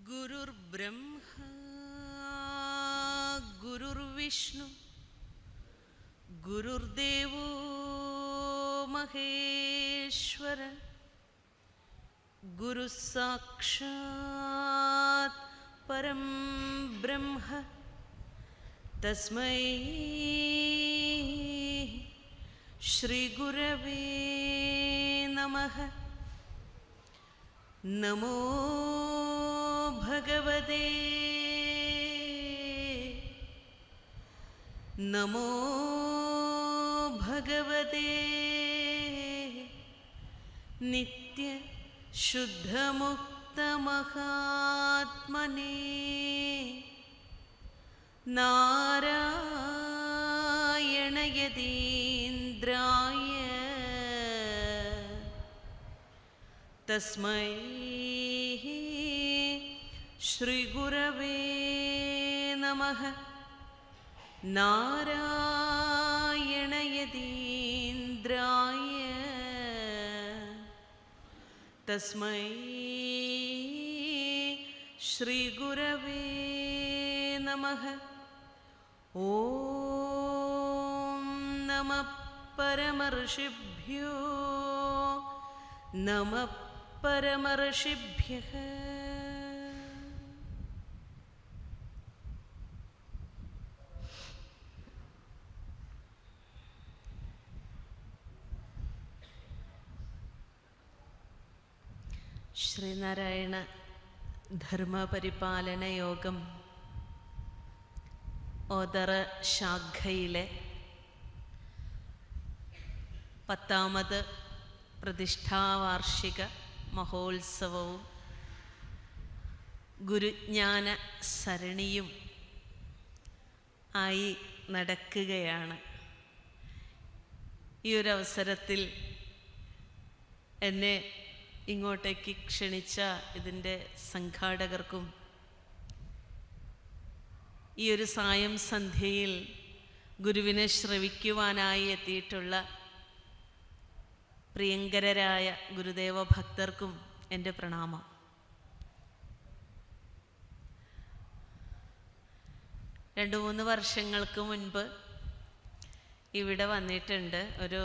गुरुर्ब्रह्मा गुरुर्विष्णु गुरुर्देवो महेश्वर गुरुः साक्षात् परं ब्रह्म तस्मै श्री गुरवे नमः। नमो भगवते नमो भगवते नित्य शुद्ध मुक्त महात्मने नारायण यतीन्द्राय तस्मै श्री गुरवे नमः। नारायण यतीन्द्राय तस्मै श्री गुरवे नमः। ओम नमः परमर्षिभ्यो नमः परमर्षिभ्यः। ശ്രീനാരായണ ധർമ്മപരിപാലന യോഗം ഓതറ ശാഖയിലെ 10ാമത് പ്രതിഷ്ഠാവാർഷിക മഹോത്സവവും ഗുരുജ്ഞാന സരണിയും ആയി നടക്കുകയാണ്. ഈ ഒരു അവസരത്തിൽ എന്നെ ഇങ്ങോട്ടേക്ക് ക്ഷണിച്ച ഇതിൻ്റെ സംഘാടകർക്കും ഈ ഒരു സായം സന്ധ്യയിൽ ഗുരുവിനെ ശ്രവിക്കുവാനായി എത്തിയിട്ടുള്ള പ്രിയങ്കരരായ ഗുരുദേവ ഭക്തർക്കും എൻ്റെ പ്രണാമം. രണ്ട് മൂന്ന് വർഷങ്ങൾക്ക് മുൻപ് ഇവിടെ വന്നിട്ടുണ്ട് ഒരു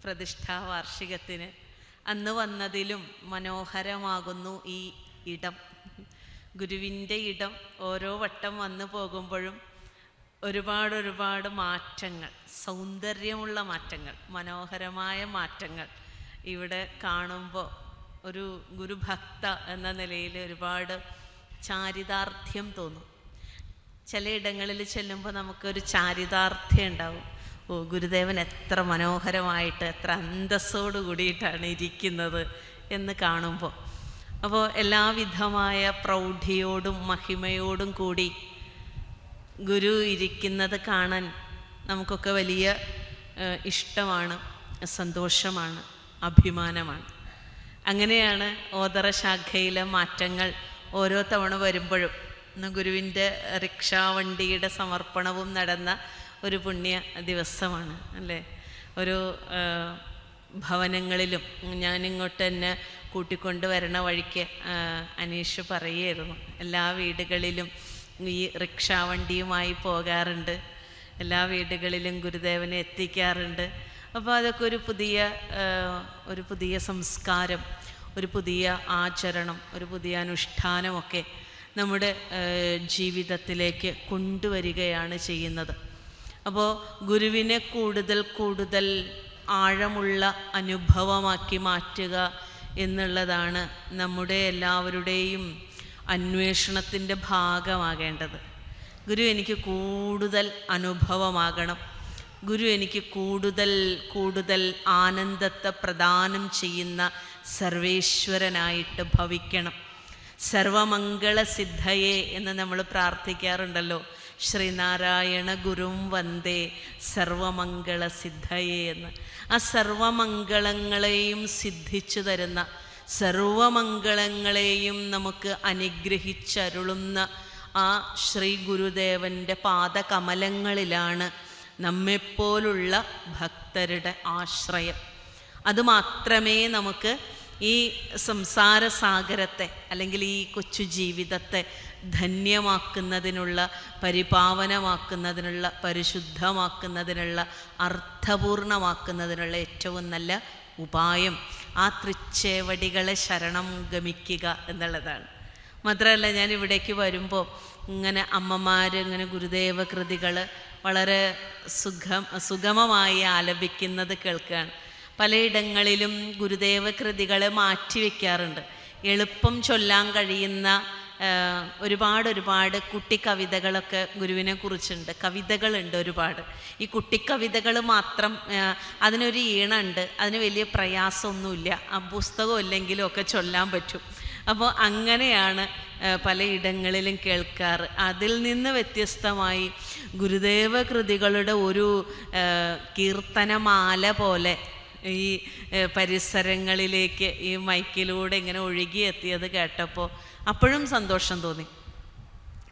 പ്രതിഷ്ഠാ വാർഷികത്തിന്. അന്ന് വന്നതിലും മനോഹരമാകുന്നു ഈ ഇടം. ഗുരുവിൻ്റെ ഇടം ഓരോ വട്ടം വന്നു പോകുമ്പോഴും ഒരുപാട് മാറ്റങ്ങൾ, സൗന്ദര്യമുള്ള മാറ്റങ്ങൾ, മനോഹരമായ മാറ്റങ്ങൾ ഇവിടെ കാണുമ്പോൾ ഒരു ഗുരുഭക്ത എന്ന നിലയിൽ ഒരുപാട് ചാരിതാർത്ഥ്യം തോന്നും. ചിലയിടങ്ങളിൽ ചെല്ലുമ്പോൾ നമുക്കൊരു ചാരിതാർത്ഥ്യം ഉണ്ടാവും. ഓ, ഗുരുദേവൻ എത്ര മനോഹരമായിട്ട് എത്ര അന്തസ്സോട് കൂടിയിട്ടാണ് ഇരിക്കുന്നത് എന്ന് കാണുമ്പോൾ. അപ്പോൾ എല്ലാവിധമായ പ്രൗഢിയോടും മഹിമയോടും കൂടി ഗുരു ഇരിക്കുന്നത് കാണാൻ നമുക്കൊക്കെ വലിയ ഇഷ്ടമാണ്, സന്തോഷമാണ്, അഭിമാനമാണ്. അങ്ങനെയാണ് ഓതറ ശാഖയിലെ മാറ്റങ്ങൾ ഓരോ തവണ വരുമ്പോഴും. ഇന്ന് ഗുരുവിൻ്റെ റിക്ഷാവണ്ടിയുടെ സമർപ്പണവും നടന്ന ഒരു പുണ്യ ദിവസമാണ് അല്ലേ. ഒരു ഭവനങ്ങളിലും ഞാനിങ്ങോട്ട് എന്നെ കൂട്ടിക്കൊണ്ട് വരണ വഴിക്ക് അനീഷ് പറയുമായിരുന്നു, എല്ലാ വീടുകളിലും ഈ റിക്ഷാവണ്ടിയുമായി പോകാറുണ്ട്, എല്ലാ വീടുകളിലും ഗുരുദേവനെ എത്തിക്കാറുണ്ട്. അപ്പോൾ അതൊക്കെ ഒരു പുതിയ സംസ്കാരം, ഒരു പുതിയ ആചരണം, ഒരു പുതിയ അനുഷ്ഠാനമൊക്കെ നമ്മുടെ ജീവിതത്തിലേക്ക് കൊണ്ടുവരികയാണ് ചെയ്യുന്നത്. അപ്പോൾ ഗുരുവിനെ കൂടുതൽ ആഴമുള്ള അനുഭവമാക്കി മാറ്റുക എന്നുള്ളതാണ് നമ്മുടെ എല്ലാവരുടെയും അന്വേഷണത്തിൻ്റെ ഭാഗമാകേണ്ടത്. ഗുരു എനിക്ക് കൂടുതൽ അനുഭവമാകണം, ഗുരു എനിക്ക് കൂടുതൽ ആനന്ദത്തെ പ്രദാനം ചെയ്യുന്ന സർവേശ്വരനായിട്ട് ഭവിക്കണം. സർവമംഗളസിദ്ധയേ എന്ന് നമ്മൾ പ്രാർത്ഥിക്കാറുണ്ടല്ലോ. ശ്രീനാരായണ ഗുരും വന്ദേ സർവമംഗളസിദ്ധയേ എന്ന്. ആ സർവമംഗളങ്ങളെയും സിദ്ധിച്ചു തരുന്ന, സർവമംഗളങ്ങളെയും നമുക്ക് അനുഗ്രഹിച്ചരുളുന്ന ആ ശ്രീ ഗുരുദേവൻ്റെ പാദകമലങ്ങളിലാണ് നമ്മെപ്പോലുള്ള ഭക്തരുടെ ആശ്രയം. അതുമാത്രമേ നമുക്ക് ഈ സംസാര സാഗരത്തെ അല്ലെങ്കിൽ ഈ കൊച്ചു ജീവിതത്തെ ധന്യമാക്കുന്നതിനുള്ള, പരിപാവനമാക്കുന്നതിനുള്ള, പരിശുദ്ധമാക്കുന്നതിനുള്ള, അർത്ഥപൂർണമാക്കുന്നതിനുള്ള ഏറ്റവും നല്ല ഉപായം ആ തൃച്ചേവടികളെ ശരണം ഗമിക്കുക എന്നുള്ളതാണ്. മാത്രമല്ല, ഞാൻ ഇവിടേക്ക് വരുമ്പോൾ ഇങ്ങനെ അമ്മമാർ ഇങ്ങനെ ഗുരുദേവ കൃതികൾ വളരെ സുഗമമായി ആലപിക്കുന്നത് കേൾക്കുകയാണ്. പലയിടങ്ങളിലും ഗുരുദേവ കൃതികളെ മാറ്റിവെക്കാറുണ്ട്. എളുപ്പം ചൊല്ലാൻ കഴിയുന്ന ഒരുപാട് കുട്ടിക്കവിതകളൊക്കെ ഗുരുവിനെ കുറിച്ചുണ്ട്. കവിതകളുണ്ട് ഒരുപാട്. ഈ കുട്ടിക്കവിതകൾ മാത്രം അതിനൊരു ഈണമുണ്ട്, അതിന് വലിയ പ്രയാസമൊന്നുമില്ല, ആ പുസ്തകം ഇല്ലെങ്കിലും ഒക്കെ ചൊല്ലാൻ പറ്റും. അപ്പോൾ അങ്ങനെയാണ് പലയിടങ്ങളിലും കേൾക്കാറ്. അതിൽ നിന്ന് വ്യത്യസ്തമായി ഗുരുദേവ കൃതികളുടെ ഒരു കീർത്തനമാല പോലെ ഈ പരിസരങ്ങളിലേക്ക് ഈ മൈക്കിലൂടെ ഇങ്ങനെ ഒഴുകിയെത്തിയത് കേട്ടപ്പോൾ അപ്പോഴും സന്തോഷം തോന്നി.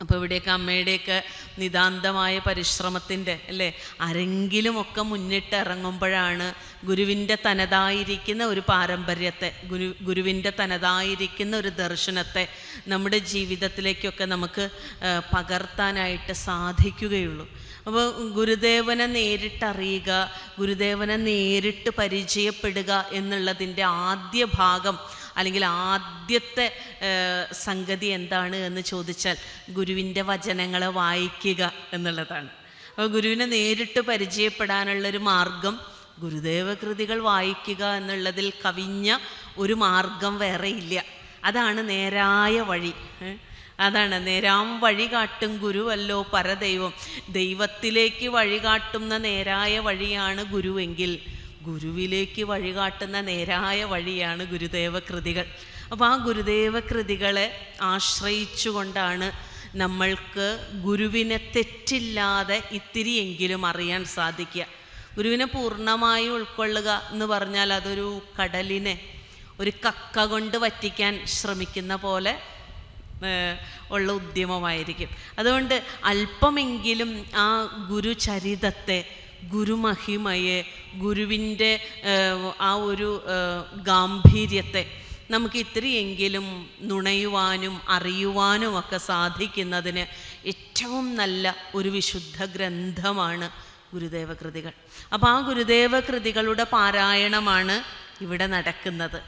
അപ്പോൾ ഇവിടെയൊക്കെ അമ്മയുടെയൊക്കെ നിതാന്തമായ പരിശ്രമത്തിൻ്റെ അല്ലേ ആരെങ്കിലുമൊക്കെ മുന്നിട്ട് ഇറങ്ങുമ്പോഴാണ് ഗുരുവിൻ്റെ തനതായിരിക്കുന്ന ഒരു പാരമ്പര്യത്തെ, ഗുരുവിൻ്റെ തനതായിരിക്കുന്ന ഒരു ദർശനത്തെ നമ്മുടെ ജീവിതത്തിലേക്കൊക്കെ നമുക്ക് പകർത്താനായിട്ട് സാധിക്കുകയുള്ളൂ. അപ്പോൾ ഗുരുദേവനെ നേരിട്ടറിയുക, ഗുരുദേവനെ നേരിട്ട് പരിചയപ്പെടുക എന്നുള്ളതിൻ്റെ ആദ്യ ഭാഗം അല്ലെങ്കിൽ ആദ്യത്തെ സംഗതി എന്താണ് എന്ന് ചോദിച്ചാൽ ഗുരുവിൻ്റെ വചനങ്ങളെ വായിക്കുക എന്നുള്ളതാണ്. അപ്പോൾ ഗുരുവിനെ നേരിട്ട് പരിചയപ്പെടാനുള്ളൊരു മാർഗം ഗുരുദേവ കൃതികൾ വായിക്കുക എന്നുള്ളതിൽ കവിഞ്ഞ ഒരു മാർഗം വേറെ ഇല്ല. അതാണ് നേരായ വഴി. അതാണ് നേരാം വഴി കാട്ടും ഗുരുവല്ലോ പരദൈവം. ദൈവത്തിലേക്ക് വഴികാട്ടുന്ന നേരായ വഴിയാണ് ഗുരുവെങ്കിൽ ഗുരുവിലേക്ക് വഴികാട്ടുന്ന നേരായ വഴിയാണ് ഗുരുദേവ കൃതികൾ. അപ്പോൾ ആ ഗുരുദേവ കൃതികളെ ആശ്രയിച്ചുകൊണ്ടാണ് നമ്മൾക്ക് ഗുരുവിനെ തെറ്റില്ലാതെ ഇത്തിരിയെങ്കിലും അറിയാൻ സാധിക്കുക. ഗുരുവിനെ പൂർണ്ണമായി ഉൾക്കൊള്ളുക എന്ന് പറഞ്ഞാൽ അതൊരു കടലിനെ ഒരു കക്ക കൊണ്ട് വറ്റിക്കാൻ ശ്രമിക്കുന്ന പോലെ ഉള്ള ഉദ്യമമായിരിക്കും. അതുകൊണ്ട് അല്പമെങ്കിലും ആ ഗുരുചരിതത്തെ, ഗുരുമഹിമയെ, ഗുരുവിൻ്റെ ആ ഒരു ഗാംഭീര്യത്തെ നമുക്ക് ഇത്രയെങ്കിലും നുണയുവാനും അറിയുവാനും ഒക്കെ സാധിക്കുന്നതിന് ഏറ്റവും നല്ല ഒരു വിശുദ്ധ ഗ്രന്ഥമാണ് ഗുരുദേവ കൃതികൾ. അപ്പോൾ ആ ഗുരുദേവ കൃതികളുടെ പാരായണമാണ് ഇവിടെ നടക്കുന്നത്.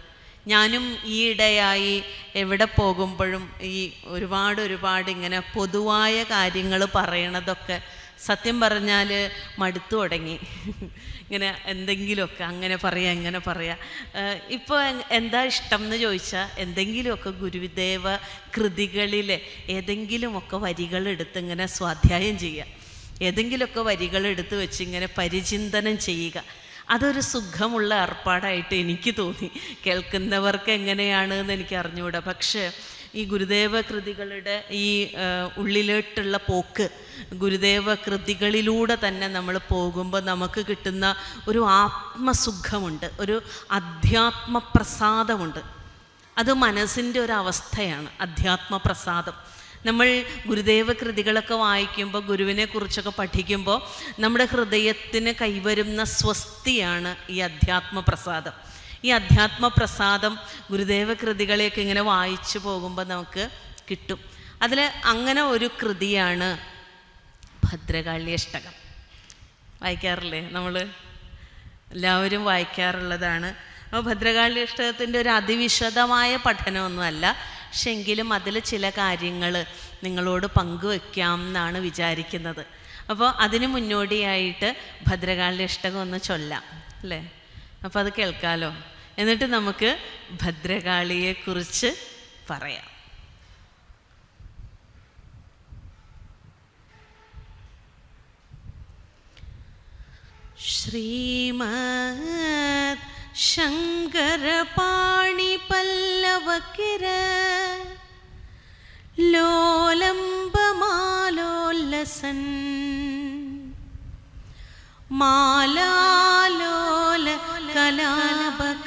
ഞാനും ഈയിടെയായി എവിടെ പോകുമ്പോഴും ഈ ഒരുപാട് ഇങ്ങനെ പൊതുവായ കാര്യങ്ങൾ പറയണതൊക്കെ സത്യം പറഞ്ഞാൽ മടുത്തു തുടങ്ങി. ഇങ്ങനെ എന്തെങ്കിലുമൊക്കെ അങ്ങനെ പറയാം ഇങ്ങനെ പറയാം. ഇപ്പോൾ എന്താ ഇഷ്ടം എന്ന് ചോദിച്ചാൽ എന്തെങ്കിലുമൊക്കെ ഗുരുദേവ കൃതികളിലെ ഏതെങ്കിലുമൊക്കെ വരികളെടുത്ത് ഇങ്ങനെ സ്വാധ്യായം ചെയ്യുക, ഏതെങ്കിലുമൊക്കെ വരികളെടുത്ത് വെച്ച് ഇങ്ങനെ പരിചിന്തനം ചെയ്യുക. അതൊരു സുഖമുള്ള ഏർപ്പാടായിട്ട് എനിക്ക് തോന്നി. കേൾക്കുന്നവർക്ക് എങ്ങനെയാണ് എന്ന് എനിക്ക് അറിഞ്ഞുകൂടാ. പക്ഷേ ഈ ഗുരുദേവ കൃതികളുടെ ഈ ഉള്ളിലോട്ടുള്ള പോക്ക്, ഗുരുദേവ കൃതികളിലൂടെ തന്നെ നമ്മൾ പോകുമ്പോൾ നമുക്ക് കിട്ടുന്ന ഒരു ആത്മസുഖമുണ്ട്, ഒരു അധ്യാത്മപ്രസാദമുണ്ട്. അത് മനസ്സിൻ്റെ ഒരു അവസ്ഥയാണ്, അധ്യാത്മപ്രസാദം. നമ്മൾ ഗുരുദേവ കൃതികളൊക്കെ വായിക്കുമ്പോൾ, ഗുരുവിനെ കുറിച്ചൊക്കെ പഠിക്കുമ്പോൾ നമ്മുടെ ഹൃദയത്തിന് കൈവരുന്ന സ്വസ്തിയാണ് ഈ അധ്യാത്മപ്രസാദം. ഈ അധ്യാത്മപ്രസാദം ഗുരുദേവ കൃതികളെയൊക്കെ ഇങ്ങനെ വായിച്ചു പോകുമ്പോൾ നമുക്ക് കിട്ടും. അതിൽ അങ്ങനെ ഒരു കൃതിയാണ് ഭദ്രകാള്യഷ്ടകം. വായിക്കാറില്ലേ? നമ്മൾ എല്ലാവരും വായിക്കാറുള്ളതാണ്. അപ്പോൾ ഭദ്രകാള്യഷ്ടകത്തിൻ്റെ ഒരു അതിവിശദമായ പഠനമൊന്നുമല്ല, പക്ഷെ എങ്കിലും അതിൽ ചില കാര്യങ്ങൾ നിങ്ങളോട് പങ്കുവയ്ക്കാം എന്നാണ് വിചാരിക്കുന്നത്. അപ്പോൾ അതിന് മുന്നോടിയായിട്ട് ഭദ്രകാള്യഷ്ടകം ഒന്ന് ചൊല്ലാം അല്ലേ? അപ്പോൾ അത് കേൾക്കാമല്ലോ. എന്നിട്ട് നമുക്ക് ഭദ്രകാളിയെക്കുറിച്ച് പറയാം. ശ്രീമദ് ശങ്കരപാണി പല്ലവകിര ലോലംബമാലോല്ലസൻ മാലാലോല കലാപകാളകബരീ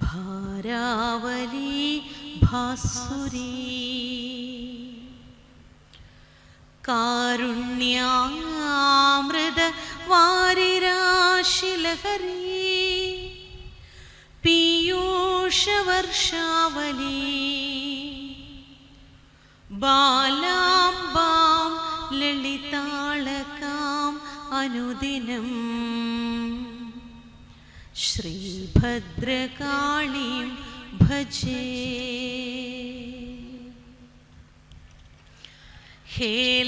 ഭാരാവലി ഭാസുരീ കാരുണ്യാമൃത വാരിരാശിലഹരി പീയൂഷവർഷാവലി ബാലാംബാം ലളിതാളകാം അനുദിനം ശ്രീഭദ്രകാളീം ഭജേ. ഹേലാദാരിത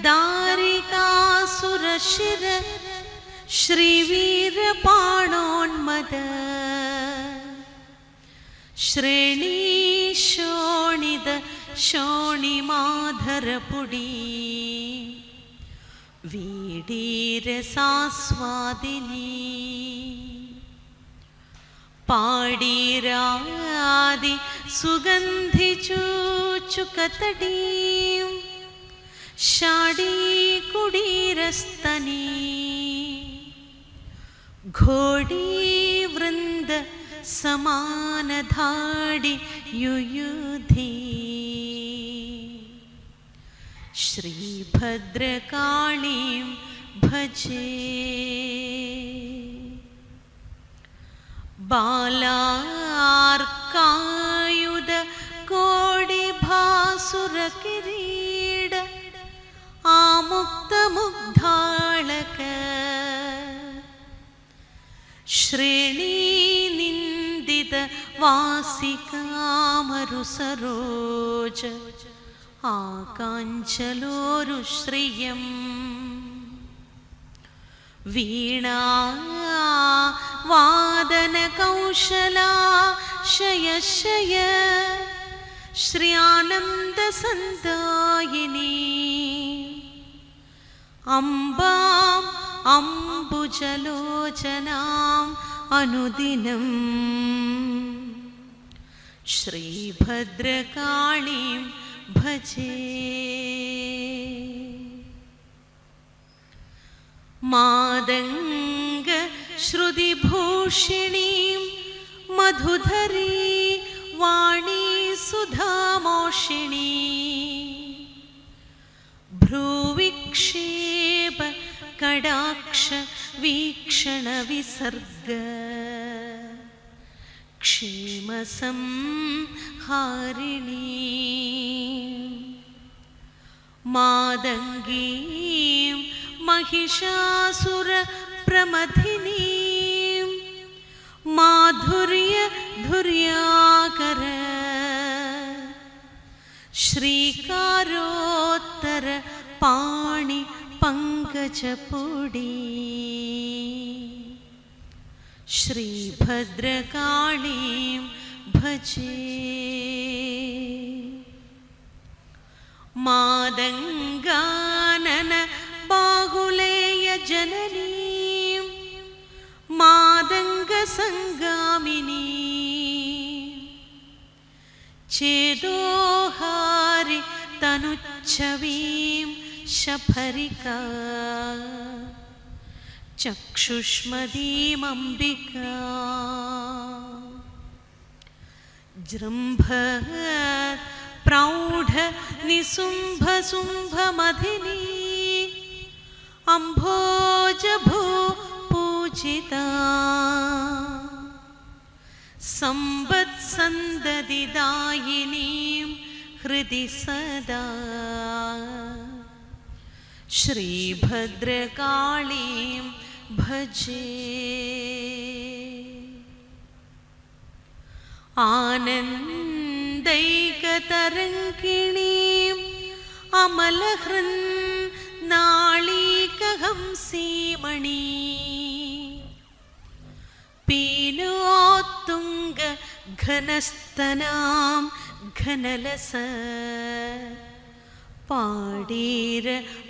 ദാരികാസുരശിര ശ്രീവീരപാണോന്മദ ശ്രേണീശോണിത ശോണിമാധരപുടി വീടീരസാസ്വാദിനി പാടീരാദി സുഗന്ധിചൂച്ചുകതടീം ഷാടീകുടീരസ്തനീ ഘോടീവൃന്ദ സമാനധാടി യുയുധി ശ്രീഭദ്രകാളീം ഭജേ. ബാലാർക്കായുധ കോടിഭാസുരകിരീട ആമുക്തമുഗ്ധാളക ശ്രേണീനിന്ദിത വാസികാമരുസരോജ ആകാഞ്ചലോരുശ്രിയം വീണാ വാദന കൗശലാ ശയശയ ശ്രീയാനന്ദ സന്ദായിനി അംബാം അംബുജലോചനാം അനുദിനം ശ്രീഭദ്രകാളീം ഭജേ. മാതംഗ ശ്രുതിഭൂഷിണീം മധുധരീ വാണീ സുധാമോഷിണീ ഭ്രൂവിക്ഷേപ കടാക്ഷ വീക്ഷണ വിസർഗ ക്ഷേമസംഹാരിണീ മാതംഗീം महिषासुर प्रमथिनीं माधुर्य धुर्याकर श्रीकारोत्तर पाणि पंकजपुडी श्रीभद्रकाळीं भजे. मादङ्गानन बाहुलेय जननीं मादङ्गसङ्गामिनी चेदोहारि तनुच्छवीं शफरिका चक्षुष्मदीमम्बिका जृम्भ प्रौढ निसुम्भ सुम्भमधिनी अम्भोजभू पूजिता संवत्सन्ददिदायिनीं हृदि सदा श्रीभद्रकाळीं भजे. आनन्दैकतरङ्गिणीम् अमलहृन्नाळीकहंसीमणि पीनोत्तुङ्ग घनस्तनां घनलस पाडीर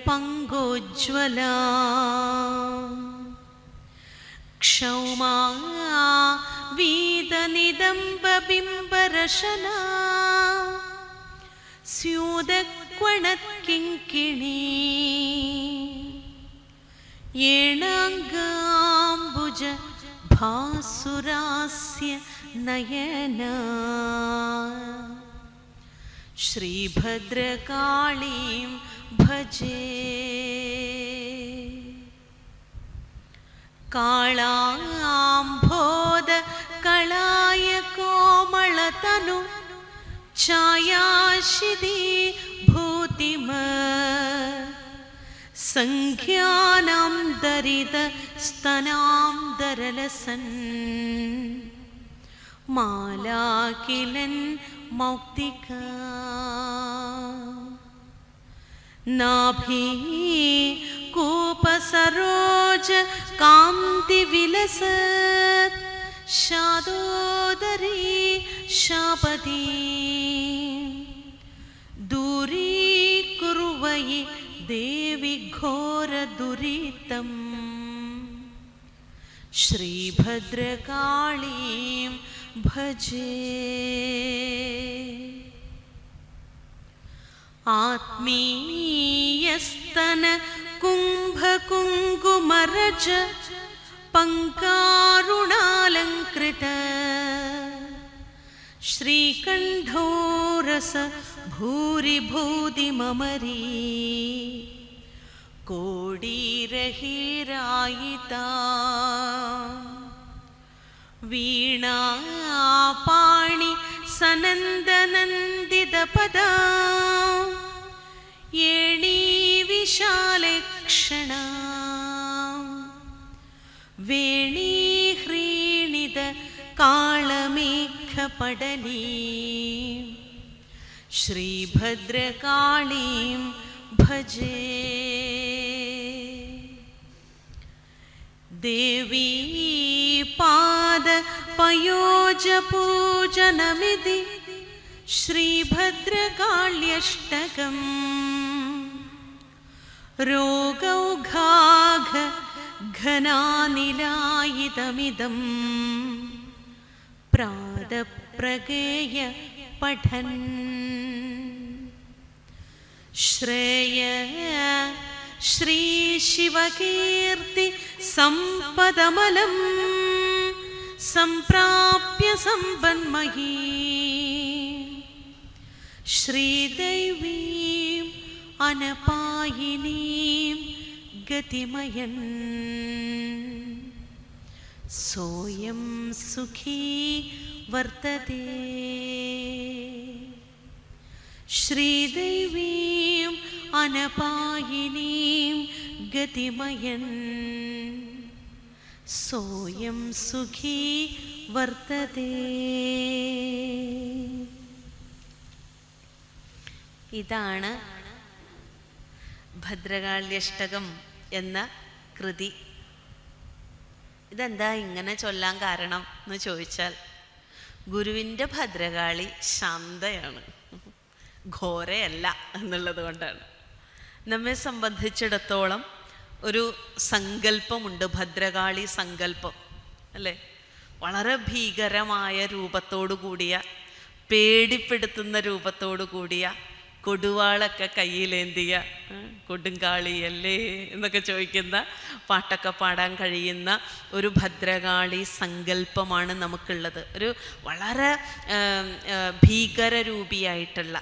पङ्गोज्ज्वला क्षौमा वीदनिदम्बबिम्बरशना स्यूदक्वणत्किङ्किणी येणाङ्गाम्बुज भासुरास्य नयना ശ്രീഭദ്രകാളീം ഭജേ. കാളാംഭോദ കളായ കോമളതനു ഛായാശിതി ഭൂതിമ സംഖ്യാനാം ദരിത സ്തനാം ദരലസൻ മാലാകിലൻ മൗക്തിക നാഭി കൂപസരോജ കാന്തി വിലസത് ശാദോദരീ ശാപതി ദൂരീകുർവയി ദേവി ഘോര ദുരിതം ശ്രീഭദ്രകാളീം ഭജേ. ആത്മീയസ്തന കുംഭകുങ്കുമരജ പങ്കാരുണാലങ്കൃത ശ്രീകണ്ഠോരസ ഭൂരിഭൂതിമമരീ കോടീരഹിരായിതാ വീണാപാണി സനന്ദനന്ദിതപദാ ഏണീ വിശാലക്ഷണ വേണീഹ്രീണിത കാളമേഘപടലീ ശ്രീഭദ്രകാളീം ഭജേ. ദേവീ പാദ പയോജ പൂജനമിതി ശ്രീഭദ്രകാള്യഷ്ടകം രോഗൗഘാഘ ഘനാനിലായിതമിദം പ്രാതപ്രഗേയ പഠൻ ശ്രേയ ശ്രീ ശിവകീർത്തി സമ്പദമലം സംപ്രാപ്യ സമ്പന്മഹീ ശ്രീദൈവീം അനപായിനീം ഗതിമയൻ സോയം സുഖീ വർത്തതേ ശ്രീദൈവീം അനപായിനീം ഗതിമയൻ സോയം സുഖീ വർത്തതേ. ഇതാണ് ഭദ്രകാള്യഷ്ടകം എന്ന കൃതി. ഇതെന്താ ഇങ്ങനെ ചൊല്ലാൻ കാരണം എന്ന് ചോദിച്ചാൽ, ഗുരുവിൻ്റെ ഭദ്രകാളി ശാന്തയാണ്, ഘോരയല്ല എന്നുള്ളത് കൊണ്ടാണ്. നമ്മെ സംബന്ധിച്ചിടത്തോളം ഒരു സങ്കല്പമുണ്ട്, ഭദ്രകാളി സങ്കല്പം അല്ലേ? വളരെ ഭീകരമായ രൂപത്തോടു കൂടിയ, പേടിപ്പെടുത്തുന്ന രൂപത്തോടു കൂടിയ, കൊടുവാളൊക്കെ കയ്യിലേന്തിയ, കൊടുങ്കാളിയല്ലേ എന്നൊക്കെ ചോദിക്കുന്ന പാട്ടൊക്കെ പാടാൻ കഴിയുന്ന ഒരു ഭദ്രകാളി സങ്കല്പമാണ് നമുക്കുള്ളത്. ഒരു വളരെ ഭീകരരൂപിയായിട്ടുള്ള,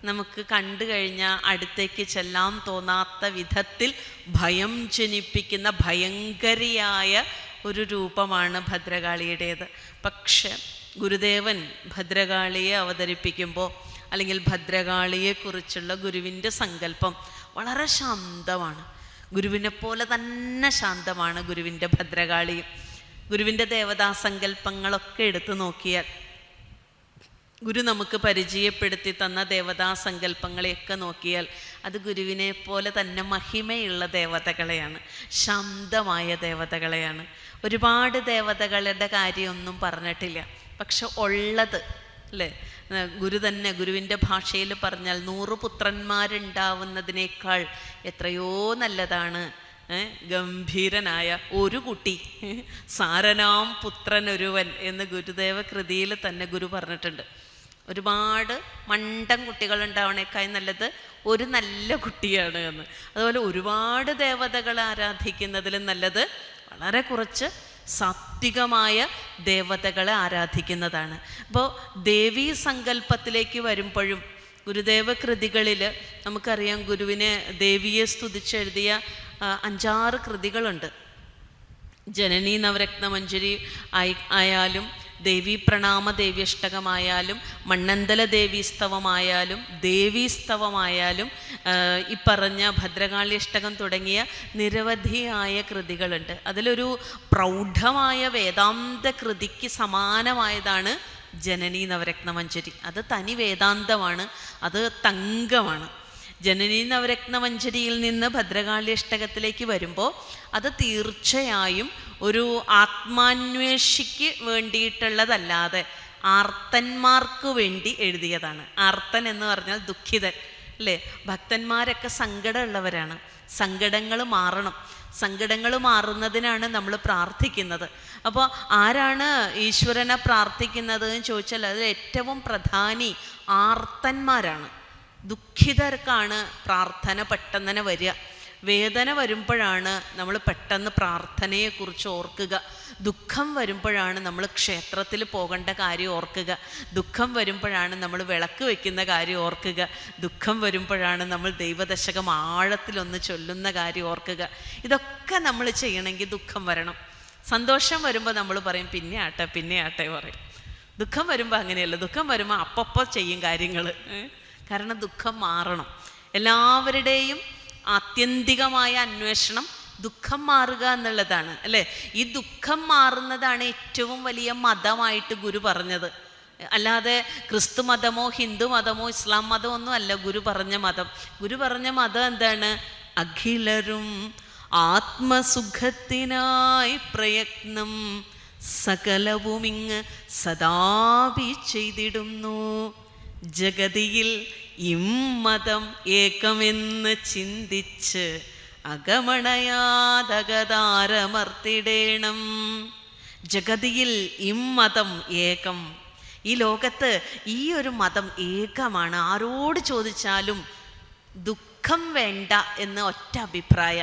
നമുക്ക് കണ്ടു കഴിഞ്ഞാൽ അടുത്തേക്ക് ചെല്ലാൻ തോന്നാത്ത വിധത്തിൽ ഭയം ജനിപ്പിക്കുന്ന ഭയങ്കരിയായ ഒരു രൂപമാണ് ഭദ്രകാളിയുടേത്. പക്ഷെ ഗുരുദേവൻ ഭദ്രകാളിയെ അവതരിപ്പിക്കുമ്പോൾ, അല്ലെങ്കിൽ ഭദ്രകാളിയെക്കുറിച്ചുള്ള ഗുരുവിൻ്റെ സങ്കല്പം വളരെ ശാന്തമാണ്. ഗുരുവിനെ പോലെ തന്നെ ശാന്തമാണ് ഗുരുവിൻ്റെ ഭദ്രകാളിയും. ഗുരുവിൻ്റെ ദേവതാസങ്കല്പങ്ങളൊക്കെ എടുത്തു നോക്കിയാൽ, ഗുരു നമുക്ക് പരിചയപ്പെടുത്തി തന്ന ദേവതാസങ്കല്പങ്ങളെയൊക്കെ നോക്കിയാൽ അത് ഗുരുവിനെ പോലെ തന്നെ മഹിമയുള്ള ദേവതകളെയാണ്, ശാന്തമായ ദേവതകളെയാണ്. ഒരുപാട് ദേവതകളുടെ കാര്യമൊന്നും പറഞ്ഞിട്ടില്ല, പക്ഷെ ഉള്ളത് അല്ലേ, ഗുരു തന്നെ ഗുരുവിൻ്റെ ഭാഷയിൽ പറഞ്ഞാൽ 100 പുത്രന്മാരുണ്ടാവുന്നതിനേക്കാൾ എത്രയോ നല്ലതാണ് ഗംഭീരനായ ഒരു കുട്ടി, സാരനാം പുത്രനൊരുവൻ എന്ന് ഗുരുദേവ കൃതിയിൽ തന്നെ ഗുരു പറഞ്ഞിട്ടുണ്ട്. ഒരുപാട് മണ്ടൻ കുട്ടികളുണ്ടാവണേക്കായി നല്ലത് ഒരു നല്ല കുട്ടിയാണ് എന്ന്. അതുപോലെ ഒരുപാട് ദേവതകളെ ആരാധിക്കുന്നതിലും നല്ലത് വളരെ കുറച്ച് സാത്വികമായ ദേവതകളെ ആരാധിക്കുന്നതാണ്. അപ്പോൾ ദേവീ സങ്കല്പത്തിലേക്ക് വരുമ്പോഴും ഗുരുദേവ കൃതികളിൽ നമുക്കറിയാം ഗുരുവിനെ ദേവിയെ സ്തുതിച്ചെഴുതിയ 5-6 കൃതികളുണ്ട്. ജനനീ നവരത്നമഞ്ജരി ആയാലും, ദേവീ പ്രണാമ ദേവ്യഷ്ടകമായാലും, മണ്ണന്തല ദേവീസ്തവമായാലും, ദേവീസ്തവമായാലും, ഈ പറഞ്ഞ ഭദ്രകാളിയഷ്ടകം തുടങ്ങിയ നിരവധിയായ കൃതികളുണ്ട്. അതിലൊരു പ്രൗഢമായ വേദാന്ത കൃതിക്ക് സമാനമായതാണ് ജനനീ നവരത്നമഞ്ജരി. അത് തനി വേദാന്തമാണ്, അത് തങ്കമാണ്. ജനനീ നവരത്നമഞ്ജരിയിൽ നിന്ന് ഭദ്രകാളിയഷ്ടകത്തിലേക്ക് വരുമ്പോൾ അത് തീർച്ചയായും ഒരു ആത്മാന്വേഷിക്ക് വേണ്ടിയിട്ടുള്ളതല്ലാതെ ആർത്തന്മാർക്ക് വേണ്ടി എഴുതിയതാണ്. ആർത്തൻ എന്ന് പറഞ്ഞാൽ ദുഃഖിതൻ അല്ലേ? ഭക്തന്മാരൊക്കെ സങ്കടമുള്ളവരാണ്. സങ്കടങ്ങൾ മാറണം. സങ്കടങ്ങൾ മാറുന്നതിനാണ് നമ്മൾ പ്രാർത്ഥിക്കുന്നത്. അപ്പോൾ ആരാണ് ഈശ്വരനെ പ്രാർത്ഥിക്കുന്നത് എന്ന് ചോദിച്ചാൽ അതിൽ ഏറ്റവും പ്രധാനി ആർത്തന്മാരാണ്. ദുഃഖിതർക്കാണ് പ്രാർത്ഥന പെട്ടെന്ന് വരിക. വേദന വരുമ്പോഴാണ് നമ്മൾ പെട്ടെന്ന് പ്രാർത്ഥനയെക്കുറിച്ച് ഓർക്കുക. ദുഃഖം വരുമ്പോഴാണ് നമ്മൾ ക്ഷേത്രത്തിൽ പോകേണ്ട കാര്യം ഓർക്കുക. ദുഃഖം വരുമ്പോഴാണ് നമ്മൾ വിളക്ക് വയ്ക്കുന്ന കാര്യം ഓർക്കുക. ദുഃഖം വരുമ്പോഴാണ് നമ്മൾ ദൈവദശകം ആഴത്തിലൊന്ന് ചൊല്ലുന്ന കാര്യം ഓർക്കുക. ഇതൊക്കെ നമ്മൾ ചെയ്യണമെങ്കിൽ ദുഃഖം വരണം. സന്തോഷം വരുമ്പോൾ നമ്മൾ പറയും പിന്നെ ആട്ടെ പറയും. ദുഃഖം വരുമ്പോൾ അങ്ങനെയല്ല. ദുഃഖം വരുമ്പോൾ അപ്പം ചെയ്യും കാര്യങ്ങൾ. കാരണം ദുഃഖം മാറണം. എല്ലാവരുടെയും ആത്യന്തികമായ അന്വേഷണം ദുഃഖം മാറുക എന്നുള്ളതാണ് അല്ലേ? ഈ ദുഃഖം മാറുന്നതാണ് ഏറ്റവും വലിയ മതമായിട്ട് ഗുരു പറഞ്ഞത്. അല്ലാതെ ക്രിസ്തു മതമോ ഹിന്ദു മതമോ ഇസ്ലാം മതമോ ഒന്നും അല്ല ഗുരു പറഞ്ഞ മതം. ഗുരു പറഞ്ഞ മതം എന്താണ്? അഖിലരും ആത്മസുഖത്തിനായി പ്രയത്നം സകലവുമിങ്ങ് സദാപി ചെയ്തിടുന്നു. ജഗതിയിൽ ഇമ്മതം ഏകമെന്ന് ചിന്തിച്ച് അകമണയാതകതാരമർത്തിടേണം. ജഗതിയിൽ ഇമ്മതം ഏകം. ഈ ലോകത്ത് ഈ ഒരു മതം ഏകമാണ്. ആരോട് ചോദിച്ചാലും ദുഃഖം വേണ്ട എന്ന് ഒറ്റ അഭിപ്രായ.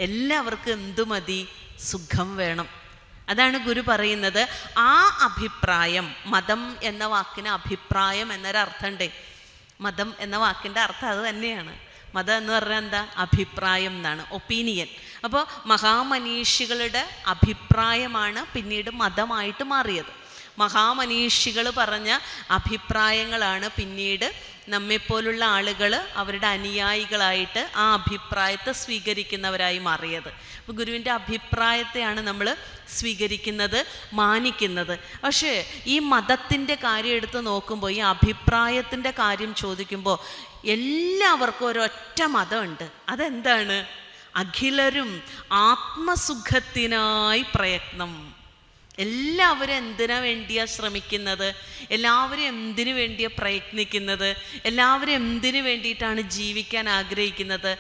എല്ലാവർക്കും എന്തു മതി? സുഖം വേണം. അതാണ് ഗുരു പറയുന്നത്. ആ അഭിപ്രായം, മതം എന്ന വാക്കിന് അഭിപ്രായം എന്നൊരർത്ഥമുണ്ട്. മതം എന്ന വാക്കിൻ്റെ അർത്ഥം അത് തന്നെയാണ്. മതം എന്ന് പറഞ്ഞാൽ എന്താ? അഭിപ്രായം എന്നാണ്, ഒപ്പീനിയൻ. അപ്പോൾ മഹാമനീഷികളുടെ അഭിപ്രായമാണ് പിന്നീട് മതമായിട്ട് മാറിയത്. മഹാമനീഷികൾ പറഞ്ഞ അഭിപ്രായങ്ങളാണ് പിന്നീട് നമ്മെപ്പോലുള്ള ആളുകൾ അവരുടെ അനുയായികളായിട്ട് ആ അഭിപ്രായത്തെ സ്വീകരിക്കുന്നവരായി മാറിയത്. അപ്പോൾ ഗുരുവിൻ്റെ അഭിപ്രായത്തെയാണ് നമ്മൾ സ്വീകരിക്കുന്നത്, മാനിക്കുന്നത്. പക്ഷേ ഈ മതത്തിൻ്റെ കാര്യം എടുത്ത് നോക്കുമ്പോൾ, ഈ അഭിപ്രായത്തിൻ്റെ കാര്യം ചോദിക്കുമ്പോൾ എല്ലാവർക്കും ഒരൊറ്റ മതമുണ്ട്. അതെന്താണ്? അഖിലരും ആത്മസുഖത്തിനായി പ്രയത്നം. എല്ലാവരും എന്തിനാ വേണ്ടിയാ ശ്രമിക്കുന്നത്? എല്ലാവരും എന്തിനു വേണ്ടിയാ പ്രയത്നിക്കുന്നത്? എല്ലാവരും എന്തിനു വേണ്ടിയിട്ടാണ് ജീവിക്കാൻ ആഗ്രഹിക്കുന്നത്?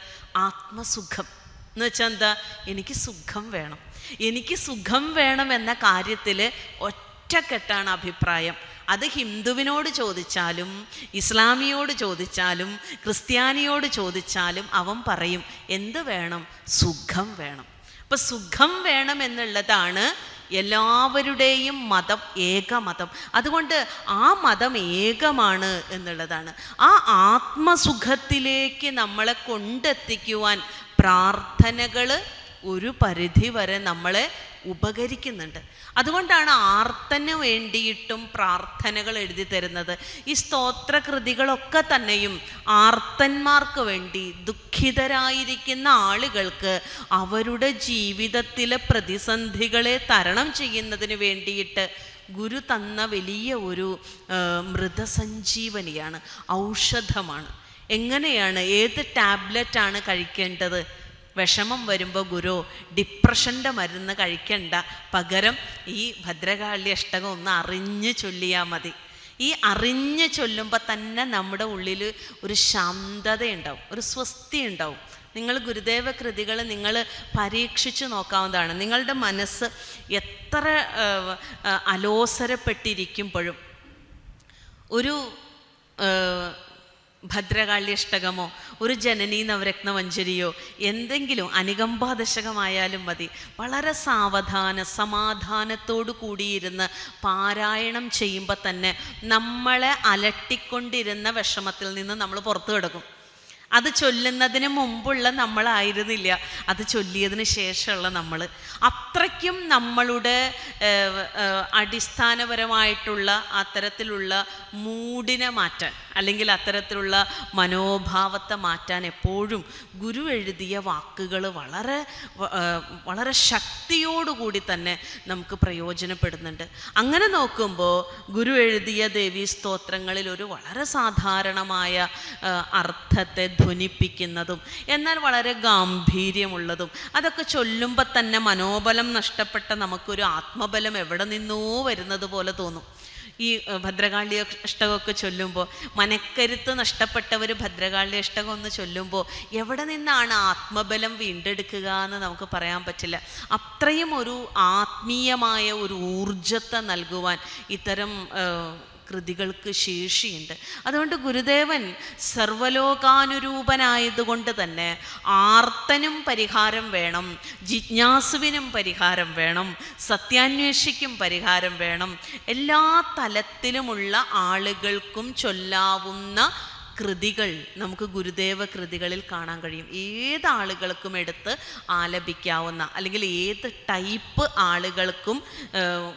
ആത്മസുഖം എന്ന് വെച്ചാൽ എന്താ? എനിക്ക് സുഖം വേണം. എനിക്ക് സുഖം വേണം എന്ന കാര്യത്തിൽ ഒറ്റക്കെട്ടാണ് അഭിപ്രായം. അത് ഹിന്ദുവിനോട് ചോദിച്ചാലും ഇസ്ലാമിയോട് ചോദിച്ചാലും ക്രിസ്ത്യാനിയോട് ചോദിച്ചാലും അവൻ പറയും എന്ത് വേണം? സുഖം വേണം. അപ്പം സുഖം വേണം എന്നുള്ളതാണ് എല്ലാവരുടെയും മതം, ഏകമതം. അതുകൊണ്ട് ആ മതം ഏകമാണ് എന്നുള്ളതാണ്. ആ ആത്മസുഖത്തിലേക്ക് നമ്മളെ കൊണ്ടെത്തിക്കുവാൻ പ്രാർത്ഥനകൾ ഒരു പരിധി വരെ നമ്മളെ ഉപകരിക്കുന്നുണ്ട്. അതുകൊണ്ടാണ് ആർത്തന് വേണ്ടിയിട്ടും പ്രാർത്ഥനകൾ എഴുതി തരുന്നത്. ഈ സ്തോത്രകൃതികളൊക്കെ തന്നെയും ആർത്തന്മാർക്ക് വേണ്ടി, ദുഃഖിതരായിരിക്കുന്ന ആളുകൾക്ക് അവരുടെ ജീവിതത്തിലെ പ്രതിസന്ധികളെ തരണം ചെയ്യുന്നതിന് വേണ്ടിയിട്ട് ഗുരു തന്ന വലിയ ഒരു മൃതസഞ്ജീവനിയാണ്, ഔഷധമാണ്. എങ്ങനെയാണ്, ഏത് ടാബ്ലറ്റാണ് കഴിക്കേണ്ടത്? വിഷമം വരുമ്പോൾ ഗുരു ഡിപ്രഷൻ്റെ മരുന്ന് കഴിക്കണ്ട, പകരം ഈ ഭദ്രകാളി അഷ്ടകം ഒന്ന് അറിഞ്ഞ് ചൊല്ലിയാൽ മതി. ഈ അറിഞ്ഞ് ചൊല്ലുമ്പോൾ തന്നെ നമ്മുടെ ഉള്ളിൽ ഒരു ശാന്തത ഉണ്ടാവും, ഒരു സ്വസ്തി ഉണ്ടാവും. നിങ്ങൾ ഗുരുദേവ കൃതികൾ നിങ്ങൾ പരീക്ഷിച്ച് നോക്കാവുന്നതാണ്. നിങ്ങളുടെ മനസ്സ് എത്ര അലോസരപ്പെട്ടിരിക്കുമ്പോഴും ഒരു ഭദ്രകാളി അഷ്ടകമോ ഒരു ജനനീ നവരത്ന മഞ്ജരിയോ എന്തെങ്കിലും അനുകമ്പാദശകമായാലും മതി. വളരെ സമാധാനത്തോടു കൂടിയിരുന്ന് പാരായണം ചെയ്യുമ്പോൾ തന്നെ നമ്മളെ അലട്ടിക്കൊണ്ടിരുന്ന വിഷമത്തിൽ നിന്ന് നമ്മൾ പുറത്തു കിടക്കും. അത് ചൊല്ലുന്നതിന് മുമ്പുള്ള നമ്മളായിരുന്നില്ല, അത് ചൊല്ലിയതിന് ശേഷമുള്ള നമ്മൾ. അത്രയ്ക്കും നമ്മളുടെ അടിസ്ഥാനപരമായിട്ടുള്ള അത്തരത്തിലുള്ള മൂഡിനെ മാറ്റാൻ, അല്ലെങ്കിൽ അത്തരത്തിലുള്ള മനോഭാവത്തെ മാറ്റാൻ എപ്പോഴും ഗുരു എഴുതിയ വാക്കുകൾ വളരെ വളരെ ശക്തിയോടുകൂടി തന്നെ നമുക്ക് പ്രയോജനപ്പെടുന്നുണ്ട്. അങ്ങനെ നോക്കുമ്പോൾ ഗുരു എഴുതിയ ദേവീ സ്തോത്രങ്ങളിൽ ഒരു വളരെ സാധാരണമായ അർത്ഥത്തെ ധ്വനിപ്പിക്കുന്നതും എന്നാൽ വളരെ ഗാംഭീര്യമുള്ളതും, അതൊക്കെ ചൊല്ലുമ്പോൾ തന്നെ മനോബലം നഷ്ടപ്പെട്ട നമുക്കൊരു ആത്മബലം എവിടെ നിന്നോ വരുന്നത് പോലെ തോന്നും. ഈ ഭദ്രകാളി അഷ്ടകമൊക്കെ ചൊല്ലുമ്പോൾ മനക്കരുത്ത് നഷ്ടപ്പെട്ടവർ ഭദ്രകാളി അഷ്ടകം ഒന്ന് ചൊല്ലുമ്പോൾ എവിടെ നിന്നാണ് ആത്മബലം വീണ്ടെടുക്കുക എന്ന് നമുക്ക് പറയാൻ പറ്റില്ല. അത്രയും ഒരു ആത്മീയമായ ഒരു ഊർജത്തെ നൽകുവാൻ ഇത്തരം കൃതികൾക്ക് ശേഷിയുണ്ട്. അതുകൊണ്ട് ഗുരുദേവൻ സർവലോകാനുരൂപനായതുകൊണ്ട് തന്നെ ആർത്തനും പരിഹാരം വേണം, ജിജ്ഞാസുവിനും പരിഹാരം വേണം, സത്യാന്വേഷിക്കും പരിഹാരം വേണം. എല്ലാ തലത്തിലുമുള്ള ആളുകൾക്കും ചൊല്ലാവുന്ന കൃതികൾ നമുക്ക് ഗുരുദേവ കൃതികളിൽ കാണാൻ കഴിയും. ഏത് ആളുകൾക്കും എടുത്ത് ആലപിക്കാവുന്ന, അല്ലെങ്കിൽ ഏത് ടൈപ്പ് ആളുകൾക്കും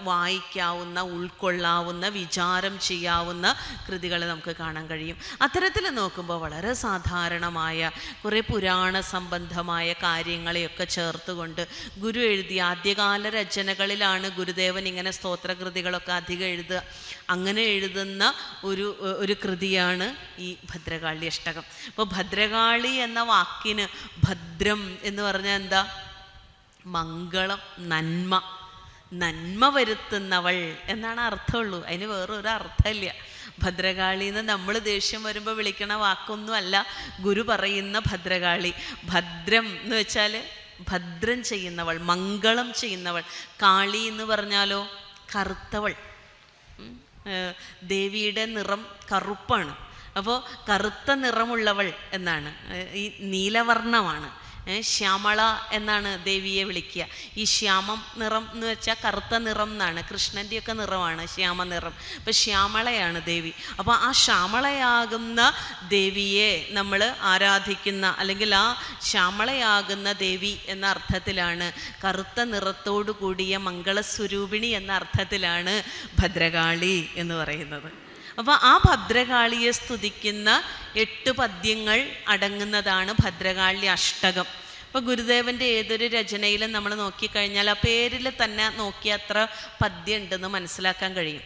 വായിക്കാവുന്ന, ഉൾക്കൊള്ളാവുന്ന, വിചാരം ചെയ്യാവുന്ന കൃതികൾ നമുക്ക് കാണാൻ കഴിയും. അത്തരത്തിൽ നോക്കുമ്പോൾ വളരെ സാധാരണമായ കുറേ പുരാണ സംബന്ധമായ കാര്യങ്ങളെയൊക്കെ ചേർത്തുകൊണ്ട് ഗുരു എഴുതിയ ആദ്യകാല രചനകളിലാണ് ഗുരുദേവൻ ഇങ്ങനെ സ്തോത്രകൃതികളൊക്കെ അധികം എഴുതുക. അങ്ങനെ എഴുതുന്ന ഒരു കൃതിയാണ് ഈ ഭദ്രകാളി അഷ്ടകം. അപ്പോൾ ഭദ്രകാളി എന്ന വാക്കിന് ഭദ്രം എന്ന് പറഞ്ഞാൽ എന്താ? മംഗളം, നന്മ വരുത്തുന്നവൾ എന്നാണ് അർത്ഥമുള്ളൂ. അതിന് വേറൊരു അർത്ഥമില്ല. ഭദ്രകാളിന്ന് നമ്മൾ ദേഷ്യം വരുമ്പോൾ വിളിക്കണ വാക്കൊന്നും അല്ല ഗുരു പറയുന്ന ഭദ്രകാളി. ഭദ്രം എന്ന് വെച്ചാൽ ഭദ്രം ചെയ്യുന്നവൾ, മംഗളം ചെയ്യുന്നവൾ. കാളി എന്ന് പറഞ്ഞാലോ കറുത്തവൾ. ദേവിയുടെ നിറം കറുപ്പാണ്. അപ്പോൾ കറുത്ത നിറമുള്ളവൾ എന്നാണ്. ഈ നീലവർണ്ണമാണ്. ശ്യാമള എന്നാണ് ദേവിയെ വിളിക്കുക. ഈ ശ്യാമം നിറം എന്ന് വെച്ചാൽ കറുത്ത നിറം എന്നാണ്. കൃഷ്ണൻ്റെയൊക്കെ നിറമാണ് ശ്യാമ നിറം. അപ്പം ശ്യാമളയാണ് ദേവി. അപ്പോൾ ആ ശ്യാമളയാകുന്ന ദേവിയെ നമ്മൾ ആരാധിക്കുന്ന, അല്ലെങ്കിൽ ആ ശ്യാമളയാകുന്ന ദേവി എന്ന അർത്ഥത്തിലാണ്, കറുത്ത നിറത്തോടു കൂടിയ മംഗളസ്വരൂപിണി എന്ന അർത്ഥത്തിലാണ് ഭദ്രകാളി എന്ന് പറയുന്നത്. അപ്പോൾ ആ ഭദ്രകാളിയെ സ്തുതിക്കുന്ന 8 പദ്യങ്ങൾ അടങ്ങുന്നതാണ് ഭദ്രകാളി അഷ്ടകം. അപ്പോൾ ഗുരുദേവൻ്റെ ഏതൊരു രചനയിലും നമ്മൾ നോക്കിക്കഴിഞ്ഞാൽ ആ പേരിൽ തന്നെ നോക്കിയാൽ അത്ര പദ്യം ഉണ്ടെന്ന് മനസ്സിലാക്കാൻ കഴിയും.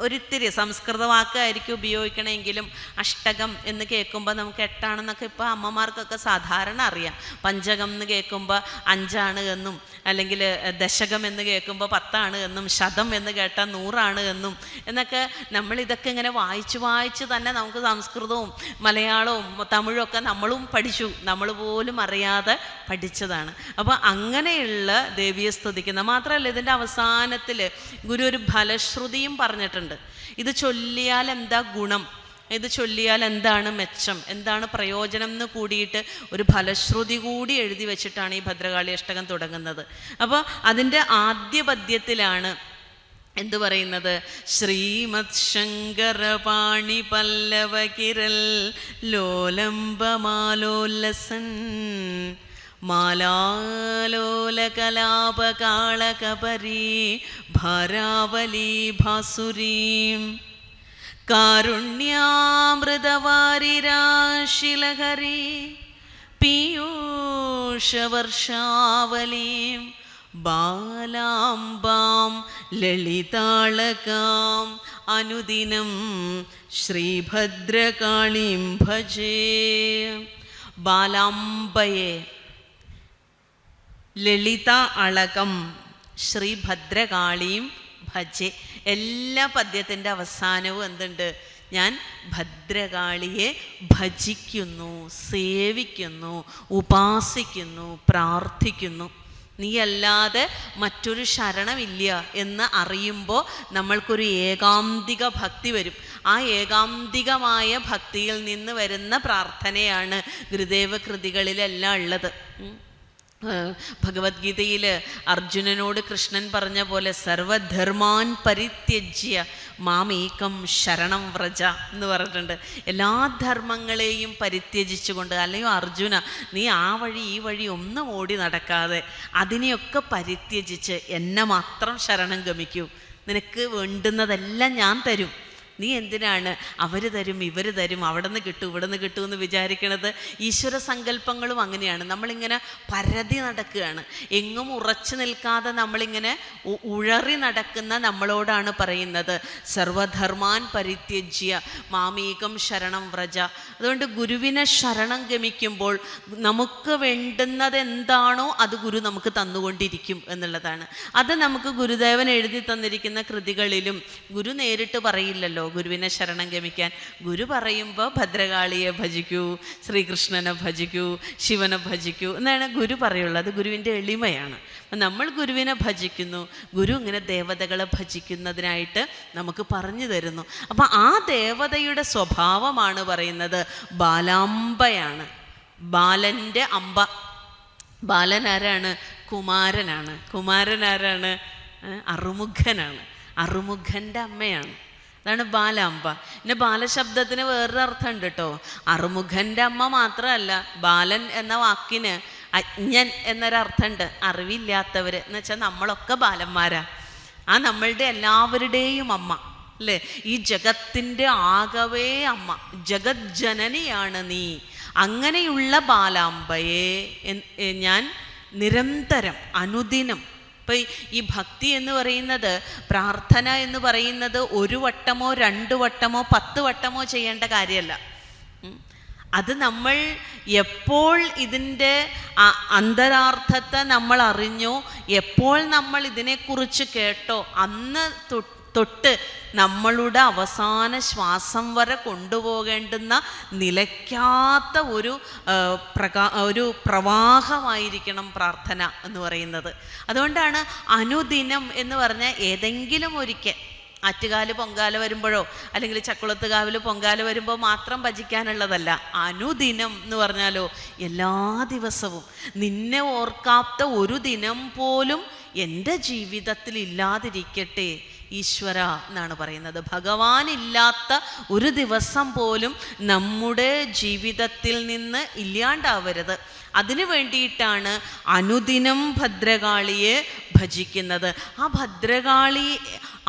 ഒരിത്തിരി സംസ്കൃത വാക്കായിരിക്കും ഉപയോഗിക്കണമെങ്കിലും അഷ്ടകം എന്ന് കേൾക്കുമ്പോൾ നമുക്ക് 8 ആണെന്നൊക്കെ ഇപ്പോൾ അമ്മമാർക്കൊക്കെ സാധാരണ അറിയാം. പഞ്ചകം എന്ന് കേൾക്കുമ്പോൾ 5 എന്നും, അല്ലെങ്കിൽ ദശകം എന്ന് കേൾക്കുമ്പോൾ 10 എന്നും, ശതം എന്ന് കേട്ടാൽ 100 എന്നും എന്നൊക്കെ നമ്മളിതൊക്കെ ഇങ്ങനെ വായിച്ച് തന്നെ നമുക്ക് സംസ്കൃതവും മലയാളവും തമിഴും ഒക്കെ നമ്മളും പഠിച്ചു, നമ്മൾ പോലും അറിയാതെ പഠിച്ചതാണ്. അപ്പോൾ അങ്ങനെയുള്ള ദേവിയെ സ്തുതിക്കുന്ന മാത്രമല്ല, ഇതിൻ്റെ അവസാനത്തിൽ ഗുരു ഒരു ഫലശ്രുതിയും പറഞ്ഞിട്ടുണ്ട്. ഇത് ചൊല്ലിയാൽ എന്താ ഗുണം, ഇത് ചൊല്ലിയാൽ എന്താണ് മെച്ചം, എന്താണ് പ്രയോജനം എന്ന് കൂടിയിട്ട് ഒരു ഫലശ്രുതി കൂടി എഴുതി വെച്ചിട്ടാണ് ഈ ഭദ്രകാളി അഷ്ടകം തുടങ്ങുന്നത്. അപ്പോൾ അതിൻ്റെ ആദ്യ പദ്യത്തിലാണ് എന്തു പറയുന്നത്? ശ്രീമത് ശങ്കരപാണി പല്ലവകിരൽ ലോലംബമാലോല്ലസൻ മാലാലോലകലാപകാളകപരീ ഭാരാവലീ ഭാസുരീം കാരുണ്യാമൃതവാരിരാശിലഹരി പീയൂഷവർഷാവലീം ബാലാംബാം ലളിതാളകാം അനുദിനം ശ്രീഭദ്രകാളീം ഭജേ. ബാലാംബയെ, ലളിത അളകം, ശ്രീഭദ്രകാളീം ഭജെ. എല്ലാ പദ്യത്തിൻ്റെ അവസാനവും എന്തുണ്ട്? ഞാൻ ഭദ്രകാളിയെ ഭജിക്കുന്നു, സേവിക്കുന്നു, ഉപാസിക്കുന്നു, പ്രാർത്ഥിക്കുന്നു. നീയല്ലാതെ മറ്റൊരു ശരണമില്ല എന്ന് അറിയുമ്പോൾ നമ്മൾക്കൊരു ഏകാന്തിക ഭക്തി വരും. ആ ഏകാന്തികമായ ഭക്തിയിൽ നിന്ന് വരുന്ന പ്രാർത്ഥനയാണ് ഗുരുദേവ കൃതികളിലെല്ലാം ഉള്ളത്. ഭഗവത്ഗീതയിൽ അർജുനനോട് കൃഷ്ണൻ പറഞ്ഞ പോലെ സർവധർമാൻ പരിത്യജ്യ മാമേകം ശരണം വ്രജ എന്ന് പറഞ്ഞിട്ടുണ്ട്. എല്ലാ ധർമ്മങ്ങളെയും പരിത്യജിച്ചുകൊണ്ട്, അല്ലയോ അർജുന, നീ ആ വഴി ഈ വഴി ഒന്നും ഓടി നടക്കാതെ അതിനെയൊക്കെ പരിത്യജിച്ച് എന്നെ മാത്രം ശരണം ഗമിക്കൂ. നിനക്ക് വേണ്ടുന്നതെല്ലാം ഞാൻ തരും. നീ എന്തിനാണ് അവർ തരും ഇവർ തരും അവിടെ നിന്ന് കിട്ടും ഇവിടെ നിന്ന് കിട്ടുമെന്ന് വിചാരിക്കണത്? ഈശ്വര സങ്കല്പങ്ങളും അങ്ങനെയാണ്. നമ്മളിങ്ങനെ പരതി നടക്കുകയാണ്. എങ്ങും ഉറച്ചു നിൽക്കാതെ നമ്മളിങ്ങനെ ഉഴറി നടക്കുന്ന നമ്മളോടാണ് പറയുന്നത് സർവധർമാൻ പരിത്യജ്യ മാമേകം ശരണം വ്രജ. അതുകൊണ്ട് ഗുരുവിനെ ശരണം ഗമിക്കുമ്പോൾ നമുക്ക് വേണ്ടുന്നത് എന്താണോ അത് ഗുരു നമുക്ക് തന്നുകൊണ്ടിരിക്കും എന്നുള്ളതാണ്. അത് നമുക്ക് ഗുരുദേവൻ എഴുതി തന്നിരിക്കുന്ന കൃതികളിലും ഗുരു നേരിട്ട് പറയില്ലല്ലോ ഗുരുവിനെ ശരണം ഗമിക്കാൻ. ഗുരു പറയുമ്പോൾ ഭദ്രകാളിയെ ഭജിക്കൂ, ശ്രീകൃഷ്ണനെ ഭജിക്കൂ, ശിവനെ ഭജിക്കൂ എന്നാണ് ഗുരു പറയുള്ളത്. അത് ഗുരുവിൻ്റെ എളിമയാണ്. നമ്മൾ ഗുരുവിനെ ഭജിക്കുന്നു, ഗുരു ഇങ്ങനെ ദേവതകളെ ഭജിക്കുന്നതിനായിട്ട് നമുക്ക് പറഞ്ഞു തരുന്നു. അപ്പം ആ ദേവതയുടെ സ്വഭാവമാണ് പറയുന്നത് ബാലാംബയാണ്. ബാലൻ്റെ അമ്പ. ബാലൻ ആരാണ്? കുമാരനാണ്. കുമാരൻ ആരാണ്? അറുമുഖനാണ്. അറുമുഖൻ്റെ അമ്മയാണ്. അതാണ് ബാലാംബ. പിന്നെ ബാലശബ്ദത്തിന് വേറൊരു അർത്ഥം ഉണ്ട് കേട്ടോ. അറുമുഖൻ്റെ അമ്മ മാത്രമല്ല, ബാലൻ എന്ന വാക്കിന് അജ്ഞൻ എന്നൊരർത്ഥമുണ്ട്. അറിവില്ലാത്തവർ എന്ന് വെച്ചാൽ നമ്മളൊക്കെ ബാലന്മാരാ. ആ നമ്മളുടെ എല്ലാവരുടെയും അമ്മ അല്ലേ? ഈ ജഗത്തിൻ്റെ ആകവേ അമ്മ, ജഗത് ജനനിയാണ് നീ. അങ്ങനെയുള്ള ബാലാംബയെ ഞാൻ നിരന്തരം അനുദിനം. ഇപ്പം ഈ ഭക്തി എന്ന് പറയുന്നത്, പ്രാർത്ഥന എന്ന് പറയുന്നത് ഒരു വട്ടമോ 2 വട്ടമോ 10 വട്ടമോ ചെയ്യേണ്ട കാര്യമല്ല. അത് നമ്മൾ എപ്പോൾ ഇതിൻ്റെ അന്തരാർത്ഥത്തെ നമ്മൾ അറിഞ്ഞോ, എപ്പോൾ നമ്മൾ ഇതിനെക്കുറിച്ച് കേട്ടോ, അന്ന് തൊട്ട് നമ്മളുടെ അവസാന ശ്വാസം വരെ കൊണ്ടുപോകേണ്ടുന്ന നിലയ്ക്കാത്ത ഒരു പ്രവാഹമായിരിക്കണം പ്രാർത്ഥന എന്ന് പറയുന്നത്. അതുകൊണ്ടാണ് അനുദിനം എന്ന് പറഞ്ഞാൽ ഏതെങ്കിലും ഒരിക്കൽ ആറ്റുകാല് പൊങ്കാല വരുമ്പോഴോ അല്ലെങ്കിൽ ചക്കുളത്തുകാവിൽ പൊങ്കാല വരുമ്പോൾ മാത്രം ഭജിക്കാനുള്ളതല്ല. അനുദിനം എന്ന് പറഞ്ഞാലോ എല്ലാ ദിവസവും. നിന്നെ ഓർക്കാത്ത ഒരു ദിനം പോലും എൻ്റെ ജീവിതത്തിൽ ഇല്ലാതിരിക്കട്ടെ ഈശ്വര എന്നാണ് പറയുന്നത്. ഭഗവാനില്ലാത്ത ഒരു ദിവസം പോലും നമ്മുടെ ജീവിതത്തിൽ നിന്ന് ഇല്ലാണ്ടാവരുത്. അതിനു വേണ്ടിയിട്ടാണ് അനുദിനം ഭദ്രകാളിയെ ഭജിക്കുന്നത്. ആ ഭദ്രകാളി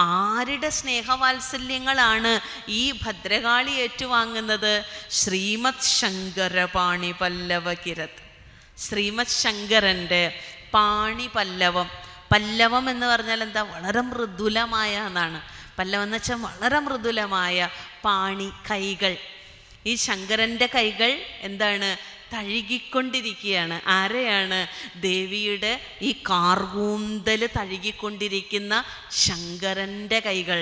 ആരുടെ സ്നേഹവാത്സല്യങ്ങളാണ് ഈ ഭദ്രകാളി ഏറ്റുവാങ്ങുന്നത്? ശ്രീമത് ശങ്കര പാണി പല്ലവ കിരത്. ശ്രീമത് ശങ്കരൻ്റെ പാണി പല്ലവം. പല്ലവം എന്ന് പറഞ്ഞാൽ എന്താ? വളരെ മൃദുലമായ എന്നാണ്. പല്ലവം എന്ന് വെച്ചാൽ വളരെ മൃദുലമായ പാണി, കൈകൾ. ഈ ശങ്കരൻ്റെ കൈകൾ എന്താണ്? തഴുകിക്കൊണ്ടിരിക്കുകയാണ്. ആരെയാണ്? ദേവിയുടെ ഈ കാർകൂന്തൽ തഴുകിക്കൊണ്ടിരിക്കുന്ന ശങ്കരൻ്റെ കൈകൾ.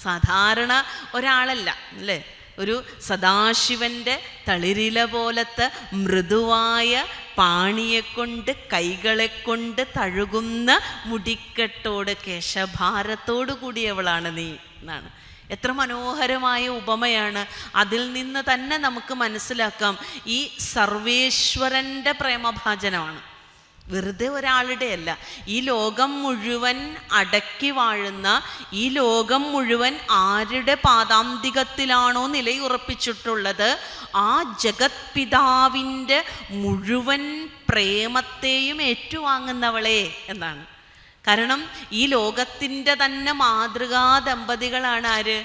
സാധാരണ ഒരാളല്ല അല്ലേ? ഒരു സദാശിവൻ്റെ തളിരില പോലത്തെ മൃദുവായ പാണിയെക്കൊണ്ട്, കൈകളെക്കൊണ്ട് തഴുകുന്ന മുടിക്കെട്ടോട്, കേശഭാരത്തോടു കൂടിയവളാണ് നീ എന്നാണ്. എത്ര മനോഹരമായ ഉപമയാണ്. അതിൽ നിന്ന് തന്നെ നമുക്ക് മനസ്സിലാക്കാം ഈ സർവേശ്വരൻ്റെ പ്രേമഭാജനമാണ്. വെറുതെ ഒരാളുടെ അല്ല. ഈ ലോകം മുഴുവൻ അടക്കി വാഴുന്ന, ഈ ലോകം മുഴുവൻ ആരുടെ പാദാന്തികത്തിലാണോ നിലയുറപ്പിച്ചിട്ടുള്ളത്, ആ ജഗത് പിതാവിൻ്റെ മുഴുവൻ പ്രേമത്തെയും ഏറ്റുവാങ്ങുന്നവളെ എന്നാണ്. കാരണം ഈ ലോകത്തിൻ്റെ തന്നെ മാതൃകാ ദമ്പതികളാണ് ആര്?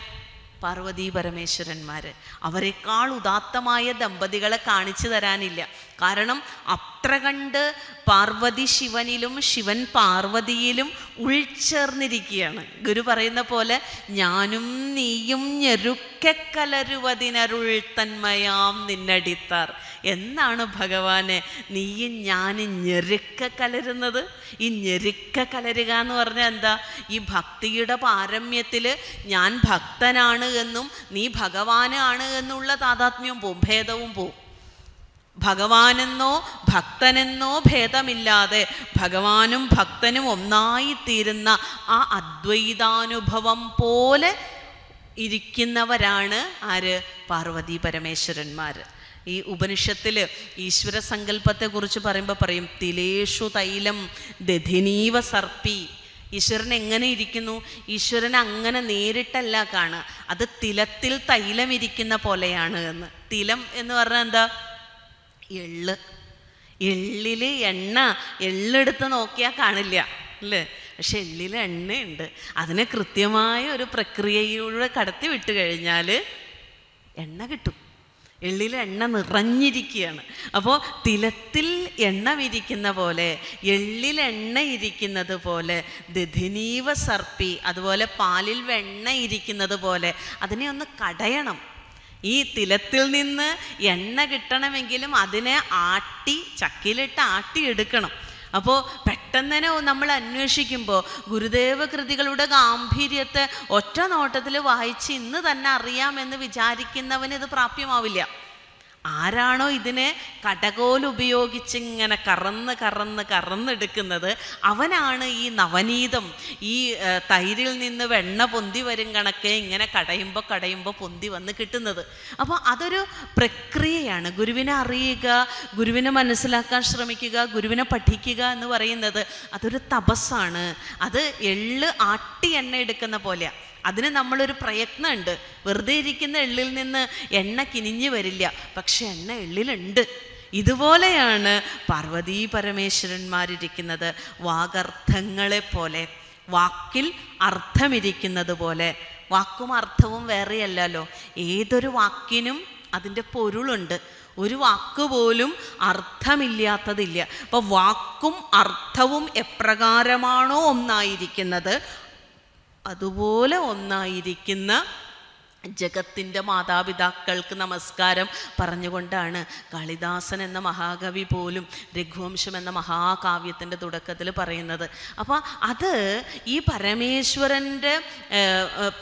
പാർവതീ പരമേശ്വരന്മാർ. അവരെക്കാൾ ഉദാത്തമായ ദമ്പതികളെ കാണിച്ചു തരാനില്ല. കാരണം അത്ര കണ്ട് പാർവതി ശിവനിലും ശിവൻ പാർവതിയിലും ഉൾച്ചേർന്നിരിക്കുകയാണ്. ഗുരു പറയുന്ന പോലെ ഞാനും നീയും ഞെരുക്കലരുവതിനരുൾ തന്മയാം നിന്നടിത്താർ എന്നാണ് ഭഗവാനെ നീയും ഞാനും ഞെരുക്ക കലരുന്നത്. ഈ ഞെരുക്ക കലരുക എന്ന് പറഞ്ഞാൽ എന്താ? ഈ ഭക്തിയുടെ പാരമ്യത്തിൽ ഞാൻ ഭക്തനാണ് എന്നും നീ ഭഗവാനാണ് എന്നുള്ള താതാത്മ്യവും പോവും, ഭേദവും പോവും. ഭഗവാനെന്നോ ഭക്തനെന്നോ ഭേദമില്ലാതെ ഭഗവാനും ഭക്തനും ഒന്നായിത്തീരുന്ന ആ അദ്വൈതാനുഭവം പോലെ ഇരിക്കുന്നവരാണ് ആര്? പാർവതി പരമേശ്വരന്മാർ. ഈ ഉപനിഷത്തിൽ ഈശ്വര സങ്കല്പത്തെക്കുറിച്ച് പറയുമ്പോൾ പറയും തിലേഷു തൈലം ദധിനീവ സർപ്പി. ഈശ്വരൻ എങ്ങനെ ഇരിക്കുന്നു? ഈശ്വരൻ അങ്ങനെ നേരിട്ടല്ല കാണുക, അത് തിലത്തിൽ തൈലം ഇരിക്കുന്ന പോലെയാണ് എന്ന്. തിലം എന്ന് പറഞ്ഞാൽ എന്താ? എള്ളിൽ എണ്ണ, എള്ളെടുത്ത് നോക്കിയാൽ കാണില്ല അല്ലേ? പക്ഷെ എള്ളിൽ എണ്ണയുണ്ട്. അതിനെ കൃത്യമായ ഒരു പ്രക്രിയയിലൂടെ കടത്തി വിട്ട് കഴിഞ്ഞാൽ എണ്ണ കിട്ടും. എള്ളിൽ എണ്ണ നിറഞ്ഞിരിക്കുകയാണ്. അപ്പോൾ തിലത്തിൽ എണ്ണ വിരിക്കുന്ന പോലെ, എള്ളിൽ എണ്ണ ഇരിക്കുന്നത് പോലെ, ദധിനീവ സർപ്പി, അതുപോലെ പാലിൽ വെണ്ണ ഇരിക്കുന്നത് പോലെ അതിനെ ഒന്ന് കടയണം. ഈ തിലത്തിൽ നിന്ന് എണ്ണ കിട്ടണമെങ്കിലും അതിനെ ചക്കിലിട്ട് ആട്ടിയെടുക്കണം. അപ്പോൾ പെട്ടെന്ന് തന്നെ നമ്മൾ അന്വേഷിക്കുമ്പോൾ ഗുരുദേവ കൃതികളുടെ ഗാംഭീര്യത്തെ ഒറ്റ നോട്ടത്തിൽ വായിച്ച് ഇന്ന് തന്നെ അറിയാമെന്ന് വിചാരിക്കുന്നവന് ഇത് പ്രാപ്യമാവില്ല. ആരാണോ ഇതിനെ കടകോലുപയോഗിച്ച് ഇങ്ങനെ കറന്നെടുക്കുന്നത് അവനാണ് ഈ നവനീതം, ഈ തൈരിൽ നിന്ന് വെണ്ണ പൊന്തി വരും കണക്കെ ഇങ്ങനെ കടയുമ്പോൾ പൊന്തി വന്ന് കിട്ടുന്നത്. അപ്പോൾ അതൊരു പ്രക്രിയയാണ്. ഗുരുവിനെ അറിയുക, ഗുരുവിനെ മനസ്സിലാക്കാൻ ശ്രമിക്കുക, ഗുരുവിനെ പഠിക്കുക എന്ന് പറയുന്നത് അതൊരു തപസ്സാണ്. അത് എള്ള് ആട്ടി എണ്ണ എടുക്കുന്ന പോലെയാണ്. അതിന് നമ്മളൊരു പ്രയത്നമുണ്ട്. വെറുതെ ഇരിക്കുന്ന എള്ളിൽ നിന്ന് എണ്ണ കിനിഞ്ഞു വരില്ല, പക്ഷെ എണ്ണ എള്ളിലുണ്ട്. ഇതുപോലെയാണ് പാർവതീ പരമേശ്വരന്മാരിരിക്കുന്നത്. വാഗർത്ഥങ്ങളെ പോലെ, വാക്കിൽ അർത്ഥമിരിക്കുന്നത് പോലെ. വാക്കും അർത്ഥവും വേറെയല്ലല്ലോ. ഏതൊരു വാക്കിനും അതിൻ്റെ പൊരുളുണ്ട്. ഒരു വാക്ക് പോലും അർത്ഥമില്ലാത്തതില്ല. അപ്പോൾ വാക്കും അർത്ഥവും എപ്രകാരമാണോ ഒന്നായിരിക്കുന്നത് അതുപോലെ ഒന്നായിരിക്കുന്ന ജഗത്തിൻ്റെ മാതാപിതാക്കൾക്ക് നമസ്കാരം പറഞ്ഞുകൊണ്ടാണ് കാളിദാസൻ എന്ന മഹാകവി പോലും രഘുവംശം എന്ന മഹാകാവ്യത്തിൻ്റെ തുടക്കത്തിൽ പറയുന്നത്. അപ്പോൾ അത് ഈ പരമേശ്വരൻ്റെ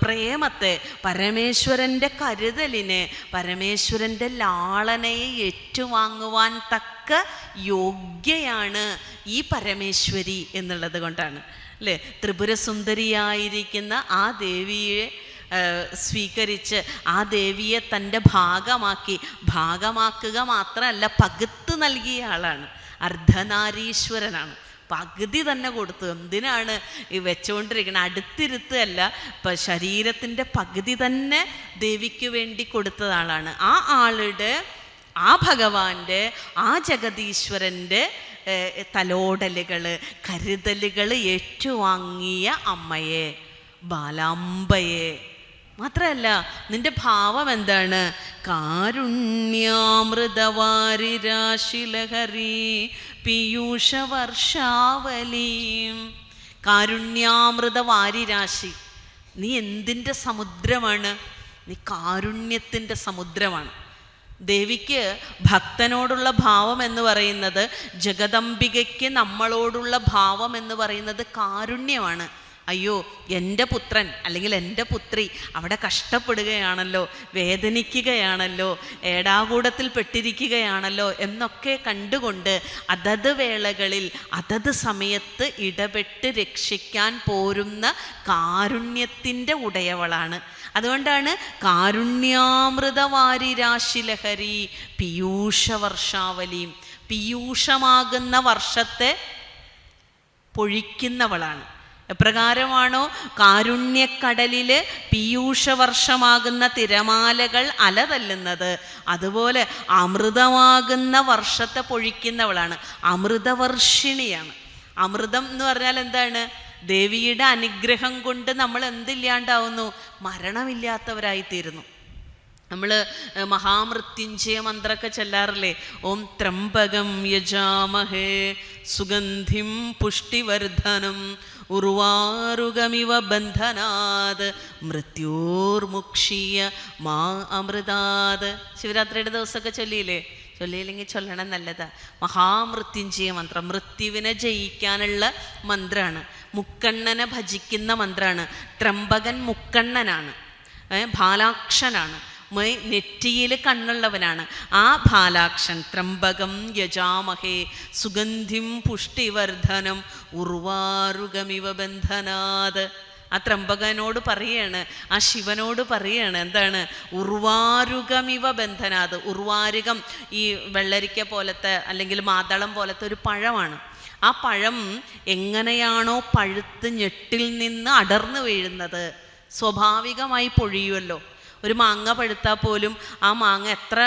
പ്രേമത്തെ, പരമേശ്വരൻ്റെ കരുതലിനെ, പരമേശ്വരൻ്റെ ലാളനയെ ഏറ്റുവാങ്ങുവാൻ തക്ക യോഗ്യയാണ് ഈ പരമേശ്വരി എന്നുള്ളത് കൊണ്ടാണ് അല്ലേ? ത്രിപുരസുന്ദരിയായിരിക്കുന്ന ആ ദേവിയെ സ്വീകരിച്ച് ആ ദേവിയെ തൻ്റെ ഭാഗമാക്കുക മാത്രമല്ല പകുത്ത് നൽകിയ ആളാണ്. അർദ്ധനാരീശ്വരനാണ്. പകുതി തന്നെ കൊടുത്തു. എന്തിനാണ് ഈ വെച്ചുകൊണ്ടിരിക്കുന്നത്? അടുത്തിരുത്തല്ല, ഇപ്പം ശരീരത്തിൻ്റെ പകുതി തന്നെ ദേവിക്ക് വേണ്ടി കൊടുത്ത ആളാണ്. ആ ആളുടെ, ആ ഭഗവാന്റെ, ആ ജഗതീശ്വരൻ്റെ തലോടലുകൾ, കരുതലുകൾ ഏറ്റുവാങ്ങിയ അമ്മയെ, ബാലാംബയെ. മാത്രമല്ല നിന്റെ ഭാവം എന്താണ്? കാരുണ്യാമൃതവാരിരാശിലഹരി പീയൂഷവർഷാവലി. കാരുണ്യാമൃത വാരിരാശി. നീ എന്തിൻ്റെ സമുദ്രമാണ്? നീ കാരുണ്യത്തിൻ്റെ സമുദ്രമാണ്. ദേവിക്ക് ഭക്തനോടുള്ള ഭാവം എന്ന് പറയുന്നത്, ജഗദംബികയ്ക്ക് നമ്മളോടുള്ള ഭാവം എന്ന് പറയുന്നത് കാരുണ്യമാണ്. അയ്യോ, എൻ്റെ പുത്രൻ അല്ലെങ്കിൽ എൻ്റെ പുത്രി അവിടെ കഷ്ടപ്പെടുകയാണല്ലോ, വേദനിക്കുകയാണല്ലോ, ഏടാകൂടത്തിൽ പെട്ടിരിക്കുകയാണല്ലോ എന്നൊക്കെ കണ്ടുകൊണ്ട് അതത് വേളകളിൽ അതത് സമയത്ത് ഇടപെട്ട് രക്ഷിക്കാൻ പോരുന്ന കാരുണ്യത്തിൻ്റെ ഉടയവളാണ്. അതുകൊണ്ടാണ് കാരുണ്യാമൃതവാരിരാശിലഹരി പീയൂഷവർഷാവലിയും. പീയൂഷമാകുന്ന വർഷത്തെ പൊഴിക്കുന്നവളാണ്. എപ്രകാരമാണോ കാരുണ്യക്കടലിൽ പീയൂഷവർഷമാകുന്ന തിരമാലകൾ അലതല്ലുന്നത്, അതുപോലെ അമൃതമാകുന്ന വർഷത്തെ പൊഴിക്കുന്നവളാണ്. അമൃതവർഷിണിയാണ്. അമൃതം എന്ന് പറഞ്ഞാൽ എന്താണ്? ദേവിയുടെ അനുഗ്രഹം കൊണ്ട് നമ്മൾ എന്തില്ലാണ്ടാവുന്നു? മരണമില്ലാത്തവരായിത്തീരുന്നു. നമ്മൾ മഹാമൃത്യുഞ്ജയ മന്ത്രമൊക്കെ ചൊല്ലാറില്ലേ? ഓം ത്രംബകം യജാമഹേ സുഗന്ധിം പുഷ്ടിവർദ്ധനം ഉർവാരുകമിവ ബന്ധനാത് മൃത്യോർമുക്ഷീയ മാ അമൃതാത്. ശിവരാത്രിയുടെ ദിവസമൊക്കെ ചൊല്ലിയില്ലേ? ചൊല്ലിയില്ലെങ്കിൽ ചൊല്ലണം, നല്ലതാ. മഹാമൃത്യുഞ്ജയ മന്ത്രം മൃത്യുവിനെ ജയിക്കാനുള്ള മന്ത്രമാണ്. മുക്കണ്ണനെ ഭജിക്കുന്ന മന്ത്രമാണ്. ത്രംബകൻ മുക്കണ്ണനാണ്, ബാലാക്ഷനാണ്. നെറ്റിയിൽ കണ്ണുള്ളവനാണ്. ആ ഭാലാക്ഷൻ ത്രംബകം യജാമഹേ സുഗന്ധിം പുഷ്ടിവർദ്ധനം ഉർവാരുകമിവ ബന്ധനാത്. ആ ത്രംബകനോട് പറയാണ്, ആ ശിവനോട് പറയാണ് എന്താണ്? ഉർവാരുകമിവ ബന്ധനാത്. ഉർവാരുകം ഈ വെള്ളരിക്ക പോലത്തെ അല്ലെങ്കിൽ മാതളം പോലത്തെ ഒരു പഴമാണ്. ആ പഴം എങ്ങനെയാണോ പഴുത്ത് ഞെട്ടിൽ നിന്ന് അടർന്നു വീഴുന്നത്, സ്വാഭാവികമായി പൊഴിയുമല്ലോ. ഒരു മാങ്ങ പഴുത്താൽ പോലും ആ മാങ്ങ എത്ര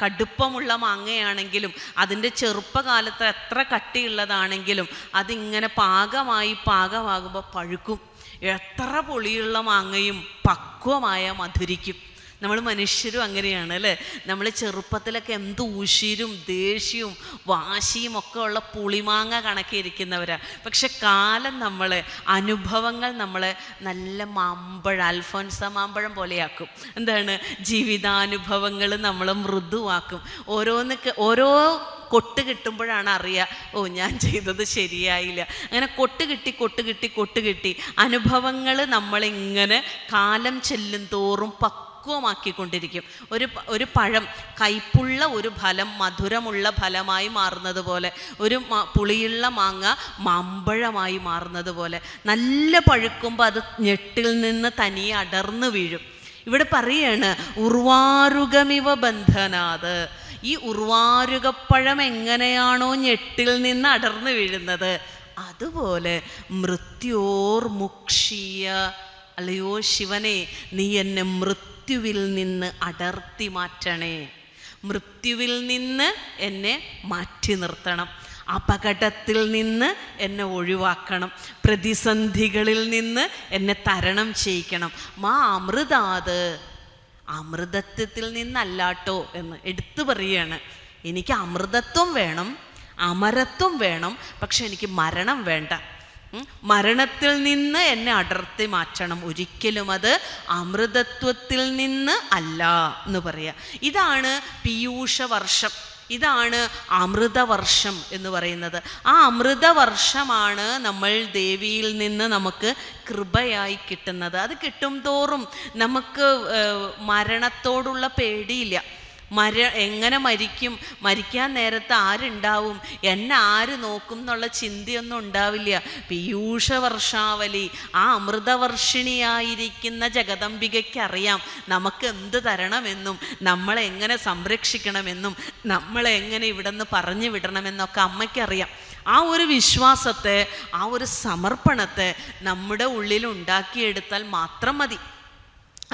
കടുപ്പമുള്ള മാങ്ങയാണെങ്കിലും അതിൻ്റെ ചെറുപ്പകാലത്ത് എത്ര കട്ടിയുള്ളതാണെങ്കിലും അതിങ്ങനെ പാകമാകുമ്പോൾ പഴുക്കും. എത്ര പൊളിയുള്ള മാങ്ങയും പക്വമായ മധുരിക്കും. നമ്മൾ മനുഷ്യരും അങ്ങനെയാണ് അല്ലേ? നമ്മൾ ചെറുപ്പത്തിലൊക്കെ എന്ത് ഉശിരും ദേഷ്യവും വാശിയും ഒക്കെ ഉള്ള പുളിമാങ്ങ കണക്കിരിക്കുന്നവരാണ്. പക്ഷെ കാലം നമ്മളെ, അനുഭവങ്ങൾ നമ്മളെ നല്ല മാമ്പഴം, അൽഫോൻസ മാമ്പഴം പോലെയാക്കും. എന്താണ്? ജീവിതാനുഭവങ്ങൾ നമ്മളെ മൃദുവാക്കും. ഓരോ കൊട്ട് കിട്ടുമ്പോഴാണ് അറിയുക, ഓ ഞാൻ ചെയ്തത് ശരിയായില്ല. അങ്ങനെ കൊട്ട് കിട്ടി അനുഭവങ്ങൾ നമ്മളിങ്ങനെ കാലം ചെല്ലും തോറും പക്വമാക്കിക്കൊണ്ടിരിക്കും. ഒരു പഴം കയ്പുള്ള ഒരു ഫലം മധുരമുള്ള ഫലമായി മാറുന്നത് പോലെ, ഒരു പുളിയുള്ള മാങ്ങ മാമ്പഴമായി മാറുന്നത് പോലെ, നല്ല പഴുക്കുമ്പോൾ അത് ഞെട്ടിൽ നിന്ന് തനിയെ അടർന്നു വീഴും. ഇവിടെ പറയാണ് ഉർവാരുകമിവ ബന്ധനാത്. ഈ ഉർവാരുകപ്പഴം എങ്ങനെയാണോ ഞെട്ടിൽ നിന്ന് അടർന്നു വീഴുന്നത്, അതുപോലെ മൃത്യോർ മുക്ഷീയ. അല്ലയോ ശിവനെ, നീ എന്നെ മൃത്യുവിൽ നിന്ന് അടർത്തി മാറ്റണേ. മൃത്യുവിൽ നിന്ന് എന്നെ മാറ്റി നിർത്തണം. അപകടത്തിൽ നിന്ന് എന്നെ ഒഴിവാക്കണം. പ്രതിസന്ധികളിൽ നിന്ന് എന്നെ തരണം ചെയ്യിക്കണം. മാ അമൃതാത്, അമൃതത്വത്തിൽ നിന്നല്ലാട്ടോ എന്ന് എടുത്തു പറയുകയാണ്. എനിക്ക് അമൃതത്വം വേണം, അമരത്വം വേണം, പക്ഷെ എനിക്ക് മരണം വേണ്ട. മരണത്തിൽ നിന്ന് എന്നെ അടർത്തി മാറ്റണം. ഒരിക്കലും അത് അമൃതത്വത്തിൽ നിന്ന് അല്ല എന്ന് പറയാ. ഇതാണ് പീയൂഷവർഷം, ഇതാണ് അമൃതവർഷം എന്ന് പറയുന്നത്. ആ അമൃതവർഷമാണ് നമ്മൾ ദേവിയിൽ നിന്ന് നമുക്ക് കൃപയായി കിട്ടുന്നത്. അത് കിട്ടും തോറും നമുക്ക് മരണത്തോടുള്ള പേടിയില്ല. എങ്ങനെ മരിക്കാൻ നേരത്ത് ആരുണ്ടാവും, എന്നെ ആര് നോക്കും എന്നുള്ള ചിന്തയൊന്നും ഉണ്ടാവില്ല. പീയൂഷവർഷാവലി, ആ അമൃതവർഷിണിയായിരിക്കുന്ന ജഗദംബികയ്ക്ക് അറിയാം നമുക്ക് എന്ത് തരണമെന്നും നമ്മളെ എങ്ങനെ സംരക്ഷിക്കണമെന്നും നമ്മളെ എങ്ങനെ ഇവിടെ നിന്ന് പറഞ്ഞു വിടണമെന്നൊക്കെ അമ്മയ്ക്കറിയാം. ആ ഒരു വിശ്വാസത്തെ, ആ ഒരു സമർപ്പണത്തെ നമ്മുടെ ഉള്ളിൽ ഉണ്ടാക്കിയെടുത്താൽ മാത്രം മതി.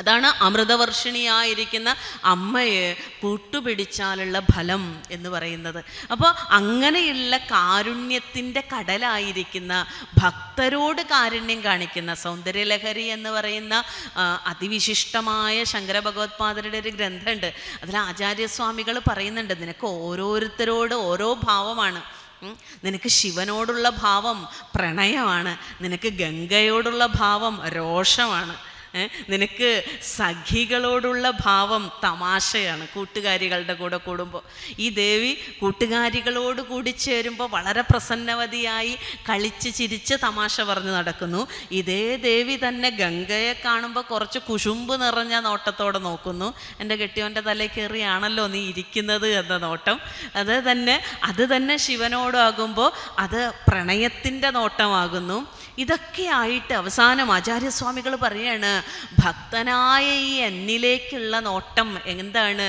അതാണ് അമൃതവർഷിണിയായിരിക്കുന്ന അമ്മയെ കൂട്ടുപിടിച്ചാലുള്ള ഫലം എന്ന് പറയുന്നത്. അപ്പോൾ അങ്ങനെയുള്ള കാരുണ്യത്തിൻ്റെ കടലായിരിക്കുന്ന, ഭക്തരോട് കാരുണ്യം കാണിക്കുന്ന സൗന്ദര്യലഹരി എന്ന് പറയുന്ന അതിവിശിഷ്ടമായ ശങ്കര ഭഗവത്പാദരുടെ ഒരു ഗ്രന്ഥമുണ്ട്. അതിൽ ആചാര്യസ്വാമികൾ പറയുന്നുണ്ട്, നിനക്ക് ഓരോരുത്തരോട് ഓരോ ഭാവമാണ്. നിനക്ക് ശിവനോടുള്ള ഭാവം പ്രണയമാണ്, നിനക്ക് ഗംഗയോടുള്ള ഭാവം രോഷമാണ്, നിനക്ക് സഖികളോടുള്ള ഭാവം തമാശയാണ്, കൂട്ടുകാരികളുടെ കൂടെ കൂടുമ്പോൾ. ഈ ദേവി കൂട്ടുകാരികളോട് കൂടി ചേരുമ്പോൾ വളരെ പ്രസന്നവതിയായി കളിച്ച് ചിരിച്ച് തമാശ പറഞ്ഞ് നടക്കുന്നു. ഇതേ ദേവി തന്നെ ഗംഗയെ കാണുമ്പോൾ കുറച്ച് കുശുമ്പ് നിറഞ്ഞ നോട്ടത്തോടെ നോക്കുന്നു. എൻ്റെ കെട്ടിയോൻ്റെ തലയിൽ കയറിയാണല്ലോ നീ ഇരിക്കുന്നത് എന്ന നോട്ടം. അത് തന്നെ ശിവനോടാകുമ്പോൾ അത് പ്രണയത്തിൻ്റെ നോട്ടമാകുന്നു. ഇതൊക്കെ ആയിട്ട് അവസാനം ആചാര്യസ്വാമികൾ പറയാണ്, ഭക്തനായ ഈ എന്നിലേക്കുള്ള നോട്ടം എന്താണ്?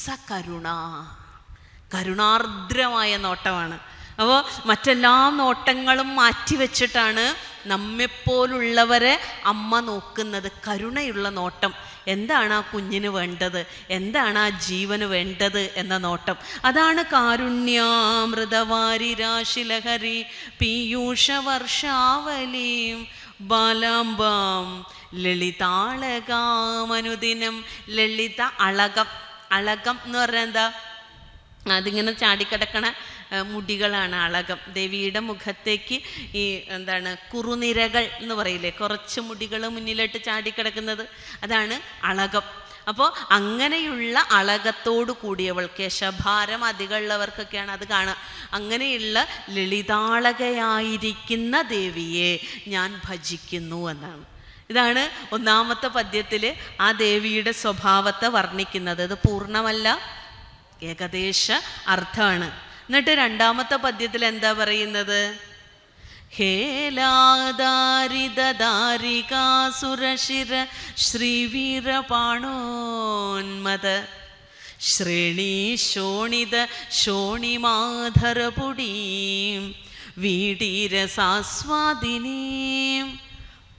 സകരുണ, കരുണാർദ്രമായ നോട്ടമാണ്. അപ്പോൾ മറ്റെല്ലാ നോട്ടങ്ങളും മാറ്റിവെച്ചിട്ടാണ് നമ്മെപ്പോലുള്ളവരെ അമ്മ നോക്കുന്നത്. കരുണയുള്ള നോട്ടം. എന്താണ് ആ കുഞ്ഞിന് വേണ്ടത്, എന്താണ് ആ ജീവന് വേണ്ടത് എന്ന നോട്ടം. അതാണ് കാരുണ്യാമൃതവാരി രാശിലഹരി പീയൂഷവർഷാവലീം ബാലാംബാം ലളിതാളകാമനുദിനം. ലളിത അളകം, അളകം എന്ന് പറഞ്ഞാൽ എന്താ? അതിങ്ങനെ ചാടിക്കിടക്കണ മുടികളാണ് അളകം. ദേവിയുടെ മുഖത്തേക്ക് ഈ എന്താണ് കുറുനിരകൾ എന്ന് പറയില്ലേ, കുറച്ച് മുടികൾ മുന്നിലിട്ട് ചാടിക്കിടക്കുന്നത്, അതാണ് അളകം. അപ്പോൾ അങ്ങനെയുള്ള അളകത്തോടു കൂടിയവൾ, കേശഭാരം അധികമുള്ളവർക്കൊക്കെയാണ് അത് കാണുക. അങ്ങനെയുള്ള ലളിതാളകയായിരിക്കുന്ന ദേവിയെ ഞാൻ ഭജിക്കുന്നു എന്നാണ്. ഇതാണ് ഒന്നാമത്തെ പദ്യത്തിൽ ആ ദേവിയുടെ സ്വഭാവത്തെ വർണ്ണിക്കുന്നത്. ഇത് പൂർണ്ണമല്ല, ഏകദേശ അർത്ഥമാണ്. എന്നിട്ട് രണ്ടാമത്തെ പദ്യത്തിൽ എന്താ പറയുന്നത്? ഹേലാദാരിദാരികാസുരശിര ശ്രീവീരപാണോന്മത ശ്രേണീശോണിത ശോണിമാധരപുടീം വീടീരസാസ്വാദിനീം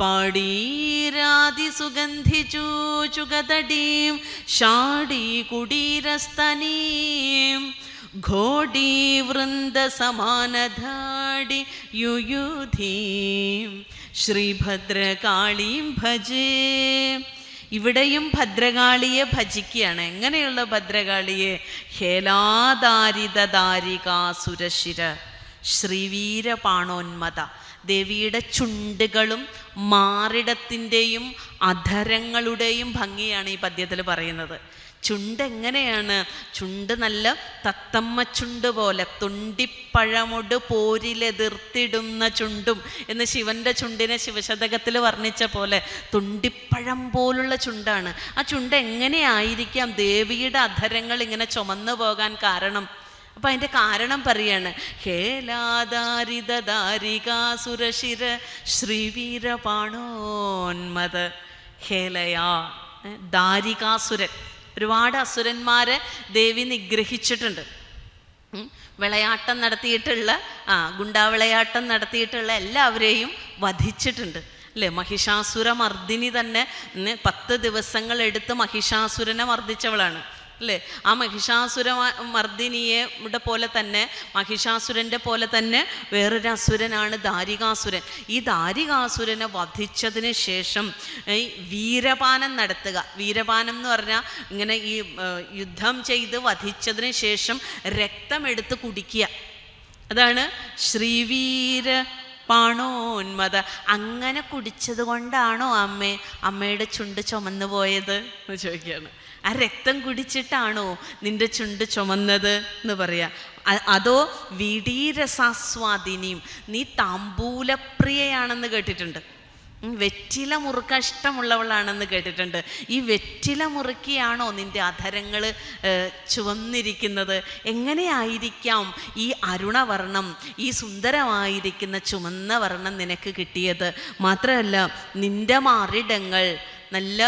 പാടീരാതിസുഗന്ധിചൂചുഗതടീം ഷാഡീകുടീരസ്തനീം ഘോടീവൃന്ദസമാനധാടി യുയുധീം ശ്രീഭദ്രകാളീം ഭജേ. ഇവിടെയും ഭദ്രകാളിയെ ഭജിക്കുകയാണ്. എങ്ങനെയുള്ള ഭദ്രകാളിയെ? ഹേലാദാരിദാരികാസുരശിര ശ്രീവീരപാണോന്മത. ദേവിയുടെ ചുണ്ടുകളും മാറിടത്തിൻ്റെയും അധരങ്ങളുടെയും ഭംഗിയാണ് ഈ പദ്യത്തിൽ പറയുന്നത്. ചുണ്ട് എങ്ങനെയാണ്? ചുണ്ട് നല്ല തത്തമ്മ ചുണ്ട് പോലെ, തുണ്ടിപ്പഴമൊട് പോരിലെതിർത്തിടുന്ന ചുണ്ടും എന്ന് ശിവന്റെ ചുണ്ടിനെ ശിവശതകത്തിൽ വർണ്ണിച്ച പോലെ തുണ്ടിപ്പഴം പോലുള്ള ചുണ്ടാണ്. ആ ചുണ്ട് എങ്ങനെയായിരിക്കാം ദേവിയുടെ അധരങ്ങൾ ഇങ്ങനെ ചുമന്നു പോകാൻ കാരണം? അപ്പം അതിൻ്റെ കാരണം പറയാണ്. ഹേലാദാരിദാരികാസുരശിര ശ്രീവീരപാണോന്മത. ഹേലയാ ദാരികാസുരൻ, ഒരുപാട് അസുരന്മാരെ ദേവി നിഗ്രഹിച്ചിട്ടുണ്ട്. വിളയാട്ടം നടത്തിയിട്ടുള്ള ഗുണ്ടാവിളയാട്ടം നടത്തിയിട്ടുള്ള എല്ലാവരെയും വധിച്ചിട്ടുണ്ട് അല്ലേ? മഹിഷാസുരമർദ്ദിനി തന്നെ 10 ദിവസങ്ങൾ എടുത്ത് മഹിഷാസുരനെ മർദ്ദിച്ചവളാണ് അല്ലേ? ആ മർദ്ദിനിയുടെ പോലെ തന്നെ, മഹിഷാസുരൻ്റെ പോലെ തന്നെ വേറൊരു അസുരനാണ് ദാരികാസുരൻ. ഈ ദാരികാസുരനെ വധിച്ചതിന് ശേഷം ഈ വീരപാനം നടത്തുക. വീരപാനം എന്ന് പറഞ്ഞാൽ ഇങ്ങനെ ഈ യുദ്ധം ചെയ്ത് വധിച്ചതിന് ശേഷം രക്തമെടുത്ത് കുടിക്കുക. അതാണ് ശ്രീവീര പാണോന്മത. അങ്ങനെ കുടിച്ചത് കൊണ്ടാണോ അമ്മയുടെ ചുണ്ട് ചുമന്നു പോയത് എന്ന് ചോദിക്കുകയാണ്. ആ രക്തം കുടിച്ചിട്ടാണോ നിന്റെ ചുണ്ട് ചുമന്നത് എന്ന് പറയാ? അതോ വീടീരസാസ്വാദിനിയും, നീ താമ്പൂലപ്രിയയാണെന്ന് കേട്ടിട്ടുണ്ട്. വെറ്റില മുറുക്കാൻ ഇഷ്ടമുള്ളവളാണെന്ന് കേട്ടിട്ടുണ്ട്. ഈ വെറ്റില മുറുക്കിയാണോ നിന്റെ അധരങ്ങൾ ചുവന്നിരിക്കുന്നത്? എങ്ങനെയായിരിക്കാം ഈ അരുണവർണം, ഈ സുന്ദരമായിരിക്കുന്ന ചുമന്ന വർണ്ണം നിനക്ക് കിട്ടിയത്? മാത്രമല്ല നിന്റെ മാറിടങ്ങൾ നല്ല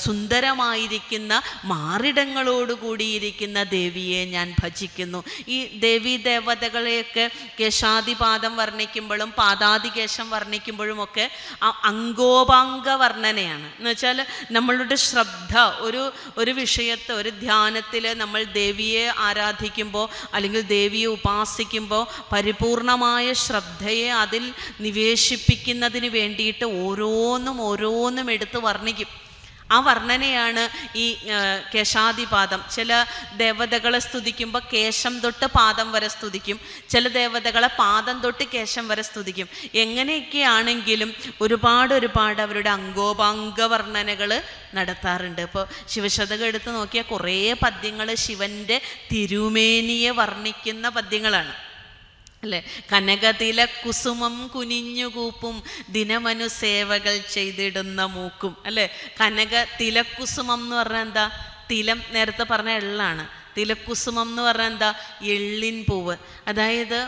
സുന്ദരമായിരിക്കുന്ന മാറിടങ്ങളോട് കൂടിയിരിക്കുന്ന ദേവിയെ ഞാൻ ഭജിക്കുന്നു. ഈ ദേവീ ദേവതകളെയൊക്കെ കേശാദിപാദം വർണ്ണിക്കുമ്പോഴും പാദാദികേശം വർണ്ണിക്കുമ്പോഴുമൊക്കെ അംഗോപാംഗ വർണ്ണനയാണ്. എന്ന് വെച്ചാൽ നമ്മളുടെ ശ്രദ്ധ ഒരു വിഷയത്തെ, ഒരു ധ്യാനത്തിൽ നമ്മൾ ദേവിയെ ആരാധിക്കുമ്പോൾ അല്ലെങ്കിൽ ദേവിയെ ഉപാസിക്കുമ്പോൾ പരിപൂർണമായ ശ്രദ്ധയെ അതിൽ നിവേശിപ്പിക്കുന്നതിന് വേണ്ടിയിട്ട് ഓരോന്നും എടുത്ത് വർണ്ണിക്കും. ആ വർണ്ണനയാണ് ഈ കേശാദിപാദം. ചില ദേവതകളെ സ്തുതിക്കുമ്പോൾ കേശം തൊട്ട് പാദം വരെ സ്തുതിക്കും, ചില ദേവതകളെ പാദം തൊട്ട് കേശം വരെ സ്തുതിക്കും. എങ്ങനെയൊക്കെയാണെങ്കിലും ഒരുപാട് അവരുടെ അംഗോപാംഗ വർണ്ണനകൾ നടത്താറുണ്ട്. ഇപ്പോൾ ശിവശതകം എടുത്ത് നോക്കിയാൽ കുറേ പദ്യങ്ങൾ ശിവൻ്റെ തിരുമേനിയെ വർണ്ണിക്കുന്ന പദ്യങ്ങളാണ് അല്ലേ? കനകതില കുസുമം കുനിഞ്ഞുകൂപ്പും ദിനമനു സേവകൾ ചെയ്തിടുന്ന മൂക്കും അല്ലേ? കനക തിലക്കുസുമം എന്ന് പറഞ്ഞാൽ എന്താ? തിലം നേരത്തെ പറഞ്ഞ എള്ളാണ്. തിലക്കുസുമം എന്ന് പറഞ്ഞാൽ എന്താ? എള്ളിൻ പൂവ്. അതായത്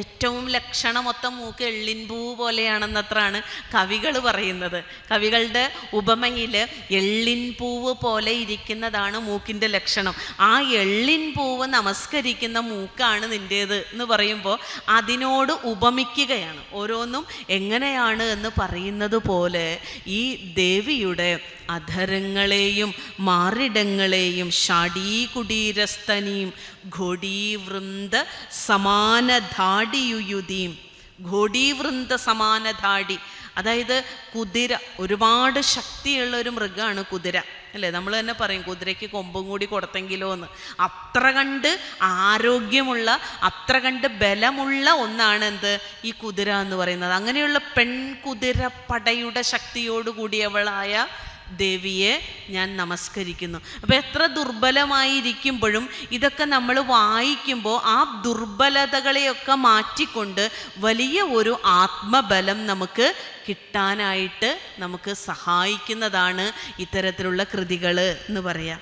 ഏറ്റവും ലക്ഷണമൊത്തം മൂക്ക് എള്ളിൻ പൂവ് പോലെയാണെന്നത്രാണ് കവികൾ പറയുന്നത്. കവികളുടെ ഉപമയിൽ എള്ളിൻ പൂവ് പോലെ ഇരിക്കുന്നതാണ് മൂക്കിൻ്റെ ലക്ഷണം. ആ എള്ളിൻ പൂവ് നമസ്കരിക്കുന്ന മൂക്കാണ് നിൻ്റേത് എന്ന് പറയുമ്പോൾ അതിനോട് ഉപമിക്കുകയാണ്. ഓരോന്നും എങ്ങനെയാണ് എന്ന് പറയുന്നത് പോലെ ഈ ദേവിയുടെ അധരങ്ങളെയും മാറിടങ്ങളെയും ഷാഡീകുടീരസ്തനീം ഘോടീവൃന്ദ സമാനധാടിയുയുതീം. ഘോടീവൃന്ദ സമാനധാടി, അതായത് കുതിര, ഒരുപാട് ശക്തിയുള്ള ഒരു മൃഗമാണ് കുതിര അല്ലേ? നമ്മൾ തന്നെ പറയും കുതിരയ്ക്ക് കൊമ്പും കൂടി കൊടുത്തെങ്കിലോ എന്ന്. അത്ര കണ്ട് ആരോഗ്യമുള്ള, അത്ര കണ്ട് ബലമുള്ള ഒന്നാണ് എന്ത്? ഈ കുതിര എന്ന് പറയുന്നത്. അങ്ങനെയുള്ള പെൺകുതിര പടയുടെ ശക്തിയോട് കൂടിയവളായ ദേവിയെ ഞാൻ നമസ്കരിക്കുന്നു. അപ്പോൾ എത്ര ദുർബലമായിരിക്കുമ്പോഴും ഇതൊക്കെ നമ്മൾ വായിക്കുമ്പോൾ ആ ദുർബലതകളെയൊക്കെ മാറ്റിക്കൊണ്ട് വലിയ ഒരു ആത്മബലം നമുക്ക് കിട്ടാനായിട്ട് നമുക്ക് സഹായിക്കുന്നതാണ് ഇത്തരത്തിലുള്ള കൃതികൾ എന്ന് പറയാം.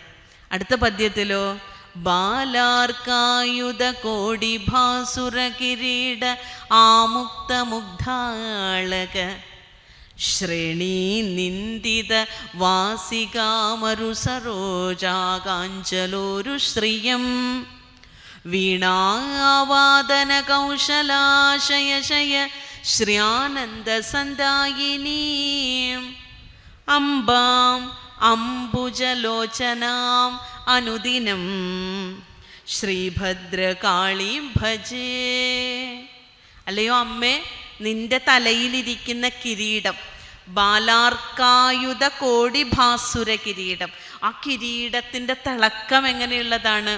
അടുത്ത പദ്യത്തിലോ ബാലാർക്കായുധ കോടി ഭാസുര കിരീട ആമുക്ത മുഗ്ധാളക ശ്രേണീ നിന്ദിത വാസികാമരു സരോജാകാഞ്ചലോരു ശ്രിയം വീണാവാദന കൗശലാശയശയ ശ്രീയാനന്ദ സന്ദായിനീം അംബാം അംബുജലോചനാം അനുദിനം ശ്രീഭദ്രകാളീം ഭജേ. അല്ലയോ അമ്മേ, നിന്റെ തലയിലിരിക്കുന്ന കിരീടം ബാലാർക്കായുധ കോടി ഭാസുര കിരീടം. ആ കിരീടത്തിൻ്റെ തിളക്കം എങ്ങനെയുള്ളതാണ്?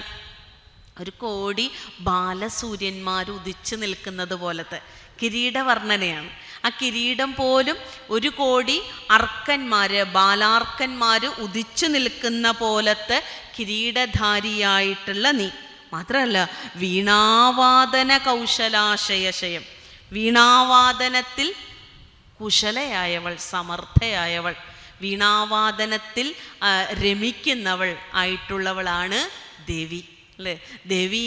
ഒരു കോടി ബാലസൂര്യന്മാർ ഉദിച്ചു നിൽക്കുന്നത് പോലത്തെ കിരീടവർണ്ണനയാണ്. ആ കിരീടം പോലും ഒരു കോടി അർക്കന്മാര്, ബാലാർക്കന്മാർ ഉദിച്ചു നിൽക്കുന്ന പോലത്തെ കിരീടധാരിയായിട്ടുള്ള നീ. മാത്രമല്ല വീണാവാദന കൗശലാശയശയം, വീണാവാദനത്തിൽ കുശലയായവൾ, സമർത്ഥയായവൾ, വീണാവാദനത്തിൽ രമിക്കുന്നവൾ ആയിട്ടുള്ളവളാണ് ദേവി. അല്ലേ? ദേവി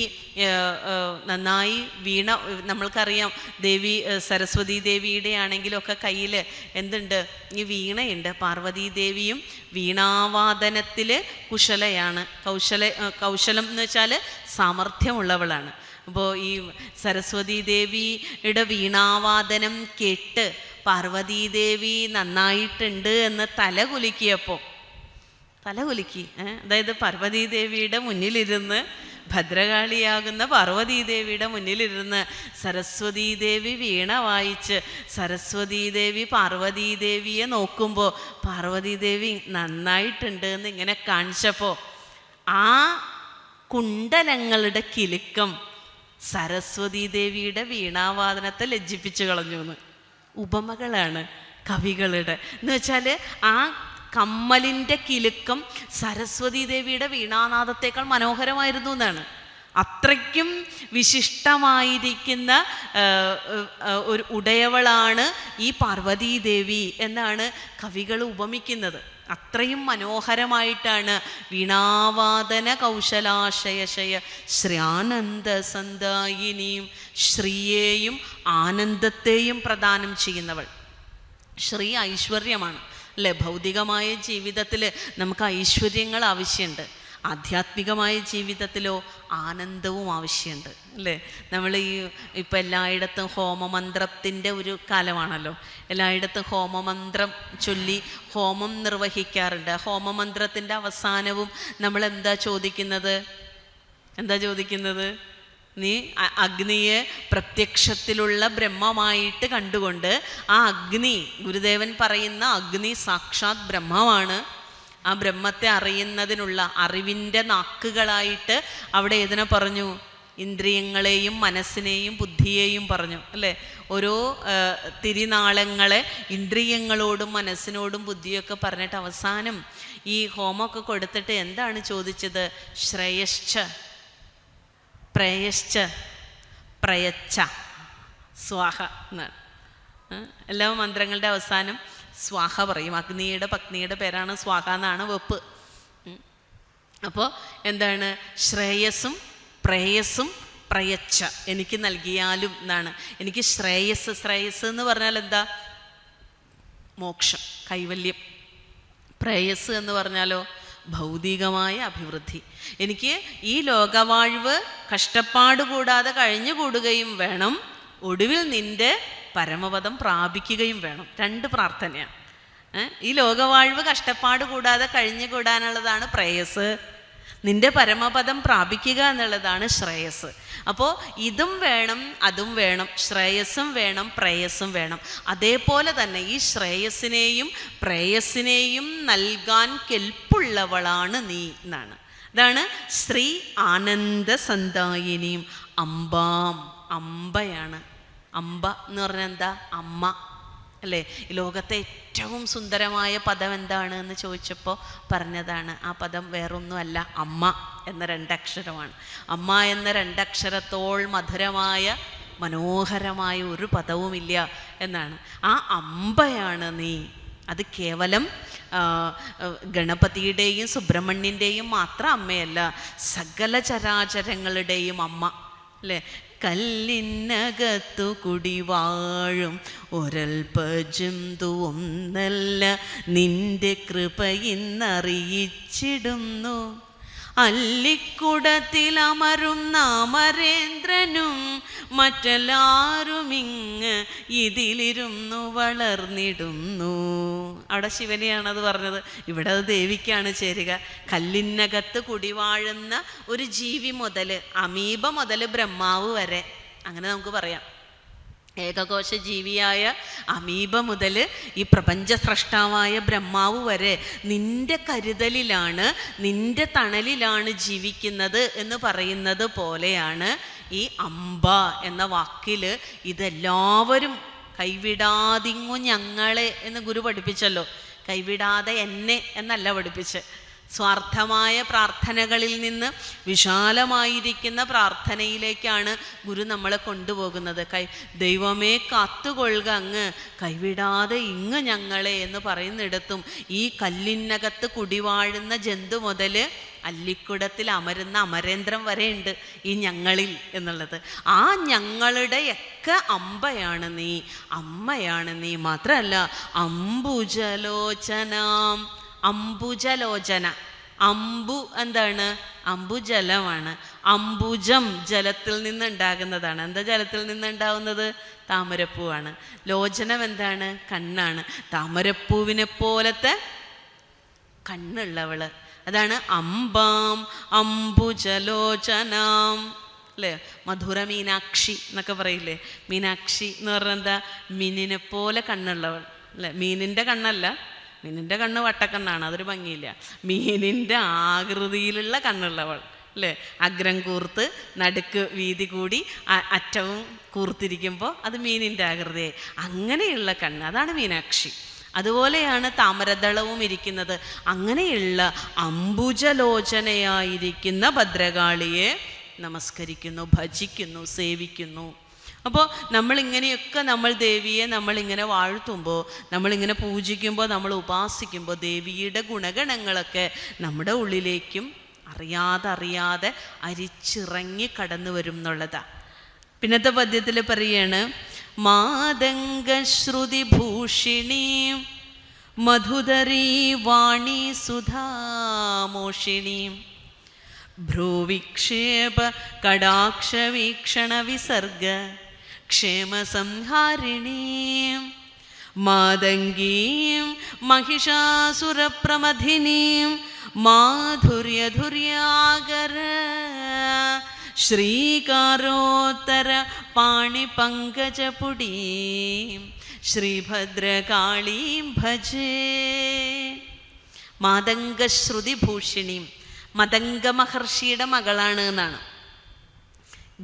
നന്നായി വീണ, നമ്മൾക്കറിയാം ദേവി സരസ്വതി ദേവിയുടെ ആണെങ്കിലൊക്കെ കയ്യിൽ എന്തുണ്ട്? ഈ വീണയുണ്ട്. പാർവതീ ദേവിയും വീണാവാദനത്തിൽ കുശലയാണ്. കൗശലം എന്ന് വെച്ചാൽ സാമർഥ്യമുള്ളവളാണ്. അപ്പോൾ ഈ സരസ്വതി ദേവിയുടെ വീണാവാദനം കേട്ട് പാർവതീദേവി നന്നായിട്ടുണ്ട് എന്ന് തലകുലുക്കി. അതായത് പാർവതീദേവിയുടെ മുന്നിലിരുന്ന്, ഭദ്രകാളിയാകുന്ന പാർവതീദേവിയുടെ മുന്നിലിരുന്ന് സരസ്വതീദേവി വീണ വായിച്ച് സരസ്വതീദേവി പാർവതീദേവിയെ നോക്കുമ്പോൾ പാർവതീദേവി നന്നായിട്ടുണ്ട് എന്ന് ഇങ്ങനെ കാണിച്ചപ്പോൾ ആ കുണ്ടലങ്ങളുടെ കിലുക്കം സരസ്വതീദേവിയുടെ വീണാവാദനത്തെ ലജ്ജിപ്പിച്ചു കളഞ്ഞു എന്ന്. ഉപമകളാണ് കവികളുടെ. എന്ന് വെച്ചാൽ ആ കമ്മലിൻ്റെ കിലുക്കം സരസ്വതി ദേവിയുടെ വീണാനാദത്തേക്കാൾ മനോഹരമായിരുന്നു എന്നാണ്. അത്രയ്ക്കും വിശിഷ്ടമായിരിക്കുന്ന ഒരു ഉടയവളാണ് ഈ പാർവതീദേവി എന്നാണ് കവികൾ ഉപമിക്കുന്നത്. അത്രയും മനോഹരമായിട്ടാണ് വീണാവാദന കൗശലാശയശയ ശ്രീയാനന്ദ സന്ദായിനിയും, ശ്രീയെയും ആനന്ദത്തെയും പ്രദാനം ചെയ്യുന്നവൾ. ശ്രീ ഐശ്വര്യമാണ് അല്ലേ? ഭൗതികമായ ജീവിതത്തിൽ നമുക്ക് ഐശ്വര്യങ്ങൾ ആവശ്യമുണ്ട്. ആധ്യാത്മികമായ ജീവിതത്തിലോ ആനന്ദവും ആവശ്യമുണ്ട് അല്ലേ? നമ്മൾ ഇപ്പം എല്ലായിടത്തും ഹോമമന്ത്രത്തിൻ്റെ ഒരു കാലമാണല്ലോ. എല്ലായിടത്തും ഹോമമന്ത്രം ചൊല്ലി ഹോമം നിർവഹിക്കാറുണ്ട്. ഹോമമന്ത്രത്തിൻ്റെ അവസാനവും നമ്മൾ എന്താ ചോദിക്കുന്നത്? നീ അഗ്നിയെ പ്രത്യക്ഷത്തിലുള്ള ബ്രഹ്മമായിട്ട് കണ്ടുകൊണ്ട് ആ അഗ്നി, ഗുരുദേവൻ പറയുന്ന അഗ്നി സാക്ഷാത് ബ്രഹ്മമാണ്. ആ ബ്രഹ്മത്തെ അറിയുന്നതിനുള്ള അറിവിൻ്റെ നാക്കുകളായിട്ട് അവിടെ ഏതിനെ പറഞ്ഞു? ഇന്ദ്രിയങ്ങളെയും മനസ്സിനെയും ബുദ്ധിയെയും പറഞ്ഞു അല്ലേ? ഓരോ തിരിനാളങ്ങളെ ഇന്ദ്രിയങ്ങളോടും മനസ്സിനോടും ബുദ്ധിയൊക്കെ പറഞ്ഞിട്ട് അവസാനം ഈ ഹോമമൊക്കെ കൊടുത്തിട്ട് എന്താണ് ചോദിച്ചത്? ശ്രേയശ്ച പ്രയശ്ച പ്രയച്ഛ സ്വാഹ എന്നാണ്. എല്ലാ മന്ത്രങ്ങളുടെ അവസാനം സ്വാഹ പറയും. അഗ്നിയുടെ പത്നിയുടെ പേരാണ് സ്വാഹ എന്നാണ് വെപ്പ്. അപ്പോൾ എന്താണ്? ശ്രേയസ്സും പ്രേയസ്സും പ്രയച്ഛ എനിക്ക് നൽകിയാലും എന്നാണ്. എനിക്ക് ശ്രേയസ് എന്ന് പറഞ്ഞാൽ എന്താ? മോക്ഷം, കൈവല്യം. പ്രേയസ് എന്ന് പറഞ്ഞാലോ ഭൗതികമായ അഭിവൃദ്ധി. എനിക്ക് ഈ ലോകവാഴ്വ് കഷ്ടപ്പാട് കൂടാതെ കഴിഞ്ഞുകൂടുകയും വേണം, ഒടുവിൽ നിൻ്റെ പരമപദം പ്രാപിക്കുകയും വേണം. രണ്ട് പ്രാർത്ഥനയാണ്. ഈ ലോകവാഴ്വ് കഷ്ടപ്പാട് കൂടാതെ കഴിഞ്ഞുകൂടാനുള്ളതാണ് പ്രേയസ്, നിൻ്റെ പരമപദം പ്രാപിക്കുക എന്നുള്ളതാണ് ശ്രേയസ്. അപ്പോൾ ഇതും വേണം അതും വേണം, ശ്രേയസ്സും വേണം പ്രേയസ്സും വേണം. അതേപോലെ തന്നെ ഈ ശ്രേയസിനെയും പ്രേയസിനെയും നൽകാൻ കെൽപ്പുള്ളവളാണ് നീ എന്നാണ്. ഇതാണ് ശ്രീ ആനന്ദ സന്ദായിനിയും. അംബാം, അമ്പയാണ്. അമ്പ എന്ന് പറഞ്ഞാൽ എന്താ? അമ്മ അല്ലേ? ഈ ലോകത്തെ ഏറ്റവും സുന്ദരമായ പദം എന്താണ് എന്ന് ചോദിച്ചപ്പോൾ പറഞ്ഞതാണ്, ആ പദം വേറൊന്നുമല്ല, അമ്മ എന്ന രണ്ടക്ഷരമാണ്. അമ്മ എന്ന രണ്ടക്ഷരത്തോൾ മധുരമായ മനോഹരമായ ഒരു പദവുമില്ല എന്നാണ്. ആ അമ്പയാണ് നീ. അത് കേവലം ഗണപതിയുടെയും സുബ്രഹ്മണ്യൻ്റെയും മാത്രം അമ്മയല്ല, സകല ചരാചരങ്ങളുടെയും അമ്മ, അല്ലേ? കല്ലിനകത്തു കുടിവാഴും ഒരൽപജന്തു ഒന്നല്ല, നിന്റെ കൃപ ഇന്നറിയിച്ചിടുന്നു. അല്ലിക്കുടത്തിലമരുന്ന അമരേന്ദ്രനും മറ്റെല്ലാവരുമിങ്ങ് ഇതിലിരുന്നു വളർന്നിടുന്നു. അവിടെ ശിവനെയാണത് പറഞ്ഞത്, ഇവിടെ അത് ദേവിക്കാണ് ചേരുക. കല്ലിനകത്ത് കുടിവാഴുന്ന ഒരു ജീവി മുതൽ, അമീബ മുതൽ ബ്രഹ്മാവ് വരെ, അങ്ങനെ നമുക്ക് പറയാം. ഏകകോശ ജീവിയായ അമീബ മുതൽ ഈ പ്രപഞ്ച സ്രഷ്ടാവായ ബ്രഹ്മാവ് വരെ നിൻ്റെ കരുതലിലാണ്, നിൻ്റെ തണലിലാണ് ജീവിക്കുന്നത് എന്ന് പറയുന്നത് പോലെയാണ് ഈ അമ്പ എന്ന വാക്കിൽ ഇതെല്ലാവരും കൈവിടാതിങ്ങു ഞങ്ങളെ എന്ന് ഗുരു പഠിപ്പിച്ചല്ലോ. കൈവിടാതെ എന്നെ എന്നല്ല പഠിപ്പിച്ച്. സ്വാർത്ഥമായ പ്രാർത്ഥനകളിൽ നിന്ന് വിശാലമായിരിക്കുന്ന പ്രാർത്ഥനയിലേക്കാണ് ഗുരു നമ്മളെ കൊണ്ടുപോകുന്നത്. ദൈവമേ കാത്തുകൊള്ളുക അങ്ങ്, കൈവിടാതെ ഇങ്ങ് ഞങ്ങളെ എന്ന് പറയുന്നിടത്തും ഈ കല്ലിനകത്ത് കുടിവാഴുന്ന ജന്തു മുതൽ അല്ലിക്കുടത്തിൽ അമരുന്ന അമരേന്ദ്രം വരെ ഉണ്ട് ഈ ഞങ്ങളിൽ എന്നുള്ളത്. ആ ഞങ്ങളുടെയൊക്കെ അമ്പയാണ് നീ, അമ്മയാണ് നീ. മാത്രമല്ല അംബുജലോചനാം, അംബുജലോചന. അമ്പു എന്താണ്? അമ്പു ജലമാണ്. അംബുജം ജലത്തിൽ നിന്നുണ്ടാകുന്നതാണ്. എന്താ ജലത്തിൽ നിന്നുണ്ടാവുന്നത്? താമരപ്പൂവാണ്. ലോചനം എന്താണ്? കണ്ണാണ്. താമരപ്പൂവിനെ പോലത്തെ കണ്ണുള്ളവള്, അതാണ് അംബാം അംബുജലോചനാം, അല്ലേ? മധുര മീനാക്ഷി എന്നൊക്കെ പറയില്ലേ? മീനാക്ഷി എന്ന് പറഞ്ഞാൽ എന്താ? മീനിനെ പോലെ കണ്ണുള്ളവൾ, അല്ലേ? മീനിൻ്റെ കണ്ണല്ല, മീനിൻ്റെ കണ്ണ് വട്ടക്കണ്ണാണ്, അതൊരു ഭംഗിയില്ല. മീനിൻ്റെ ആകൃതിയിലുള്ള കണ്ണുള്ളവൾ, അല്ലേ? അഗ്രം കൂർത്ത് നടുക്ക് വീതി കൂടി അറ്റവും കൂർത്തിരിക്കുമ്പോൾ അത് മീനിൻ്റെ ആകൃതിയായി. അങ്ങനെയുള്ള കണ്ണ്, അതാണ് മീനാക്ഷി. അതുപോലെയാണ് താമരദളവും ഇരിക്കുന്നത്. അങ്ങനെയുള്ള അംബുജലോചനയായിരിക്കുന്ന ഭദ്രകാളിയെ നമസ്കരിക്കുന്നു, ഭജിക്കുന്നു, സേവിക്കുന്നു. അപ്പോൾ നമ്മളിങ്ങനെയൊക്കെ നമ്മൾ ദേവിയെ നമ്മളിങ്ങനെ വാഴ്ത്തുമ്പോൾ, നമ്മളിങ്ങനെ പൂജിക്കുമ്പോൾ, നമ്മൾ ഉപാസിക്കുമ്പോൾ ദേവിയുടെ ഗുണഗണങ്ങളൊക്കെ നമ്മുടെ ഉള്ളിലേക്കും അറിയാതെ അരിച്ചിറങ്ങി കടന്നു വരും എന്നുള്ളതാണ്. പിന്നത്തെ പദ്യത്തിൽ പറയാണ്, മാതംഗശ്രുതിഭൂഷിണീം മധുദരീ വാണി സുധാമോഷിണീം ഭ്രൂവിക്ഷേപ കടാക്ഷവീക്ഷണ വിസർഗ ക്ഷേമസംഹാരിണീം മാതംഗീം മഹിഷാസുരപ്രമഥിനീം മാധുര്യധുര്യാഗര ശ്രീകാരോത്തര പാണിപങ്കജപുടീം ശ്രീഭദ്രകാളീം ഭജേ. മാതംഗശ്രുതിഭൂഷിണീം, മതംഗ മഹർഷിയുടെ മകളാണ് എന്നാണ്.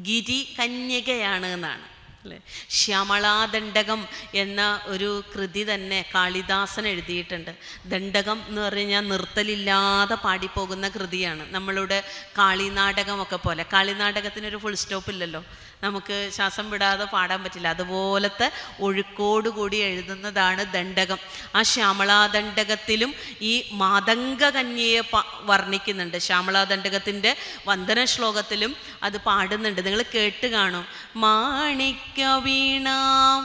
ഗിരി കന്യകയാണ് എന്നാണ്, അല്ലേ? ശ്യാമളാദണ്ഡകം എന്ന ഒരു കൃതി തന്നെ കാളിദാസൻ എഴുതിയിട്ടുണ്ട്. ദണ്ഡകം എന്ന് പറഞ്ഞാൽ നിർത്തലില്ലാതെ പാടിപ്പോകുന്ന കൃതിയാണ്. നമ്മളുടെ കാളിനാടകമൊക്കെ പോലെ. കാളിനാടകത്തിനൊരു ഫുൾ സ്റ്റോപ്പ് ഇല്ലല്ലോ, നമുക്ക് ശ്വാസം വിടാതെ പാടാൻ പറ്റില്ല. അതുപോലത്തെ ഒഴുക്കോടുകൂടി എഴുതുന്നതാണ് ദണ്ഡകം. ആ ശ്യാമളാദണ്ഡകത്തിലും ഈ മാതംഗ കന്യയെ വർണ്ണിക്കുന്നുണ്ട്. ശ്യാമളാദണ്ഡകത്തിൻ്റെ വന്ദന ശ്ലോകത്തിലും അത് പാടുന്നുണ്ട്. നിങ്ങൾ കേട്ട് കാണും. മാണിക്യ വീണാം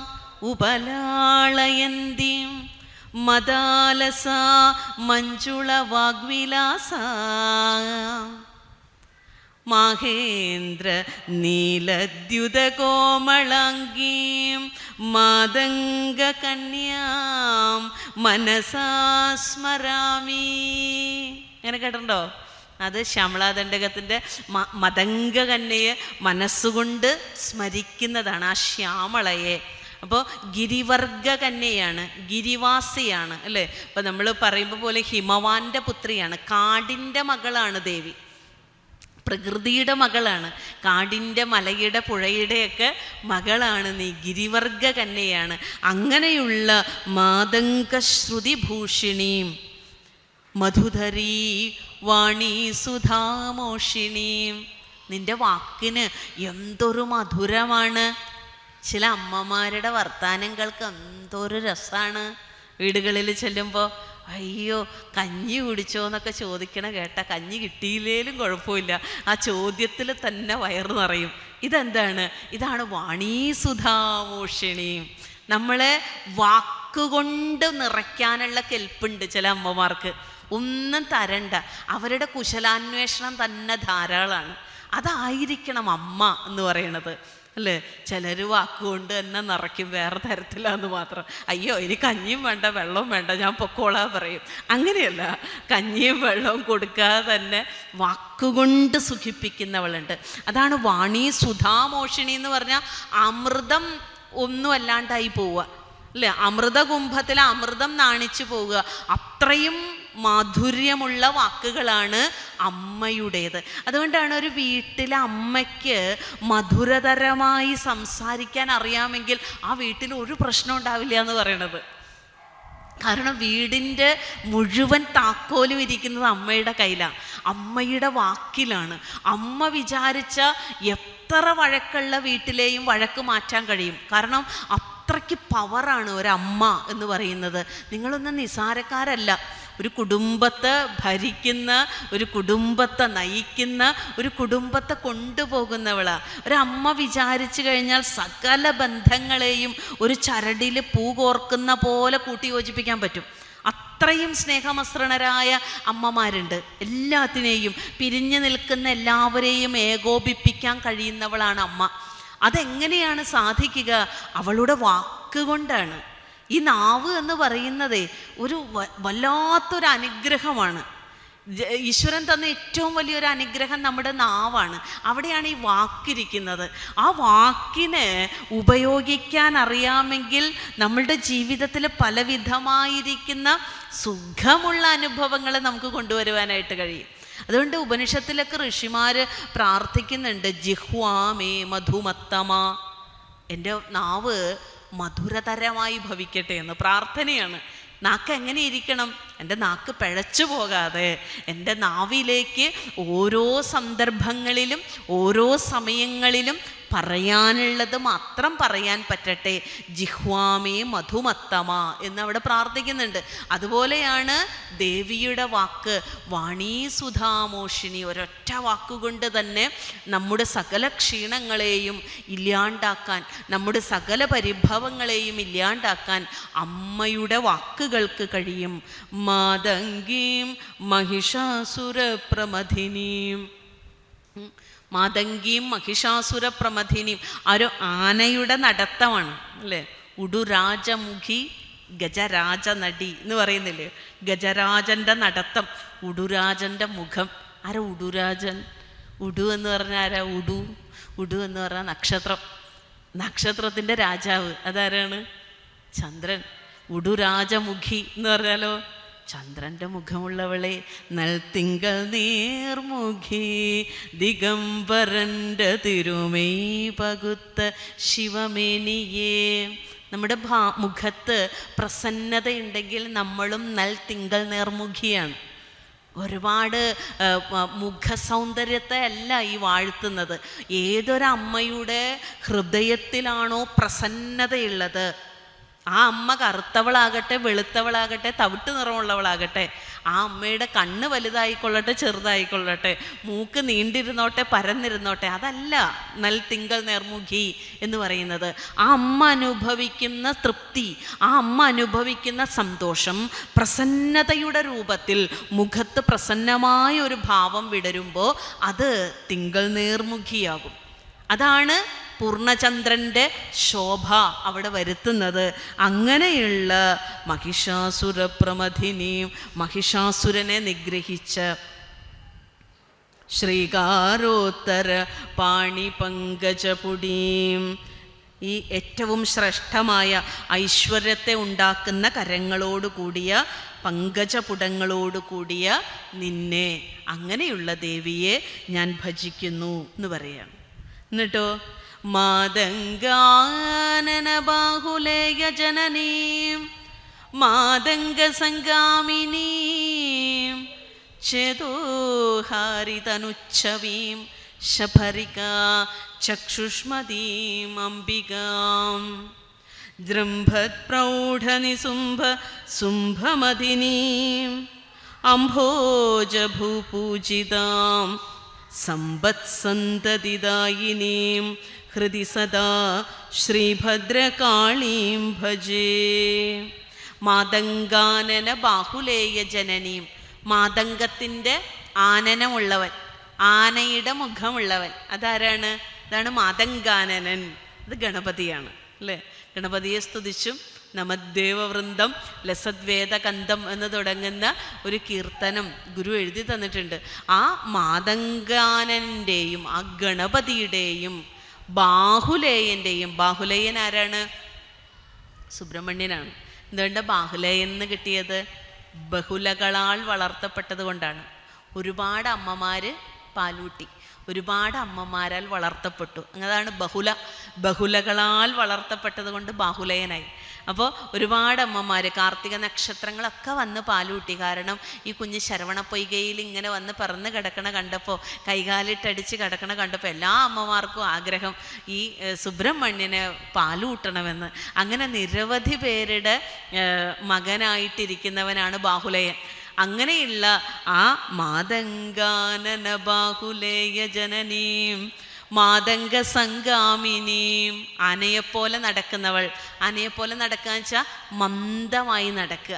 ഉപലാളയന്തിം മദാലസ മഞ്ജുള വാഗ്വിലാസ മാഹേന്ദ്ര നീലദ്യുതകോമളാംഗീം മാതംഗ കന്യാം മനസാ സ്മരാമി. അങ്ങനെ കേട്ടിട്ടുണ്ടോ? അത് ശ്യാമളാദണ്ഡകത്തിൻ്റെ മതംഗ കന്യയെ മനസ്സുകൊണ്ട് സ്മരിക്കുന്നതാണ്, ആ ശ്യാമളയെ. അപ്പോൾ ഗിരിവർഗ കന്യയാണ്, ഗിരിവാസിയാണ്, അല്ലേ? അപ്പോൾ നമ്മൾ പറയുമ്പോൾ പോലെ ഹിമവാന്റെ പുത്രിയാണ്, കാടിൻ്റെ മകളാണ് ദേവി. പ്രകൃതിയുടെ മകളാണ്, കാടിൻ്റെ മലയുടെ പുഴയുടെയൊക്കെ മകളാണ് നീ, ഗിരിവർഗ കന്യയാണ്. അങ്ങനെയുള്ള മാതംഗശ്രുതിഭൂഷിണീം മധുധരീ വാണീ സുധാമോഷിണീം. നിൻ്റെ വാക്കിന് എന്തൊരു മധുരമാണ്. ചില അമ്മമാരുടെ വർത്താനങ്ങൾക്ക് എന്തൊരു രസമാണ്. വീടുകളിൽ ചെല്ലുമ്പോൾ അയ്യോ കഞ്ഞി കുടിച്ചോ എന്നൊക്കെ ചോദിക്കണ കേട്ട, കഞ്ഞി കിട്ടിയില്ലേലും കുഴപ്പമില്ല, ആ ചോദ്യത്തിൽ തന്നെ വയറ് നിറയും. ഇതെന്താണ്? ഇതാണ് വാണീ സുധാമോഷിണീം. നമ്മളെ വാക്കുകൊണ്ട് നിറയ്ക്കാനുള്ള കെൽപ്പുണ്ട് ചില അമ്മമാർക്ക്. ഒന്നും തരണ്ട, അവരുടെ കുശലാന്വേഷണം തന്നെ ധാരാളമാണ്. അതായിരിക്കണം അമ്മ എന്ന് പറയണത്, അല്ലേ? ചിലർ വാക്കുകൊണ്ട് തന്നെ നിറയ്ക്കും, വേറെ തരത്തിലാന്ന് മാത്രം. അയ്യോ ഇനി കഞ്ഞിയും വേണ്ട വെള്ളവും വേണ്ട, ഞാൻ പൊക്കോളാ പറയും. അങ്ങനെയല്ല, കഞ്ഞിയും വെള്ളവും കൊടുക്കാതെ തന്നെ വാക്കുകൊണ്ട് സുഖിപ്പിക്കുന്നവളുണ്ട്. അതാണ് വാണീ സുധാമോഷിണി എന്ന് പറഞ്ഞാൽ അമൃതം ഒന്നും അല്ലാണ്ടായി പോവുക, അല്ലേ? അമൃതകുംഭത്തിൽ അമൃതം നാണിച്ചു പോവുക. അത്രയും മാധുര്യമുള്ള വാക്കുകളാണ് അമ്മയുടേത്. അതുകൊണ്ടാണ് ഒരു വീട്ടിലെ അമ്മയ്ക്ക് മധുരതരമായി സംസാരിക്കാൻ അറിയാമെങ്കിൽ ആ വീട്ടിൽ ഒരു പ്രശ്നം ഉണ്ടാവില്ല എന്ന് പറയണത്. കാരണം വീടിൻ്റെ മുഴുവൻ താക്കോലും ഇരിക്കുന്നത് അമ്മയുടെ കയ്യിലാണ്, അമ്മയുടെ വാക്കിലാണ്. അമ്മ വിചാരിച്ച എത്ര വഴക്കുള്ള വീട്ടിലെയും വഴക്ക് മാറ്റാൻ കഴിയും. കാരണം അത്രയ്ക്ക് പവറാണ് ഒരമ്മ എന്ന് പറയുന്നത്. നിങ്ങളൊന്നും നിസാരക്കാരല്ല. ഒരു കുടുംബത്തെ ഭരിക്കുന്ന, ഒരു കുടുംബത്തെ നയിക്കുന്ന, ഒരു കുടുംബത്തെ കൊണ്ടുപോകുന്നവളാണ് ഒരമ്മ. വിചാരിച്ചു കഴിഞ്ഞാൽ സകല ബന്ധങ്ങളെയും ഒരു ചരടിൽ പൂ കോർക്കുന്ന പോലെ കൂട്ടിയോജിപ്പിക്കാൻ പറ്റും. അത്രയും സ്നേഹമസൃണരായ അമ്മമാരുണ്ട്. എല്ലാത്തിനെയും പിരിഞ്ഞു നിൽക്കുന്ന എല്ലാവരെയും ഏകോപിപ്പിക്കാൻ കഴിയുന്നവളാണ് അമ്മ. അതെങ്ങനെയാണ് സാധിക്കുക? അവളുടെ വാക്കുകൊണ്ടാണ്. ഈ നാവ് എന്ന് പറയുന്നത് ഒരു വല്ലാത്തൊരു അനുഗ്രഹമാണ്. ഈശ്വരൻ തന്ന ഏറ്റവും വലിയൊരു അനുഗ്രഹം നമ്മുടെ നാവാണ്. അവിടെയാണ് ഈ വാക്കിരിക്കുന്നത്. ആ വാക്കിനെ ഉപയോഗിക്കാൻ അറിയാമെങ്കിൽ നമ്മളുടെ ജീവിതത്തിൽ പലവിധമായിരിക്കുന്ന സുഖമുള്ള അനുഭവങ്ങൾ നമുക്ക് കൊണ്ടുവരുവാനായിട്ട് കഴിയും. അതുകൊണ്ട് ഉപനിഷത്തിലൊക്കെ ഋഷിമാർ പ്രാർത്ഥിക്കുന്നുണ്ട്, ജിഹ്വാമേ മധുമത്തമാ, എൻ്റെ നാവ് മധുരതരമായി ഭവിക്കട്ടെ എന്ന് പ്രാർത്ഥനയാണ്. നാക്ക് എങ്ങനെ ഇരിക്കണം? എൻ്റെ നാക്ക് പിഴച്ചു പോകാതെ എൻ്റെ നാവിലേക്ക് ഓരോ സന്ദർഭങ്ങളിലും ഓരോ സമയങ്ങളിലും പറയാനുള്ളത് മാത്രം പറയാൻ പറ്റട്ടെ. ജിഹ്വാമേ മധുമത്തമ എന്നവിടെ പ്രാർത്ഥിക്കുന്നുണ്ട്. അതുപോലെയാണ് ദേവിയുടെ വാക്ക് വാണീ സുധാമോഷിണി. ഒരൊറ്റ വാക്കുകൊണ്ട് തന്നെ നമ്മുടെ സകല ക്ഷീണങ്ങളെയും ഇല്ലാണ്ടാക്കാൻ, നമ്മുടെ സകല പരിഭവങ്ങളെയും ഇല്ലാണ്ടാക്കാൻ അമ്മയുടെ വാക്കുകൾക്ക് കഴിയും. മാതംഗീം മഹിഷാസുരപ്രമഥിനീം. മാതംഗിയും മഹിഷാസുരപ്രമഥിനിയും ഒരു ആനയുടെ നടത്തമാണ്, അല്ലേ? ഉടുരാജമുഖി ഗജരാജനടി എന്ന് പറയുന്നില്ലേ? ഗജരാജൻ്റെ നടത്തം, ഉടുരാജൻ്റെ മുഖം. ആരാ ഉടുരാജൻ? ഉടു എന്ന് പറഞ്ഞാൽ ആരാ? ഉടു എന്ന് പറഞ്ഞാൽ നക്ഷത്രം, നക്ഷത്രത്തിൻ്റെ രാജാവ്. അതാരാണ്? ചന്ദ്രൻ. ഉടുരാജമുഖി എന്ന് പറഞ്ഞാലോ ചന്ദ്രൻ്റെ മുഖമുള്ളവളെ. നൽത്തിങ്കൾ നേർമുഖി ദിഗംബരൻ്റെ തിരുമൈ പകുത്ത ശിവമേനിയേ. നമ്മുടെ മുഖത്ത് പ്രസന്നതയുണ്ടെങ്കിൽ നമ്മളും നൽത്തിങ്കൾ നേർമുഖിയാണ്. ഒരുപാട് മുഖസൗന്ദര്യത്തെ അല്ല ഈ വാഴ്ത്തുന്നത്. ഏതൊരമ്മയുടെ ഹൃദയത്തിലാണോ പ്രസന്നതയുള്ളത്, ആ അമ്മ കറുത്തവളാകട്ടെ വെളുത്തവളാകട്ടെ തവിട്ട് നിറമുള്ളവളാകട്ടെ, ആ അമ്മയുടെ കണ്ണ് വലുതായിക്കൊള്ളട്ടെ ചെറുതായിക്കൊള്ളട്ടെ, മൂക്ക് നീണ്ടിരുന്നോട്ടെ പരന്നിരുന്നോട്ടെ, അതല്ല നൽത്തിങ്കൾ നേർമുഖി എന്ന് പറയുന്നത്. ആ അമ്മ അനുഭവിക്കുന്ന തൃപ്തി, ആ അമ്മ അനുഭവിക്കുന്ന സന്തോഷം പ്രസന്നതയുടെ രൂപത്തിൽ മുഖത്ത് പ്രസന്നമായ ഒരു ഭാവം വിടരുമ്പോൾ അത് തിങ്കൾ നേർമുഖിയാകും. അതാണ് പൂർണ്ണചന്ദ്രൻ്റെ ശോഭ അവിടെ വരുത്തുന്നത്. അങ്ങനെയുള്ള മഹിഷാസുരപ്രമഥിനിയും മഹിഷാസുരനെ നിഗ്രഹിച്ച ശ്രീകാരോത്തര പാണിപങ്കജപുടീം, ഈ ഏറ്റവും ശ്രേഷ്ഠമായ ഐശ്വര്യത്തെ ഉണ്ടാക്കുന്ന കരങ്ങളോട് കൂടിയ പങ്കജപുടങ്ങളോട് കൂടിയ നിന്നെ, അങ്ങനെയുള്ള ദേവിയെ ഞാൻ ഭജിക്കുന്നു എന്ന് പറയാണ്. എന്നിട്ടോ മാതംഗാനന ബാഹുലേയ ജനനീം മാതംഗസംഗാമിനീം ചേതോഹാരിതനുച്ഛവീം ശഫരികാ ചക്ഷുഷ്മതീം അംബികാം ജൃംഭത്പ്രൗഢനിസുംഭ സുംഭമദിനീം അംഭോജഭൂപൂജിതാം സമ്പത്സന്തതിദായിനീം ഹൃദി സദാ ശ്രീഭദ്രകാളീം ഭജേ. മാതംഗാനന ബാഹുലേയ ജനനീം, മാതംഗത്തിൻ്റെ ആനനമുള്ളവൻ, ആനയുടെ മുഖമുള്ളവൻ, അതാരാണ്? അതാണ് മാതംഗാനനൻ. അത് ഗണപതിയാണ് അല്ലേ? ഗണപതിയെ സ്തുതിച്ചും നമദ്ദേവവൃന്ദം ലസദ്വേദകന്ധം എന്ന് തുടങ്ങുന്ന ഒരു കീർത്തനം ഗുരു എഴുതി തന്നിട്ടുണ്ട്. ആ മാതംഗാനൻ്റെയും ആ ഗണപതിയുടെയും ബാഹുലേയൻ്റെയും, ബാഹുലേയൻ ആരാണ്? സുബ്രഹ്മണ്യനാണ്. എന്തുകൊണ്ട് ബാഹുലേയൻ എന്ന് കിട്ടിയത്? ബഹുലകളാൽ വളർത്തപ്പെട്ടത് കൊണ്ടാണ്. ഒരുപാട് അമ്മമാർ പാലൂട്ടി, ഒരുപാട് അമ്മമാരാൽ വളർത്തപ്പെട്ടു. അതാണ് ബഹുലകളാൽ വളർത്തപ്പെട്ടത് കൊണ്ട് ബാഹുലയനായി. അപ്പോൾ ഒരുപാട് അമ്മമാർ കാർത്തിക നക്ഷത്രങ്ങളൊക്കെ വന്ന് പാലൂട്ടി. കാരണം ഈ കുഞ്ഞ് ശരവണ പൊയ്കയിൽ ഇങ്ങനെ വന്ന് പറന്ന് കിടക്കണ കണ്ടപ്പോൾ, കൈകാലിട്ടടിച്ച് കിടക്കണ കണ്ടപ്പോൾ എല്ലാ അമ്മമാർക്കും ആഗ്രഹം ഈ സുബ്രഹ്മണ്യനെ പാലൂട്ടണമെന്ന്. അങ്ങനെ നിരവധി പേരുടെ മകനായിട്ടിരിക്കുന്നവനാണ് ബാഹുലയൻ. അങ്ങനെയുള്ള ആ മാതംഗാനന ബാഹുലേയ ജനനീം മാതംഗ സംഗാമിനീം, ആനയെപ്പോലെ നടക്കുന്നവൾ. ആനയെപ്പോലെ നടക്കുക വെച്ചാൽ മന്ദമായി നടക്കുക,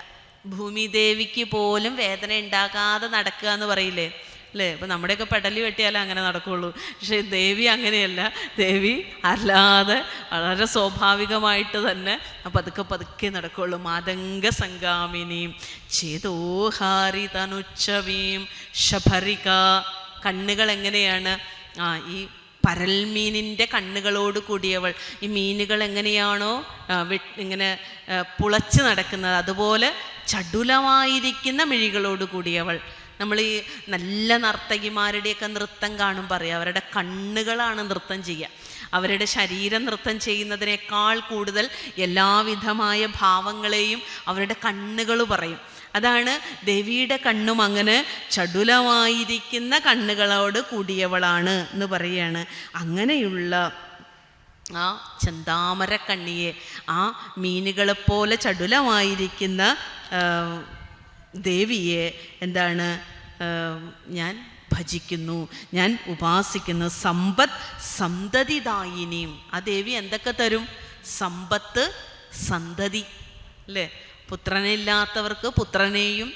ഭൂമിദേവിക്ക് പോലും വേദന ഉണ്ടാകാതെ നടക്കുക എന്ന് പറയില്ലേ അല്ലേ? ഇപ്പം നമ്മുടെയൊക്കെ പെടലി വെട്ടിയാലേ അങ്ങനെ നടക്കുകയുള്ളൂ. പക്ഷേ ദേവി അങ്ങനെയല്ല. ദേവി അല്ലാതെ വളരെ സ്വാഭാവികമായിട്ട് തന്നെ പതുക്കെ പതുക്കെ നടക്കുകയുള്ളൂ. മാതംഗ സംഗാമിനിയും ചേതോഹാരിതനുച്ഛവീം ശഫരിക. കണ്ണുകൾ എങ്ങനെയാണ്? ഈ പരൽമീനിൻ്റെ കണ്ണുകളോട് കൂടിയവൾ. ഈ മീനുകൾ എങ്ങനെയാണോ ഇങ്ങനെ പുളച്ച് നടക്കുന്നത്, അതുപോലെ ചടുലമായിരിക്കുന്ന മിഴികളോട് കൂടിയവൾ. നമ്മൾ ഈ നല്ല നർത്തകിമാരുടെയൊക്കെ നൃത്തം കാണുമ്പോൾ പറയാം, അവരുടെ കണ്ണുകളാണ് നൃത്തം ചെയ്യുക. അവരുടെ ശരീരം നൃത്തം ചെയ്യുന്നതിനേക്കാൾ കൂടുതൽ എല്ലാവിധമായ ഭാവങ്ങളെയും അവരുടെ കണ്ണുകൾ പറയും. അതാണ് ദേവിയുടെ കണ്ണും അങ്ങനെ ചടുലമായിരിക്കുന്ന കണ്ണുകളോട് കൂടിയവളാണ് എന്ന് പറയുകയാണ്. അങ്ങനെയുള്ള ആ ചെന്താമരക്കണ്ണിയെ, ആ മീനുകളെപ്പോലെ ചടുലമായിരിക്കുന്ന ദേവിയെ എന്താണ് ഞാൻ ഭജിക്കുന്നു, ഞാൻ ഉപാസിക്കുന്നു. സമ്പത്ത് സന്തതിദായിനിയും. ആ ദേവി എന്തൊക്കെ തരും? സമ്പത്ത്, സന്തതി അല്ലേ? പുത്രനില്ലാത്തവർക്ക് പുത്രനെയും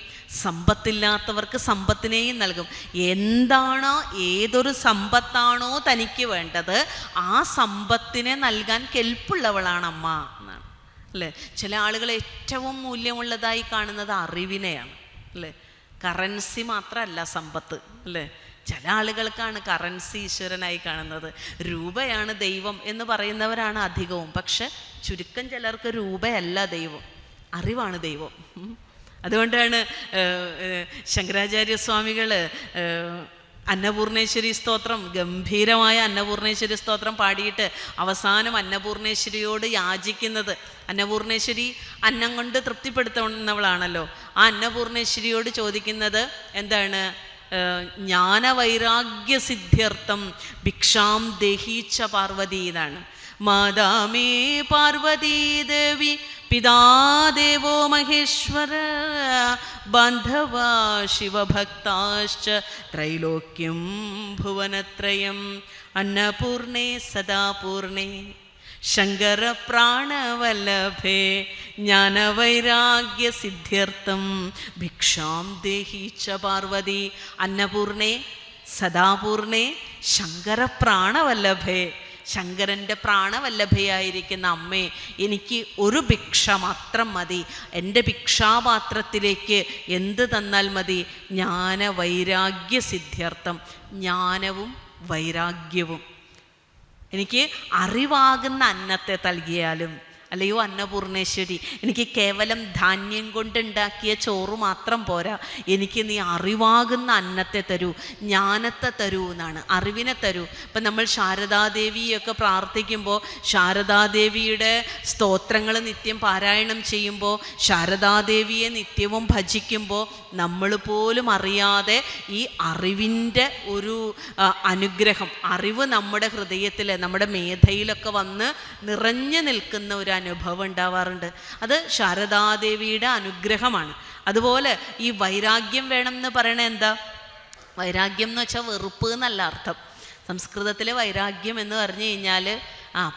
സമ്പത്തില്ലാത്തവർക്ക് സമ്പത്തിനെയും നൽകും. എന്താണോ, ഏതൊരു സമ്പത്താണോ തനിക്ക് വേണ്ടത് ആ സമ്പത്തിനെ നൽകാൻ കെൽപ്പുള്ളവളാണ് അമ്മ എന്നാണ് അല്ലേ? ചില ആളുകൾ ഏറ്റവും മൂല്യമുള്ളതായി കാണുന്നത് അറിവിനെയാണ് അല്ലേ? കറൻസി മാത്രമല്ല സമ്പത്ത് അല്ലേ? ചില ആളുകൾക്കാണ് കറൻസി ഈശ്വരനായി കാണുന്നത്. രൂപയാണ് ദൈവം എന്ന് പറയുന്നവരാണ് അധികവും. പക്ഷെ ചുരുക്കം ചിലർക്ക് രൂപയല്ല ദൈവം, അറിവാണ് ദൈവം. അതുകൊണ്ടാണ് ശങ്കരാചാര്യസ്വാമികൾ അന്നപൂർണേശ്വരി സ്തോത്രം, ഗംഭീരമായ അന്നപൂർണേശ്വരി സ്തോത്രം പാടിയിട്ട് അവസാനം അന്നപൂർണേശ്വരിയോട് യാചിക്കുന്നത്. അന്നപൂർണേശ്വരി അന്നം കൊണ്ട് തൃപ്തിപ്പെടുത്തുന്നവളാണല്ലോ. ആ അന്നപൂർണേശ്വരിയോട് ചോദിക്കുന്നത് എന്താണ്? ജ്ഞാനവൈരാഗ്യ സിദ്ധ്യർത്ഥം ഭിക്ഷാം ദേഹീച്ച പാർവതി. ഇതാണ് മാതാമേ പാർവതീ ദേവി പിതാ ദേവോ മഹേശ്വര ബാന്ധവാ ശിവഭക്താശ്ച ത്രൈലോക്യം ഭുവനത്രയം അന്നപൂർണേ സദാപൂർണേ ശങ്കര പ്രാണവല്ലഭേ ജ്ഞാനവൈരാഗ്യ സിദ്ധ്യർത്ഥം ഭിക്ഷാം ദേഹീച്ച പാർവതി. അന്നപൂർണേ സദാപൂർണേ ശങ്കര പ്രാണവല്ലഭേ, ശങ്കരൻ്റെ പ്രാണവല്ലഭയായിരിക്കുന്ന അമ്മേ, എനിക്ക് ഒരു ഭിക്ഷ മാത്രം മതി. എൻ്റെ ഭിക്ഷാപാത്രത്തിലേക്ക് എന്ത് തന്നാൽ മതി? ജ്ഞാനവൈരാഗ്യ സിദ്ധ്യർത്ഥം, ജ്ഞാനവും വൈരാഗ്യവും. എനിക്ക് അറിവാകുന്ന അന്നത്തെ നൽകിയാലും അല്ലയോ അന്നപൂർണേശ്വരി, എനിക്ക് കേവലം ധാന്യം കൊണ്ടുണ്ടാക്കിയ ചോറ് മാത്രം പോരാ, എനിക്ക് നീ അറിവാകുന്ന അന്നത്തെ തരൂ, ജ്ഞാനത്തെ തരൂ എന്നാണ്, അറിവിനെ തരൂ. ഇപ്പം നമ്മൾ ശാരദാദേവിയൊക്കെ പ്രാർത്ഥിക്കുമ്പോൾ, ശാരദാദേവിയുടെ സ്തോത്രങ്ങൾ നിത്യം പാരായണം ചെയ്യുമ്പോൾ, ശാരദാദേവിയെ നിത്യവും ഭജിക്കുമ്പോൾ നമ്മൾ പോലും അറിയാതെ ഈ അറിവിൻ്റെ ഒരു അനുഗ്രഹം, അറിവ് നമ്മുടെ ഹൃദയത്തിൽ, നമ്മുടെ മേധയിലൊക്കെ വന്ന് നിറഞ്ഞു നിൽക്കുന്ന ഒരു അനുഭവം ഉണ്ടാവാറുണ്ട്. അത് ശാരദാദേവിയുടെ അനുഗ്രഹമാണ്. അതുപോലെ ഈ വൈരാഗ്യം വേണം എന്ന് പറയണത് എന്താ? വൈരാഗ്യം എന്ന് വെച്ചാൽ വെറുപ്പ് എന്നല്ല അർത്ഥം. സംസ്കൃതത്തിലെ വൈരാഗ്യം എന്ന് പറഞ്ഞു കഴിഞ്ഞാൽ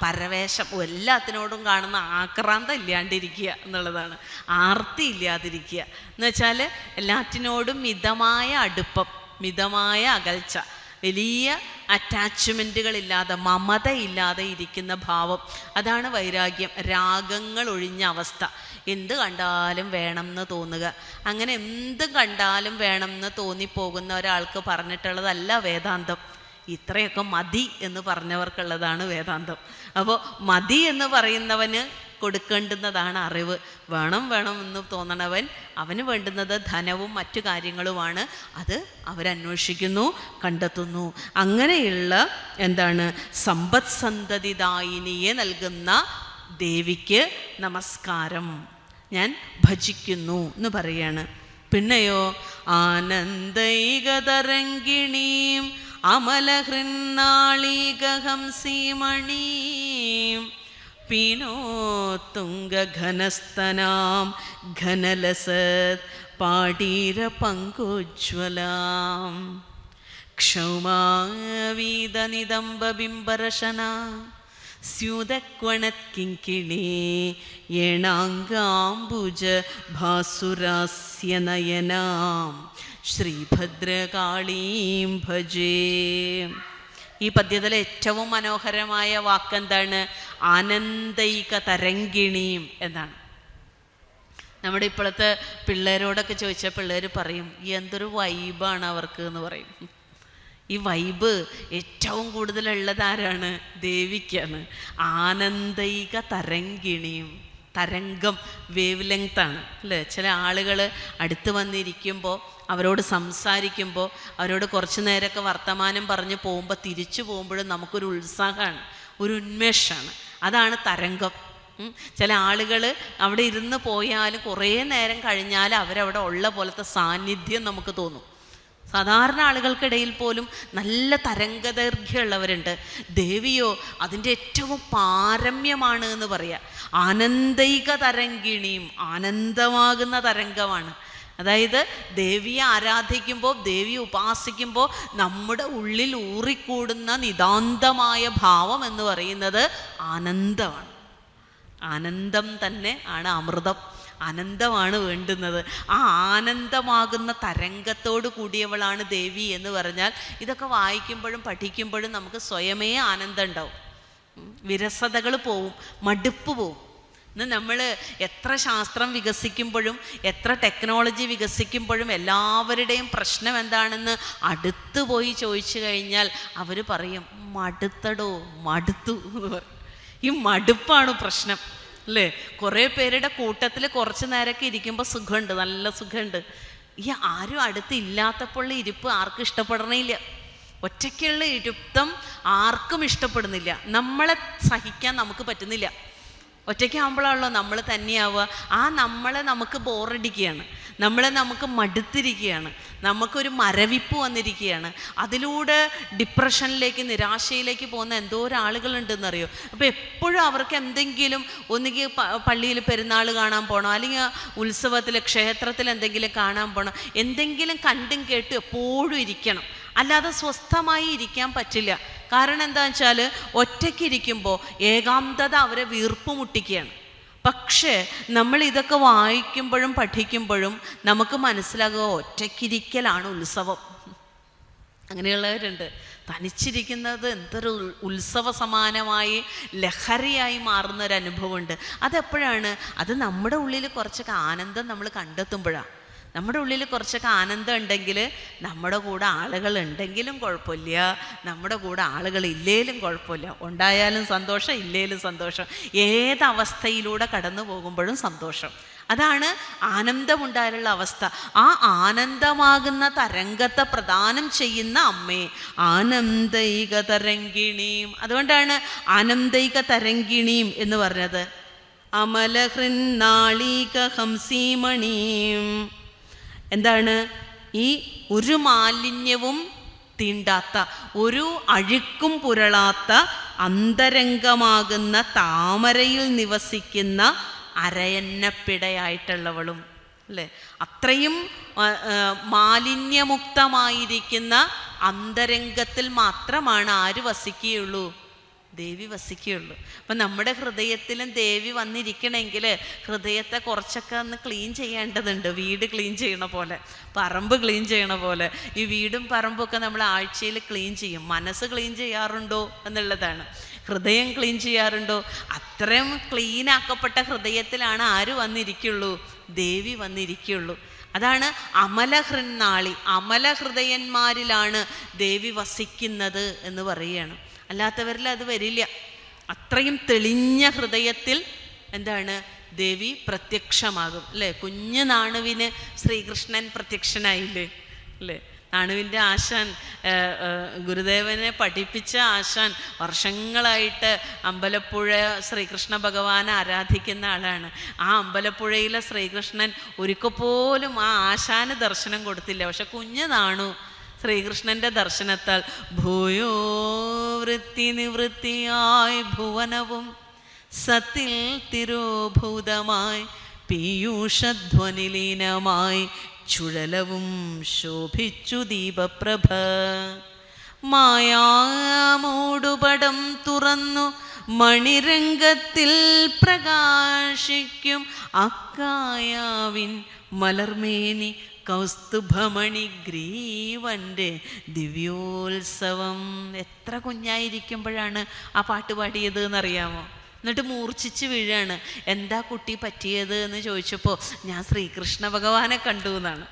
പരവേശം, എല്ലാത്തിനോടും കാണുന്ന ആക്രാന്തം ഇല്ലാണ്ടിരിക്കുക എന്നുള്ളതാണ്. ആർത്തി ഇല്ലാതിരിക്കുക എന്ന് വെച്ചാൽ എല്ലാറ്റിനോടും മിതമായ അടുപ്പം, മിതമായ അകൽച്ച, വലിയ അറ്റാച്ച്മെൻറ്റുകളില്ലാതെ, മമതയില്ലാതെ ഇരിക്കുന്ന ഭാവം, അതാണ് വൈരാഗ്യം. രാഗങ്ങൾ ഒഴിഞ്ഞ അവസ്ഥ, എന്ത് കണ്ടാലും വേണം എന്ന് തോന്നുക. അങ്ങനെ എന്ത് കണ്ടാലും വേണം എന്ന് തോന്നിപ്പോകുന്ന ഒരാൾക്ക് പറഞ്ഞിട്ടുള്ളതല്ല വേദാന്തം. ഇത്രയൊക്കെ മതി എന്ന് പറഞ്ഞവർക്കുള്ളതാണ് വേദാന്തം. അപ്പോൾ മതി എന്ന് പറയുന്നവന് കൊടുക്കേണ്ടുന്നതാണ് അറിവ്. വേണം എന്ന് തോന്നണവൻ, അവന് വേണ്ടുന്നത് ധനവും മറ്റു കാര്യങ്ങളുമാണ്. അത് അവരന്വേഷിക്കുന്നു, കണ്ടെത്തുന്നു. അങ്ങനെയുള്ള സമ്പദ് സന്തതിദായിനിയെ നൽകുന്ന ദേവിക്ക് നമസ്കാരം, ഞാൻ ഭജിക്കുന്നു എന്ന് പറയാണ്. പിന്നെയോ ആനന്ദൈകതരംഗിണീം അമലഹൃന്നാളീകഹംസീമണീം പീനോത്തുംഗഘനസ്തനാം ഘനലസത് പാടീരപങ്കോജ്വലാം ക്ഷൗമാവീതനിദംബബിംബരശനാ സ്യൂതക്വണത്കിങ്കിണീ യേണാംഗാംബുജ ഭാസുരാസ്യനയനാം ശ്രീഭദ്രകാളീം ഭജേ. ഈ പദ്യത്തിലെ ഏറ്റവും മനോഹരമായ വാക്കെന്താണ്? ആനന്ദൈക തരംഗിണീം എന്നാണ്. നമ്മുടെ ഇപ്പോഴത്തെ പിള്ളേരോടൊക്കെ ചോദിച്ചാൽ പിള്ളേർ പറയും എന്തൊരു വൈബാണ് അവർക്ക് എന്ന് പറയും. ഈ വൈബ് ഏറ്റവും കൂടുതലുള്ളത് ആരാണ്? ദേവിക്കാണ്. ആനന്ദൈക തരംഗിണിയും, തരംഗം വേവ് ലെങ്താണ് അല്ലേ? ചില ആളുകൾ അടുത്ത് വന്നിരിക്കുമ്പോൾ, അവരോട് സംസാരിക്കുമ്പോൾ, അവരോട് കുറച്ച് നേരമൊക്കെ വർത്തമാനം പറഞ്ഞ് പോകുമ്പോൾ, തിരിച്ചു പോകുമ്പോഴും നമുക്കൊരു ഉത്സാഹമാണ്, ഒരു ഉന്മേഷമാണ്. അതാണ് തരംഗം. ചില ആളുകൾ അവിടെ ഇരുന്ന് പോയാലും കുറേ നേരം കഴിഞ്ഞാൽ അവരവിടെ ഉള്ള പോലത്തെ സാന്നിധ്യം നമുക്ക് തോന്നും. സാധാരണ ആളുകൾക്കിടയിൽ പോലും നല്ല തരംഗദൈർഘ്യമുള്ളവരുണ്ട്. ദേവിയോ അതിൻ്റെ ഏറ്റവും പാരമ്യമാണ് എന്ന് പറയാം. ആനന്ദൈക തരംഗിണിയും, ആനന്ദമാകുന്ന തരംഗമാണ്. അതായത് ദേവിയെ ആരാധിക്കുമ്പോൾ, ദേവിയെ ഉപാസിക്കുമ്പോൾ നമ്മുടെ ഉള്ളിൽ ഊറിക്കൂടുന്ന നിതാന്തമായ ഭാവം എന്ന് പറയുന്നത് ആനന്ദമാണ്. ആനന്ദം തന്നെ ആണ് അമൃതം. ആനന്ദമാണ് വേണ്ടുന്നത്. ആ ആനന്ദമാകുന്ന തരംഗത്തോട് കൂടിയവളാണ് ദേവി എന്ന് പറഞ്ഞാൽ, ഇതൊക്കെ വായിക്കുമ്പോഴും പഠിക്കുമ്പോഴും നമുക്ക് സ്വയമേ ആനന്ദം ഉണ്ടാവും. വിരസതകൾ പോവും, മടുപ്പ് പോവും. ഇന്ന് നമ്മൾ എത്ര ശാസ്ത്രം വികസിക്കുമ്പോഴും, എത്ര ടെക്നോളജി വികസിക്കുമ്പോഴും എല്ലാവരുടെയും പ്രശ്നം എന്താണെന്ന് അടുത്ത് പോയി ചോദിച്ചു കഴിഞ്ഞാൽ അവർ പറയും മടുത്തടോ, മടുത്തു എന്ന് പറയും. ഈ മടുപ്പാണ് പ്രശ്നം അല്ലേ? കുറേ പേരുടെ കൂട്ടത്തിൽ കുറച്ച് നേരമൊക്കെ ഇരിക്കുമ്പോൾ സുഖമുണ്ട്, നല്ല സുഖമുണ്ട്. ഈ ആരും അടുത്ത് ഇല്ലാത്തപ്പോൾ ഇരിപ്പ് ആർക്കും ഇഷ്ടപ്പെടണില്ല. ഒറ്റയ്ക്കുള്ള ഇരുത്തം ആർക്കും ഇഷ്ടപ്പെടുന്നില്ല. നമ്മളെ സഹിക്കാൻ നമുക്ക് പറ്റുന്നില്ല. ഒറ്റയ്ക്കാകുമ്പോഴാണല്ലോ നമ്മൾ തന്നെയാവുക. ആ നമ്മളെ നമുക്ക് ബോറടിക്കുകയാണ്, നമ്മളെ നമുക്ക് മടുത്തിരിക്കുകയാണ്, നമുക്കൊരു മരവിപ്പ് വന്നിരിക്കുകയാണ്. അതിലൂടെ ഡിപ്രഷനിലേക്ക്, നിരാശയിലേക്ക് പോകുന്ന എന്തോരം ആളുകളുണ്ടെന്നറിയോ? അപ്പോൾ എപ്പോഴും അവർക്ക് എന്തെങ്കിലും, ഒന്നുകിൽ പള്ളിയിൽ പെരുന്നാൾ കാണാൻ പോകണം, അല്ലെങ്കിൽ ഉത്സവത്തിൽ ക്ഷേത്രത്തിൽ എന്തെങ്കിലും കാണാൻ പോകണം, എന്തെങ്കിലും കണ്ടും കേട്ടും എപ്പോഴും ഇരിക്കണം. അല്ലാതെ സ്വസ്ഥമായി ഇരിക്കാൻ പറ്റില്ല. കാരണം എന്താണെന്ന് വെച്ചാൽ ഒറ്റയ്ക്കിരിക്കുമ്പോൾ ഏകാന്തത അവരെ വീർപ്പ് മുട്ടിക്കുകയാണ്. പക്ഷേ നമ്മൾ ഇതൊക്കെ വായിക്കുമ്പോഴും പഠിക്കുമ്പോഴും നമുക്ക് മനസ്സിലാകുക ഒറ്റയ്ക്കിരിക്കലാണ് ഉത്സവം. അങ്ങനെയുള്ളവരുണ്ട്. തനിച്ചിരിക്കുന്നത് എന്തൊരു ഉത്സവ സമാനമായി ലഹരിയായി മാറുന്നൊരനുഭവമുണ്ട്. അതെപ്പോഴാണ്? അത് നമ്മുടെ ഉള്ളിൽ കുറച്ചൊക്കെ ആനന്ദം നമ്മൾ കണ്ടെത്തുമ്പോഴാണ്. നമ്മുടെ ഉള്ളിൽ കുറച്ചൊക്കെ ആനന്ദം ഉണ്ടെങ്കിൽ നമ്മുടെ കൂടെ ആളുകൾ ഉണ്ടെങ്കിലും കുഴപ്പമില്ല, നമ്മുടെ കൂടെ ആളുകൾ ഇല്ലേലും കുഴപ്പമില്ല. ഉണ്ടായാലും സന്തോഷം, ഇല്ലേലും സന്തോഷം. ഏതവസ്ഥയിലൂടെ കടന്നു പോകുമ്പോഴും സന്തോഷം. അതാണ് ആനന്ദമുണ്ടായാലുള്ള അവസ്ഥ. ആ ആനന്ദമാകുന്ന തരംഗത്തെ പ്രദാനം ചെയ്യുന്ന അമ്മേ ആനന്ദൈക തരംഗിണീം. അതുകൊണ്ടാണ് ആനന്ദൈക തരംഗിണീം എന്ന് പറഞ്ഞത്. അമലഹൃന്നാളീക ഹംസീമണീം. എന്താണ്? ഈ ഒരു മാലിന്യവും തീണ്ടാത്ത, ഒരു അഴുക്കും പുരളാത്ത അന്തരംഗമാകുന്ന താമരയിൽ നിവസിക്കുന്ന അരയന്നപ്പിടയായിട്ടുള്ളവളും അല്ലേ? അത്രയും മാലിന്യമുക്തമായിരിക്കുന്ന അന്തരംഗത്തിൽ മാത്രമാണ് ആര് വസിക്കുകയുള്ളൂ? ദേവി വസിക്കുകയുള്ളൂ. അപ്പം നമ്മുടെ ഹൃദയത്തിലും ദേവി വന്നിരിക്കണമെങ്കിൽ ഹൃദയത്തെ കുറച്ചൊക്കെ ഒന്ന് ക്ലീൻ ചെയ്യേണ്ടതുണ്ട്. വീട് ക്ലീൻ ചെയ്യണ പോലെ, പറമ്പ് ക്ലീൻ ചെയ്യണ പോലെ ഈ വീടും പറമ്പൊക്കെ നമ്മൾ ആഴ്ചയിൽ ക്ലീൻ ചെയ്യും. മനസ്സ് ക്ലീൻ ചെയ്യാറുണ്ടോ എന്നുള്ളതാണ്. ഹൃദയം ക്ലീൻ ചെയ്യാറുണ്ടോ? അത്രയും ക്ലീനാക്കപ്പെട്ട ഹൃദയത്തിലാണ് ആര് വന്നിരിക്കുള്ളൂ? ദേവി വന്നിരിക്കുള്ളൂ. അതാണ് അമലഹൃന്നാളി, അമലഹൃദയന്മാരിലാണ് ദേവി വസിക്കുന്നത് എന്ന് പറയുകയാണ്. അല്ലാത്തവരിൽ അത് വരില്ല. അത്രയും തെളിഞ്ഞ ഹൃദയത്തിൽ എന്താണ്? ദേവി പ്രത്യക്ഷമാകും അല്ലേ? കുഞ്ഞു നാണുവിന് ശ്രീകൃഷ്ണൻ പ്രത്യക്ഷനായില്ലേ അല്ലേ? നാണുവിൻ്റെ ആശാൻ, ഗുരുദേവനെ പഠിപ്പിച്ച ആശാൻ, വർഷങ്ങളായിട്ട് അമ്പലപ്പുഴ ശ്രീകൃഷ്ണ ഭഗവാനെ ആരാധിക്കുന്ന ആളാണ്. ആ അമ്പലപ്പുഴയിലെ ശ്രീകൃഷ്ണൻ ഒരിക്കൽ പോലും ആ ആശാന് ദർശനം കൊടുത്തില്ല. പക്ഷെ കുഞ്ഞു നാണു ശ്രീകൃഷ്ണൻ്റെ ദർശനത്താൽ ഭൂയോ വൃത്തി നിവൃത്തിയായി ഭുവനവും സത്തിൽ തിരോഭൂതമായി പീയൂഷധ്വനിലീനമായി ചുഴലവും ശോഭിച്ചു ദീപപ്രഭ. മായാമൂടുപടം തുറന്നു മണിരംഗത്തിൽ പ്രകാശിക്കും അക്കായാവിൻ മലർമേനി കൗസ്തുഭമണി ഗ്രീവൻ്റെ ദിവ്യോത്സവം. എത്ര കുഞ്ഞായിരിക്കുമ്പോഴാണ് ആ പാട്ട് പാടിയത് എന്നറിയാമോ? എന്നിട്ട് മൂർച്ഛിച്ച് വീഴാണ്. എന്താ കുട്ടി പറ്റിയത് എന്ന് ചോദിച്ചപ്പോൾ ഞാൻ ശ്രീകൃഷ്ണ ഭഗവാനെ കണ്ടു എന്നാണ്.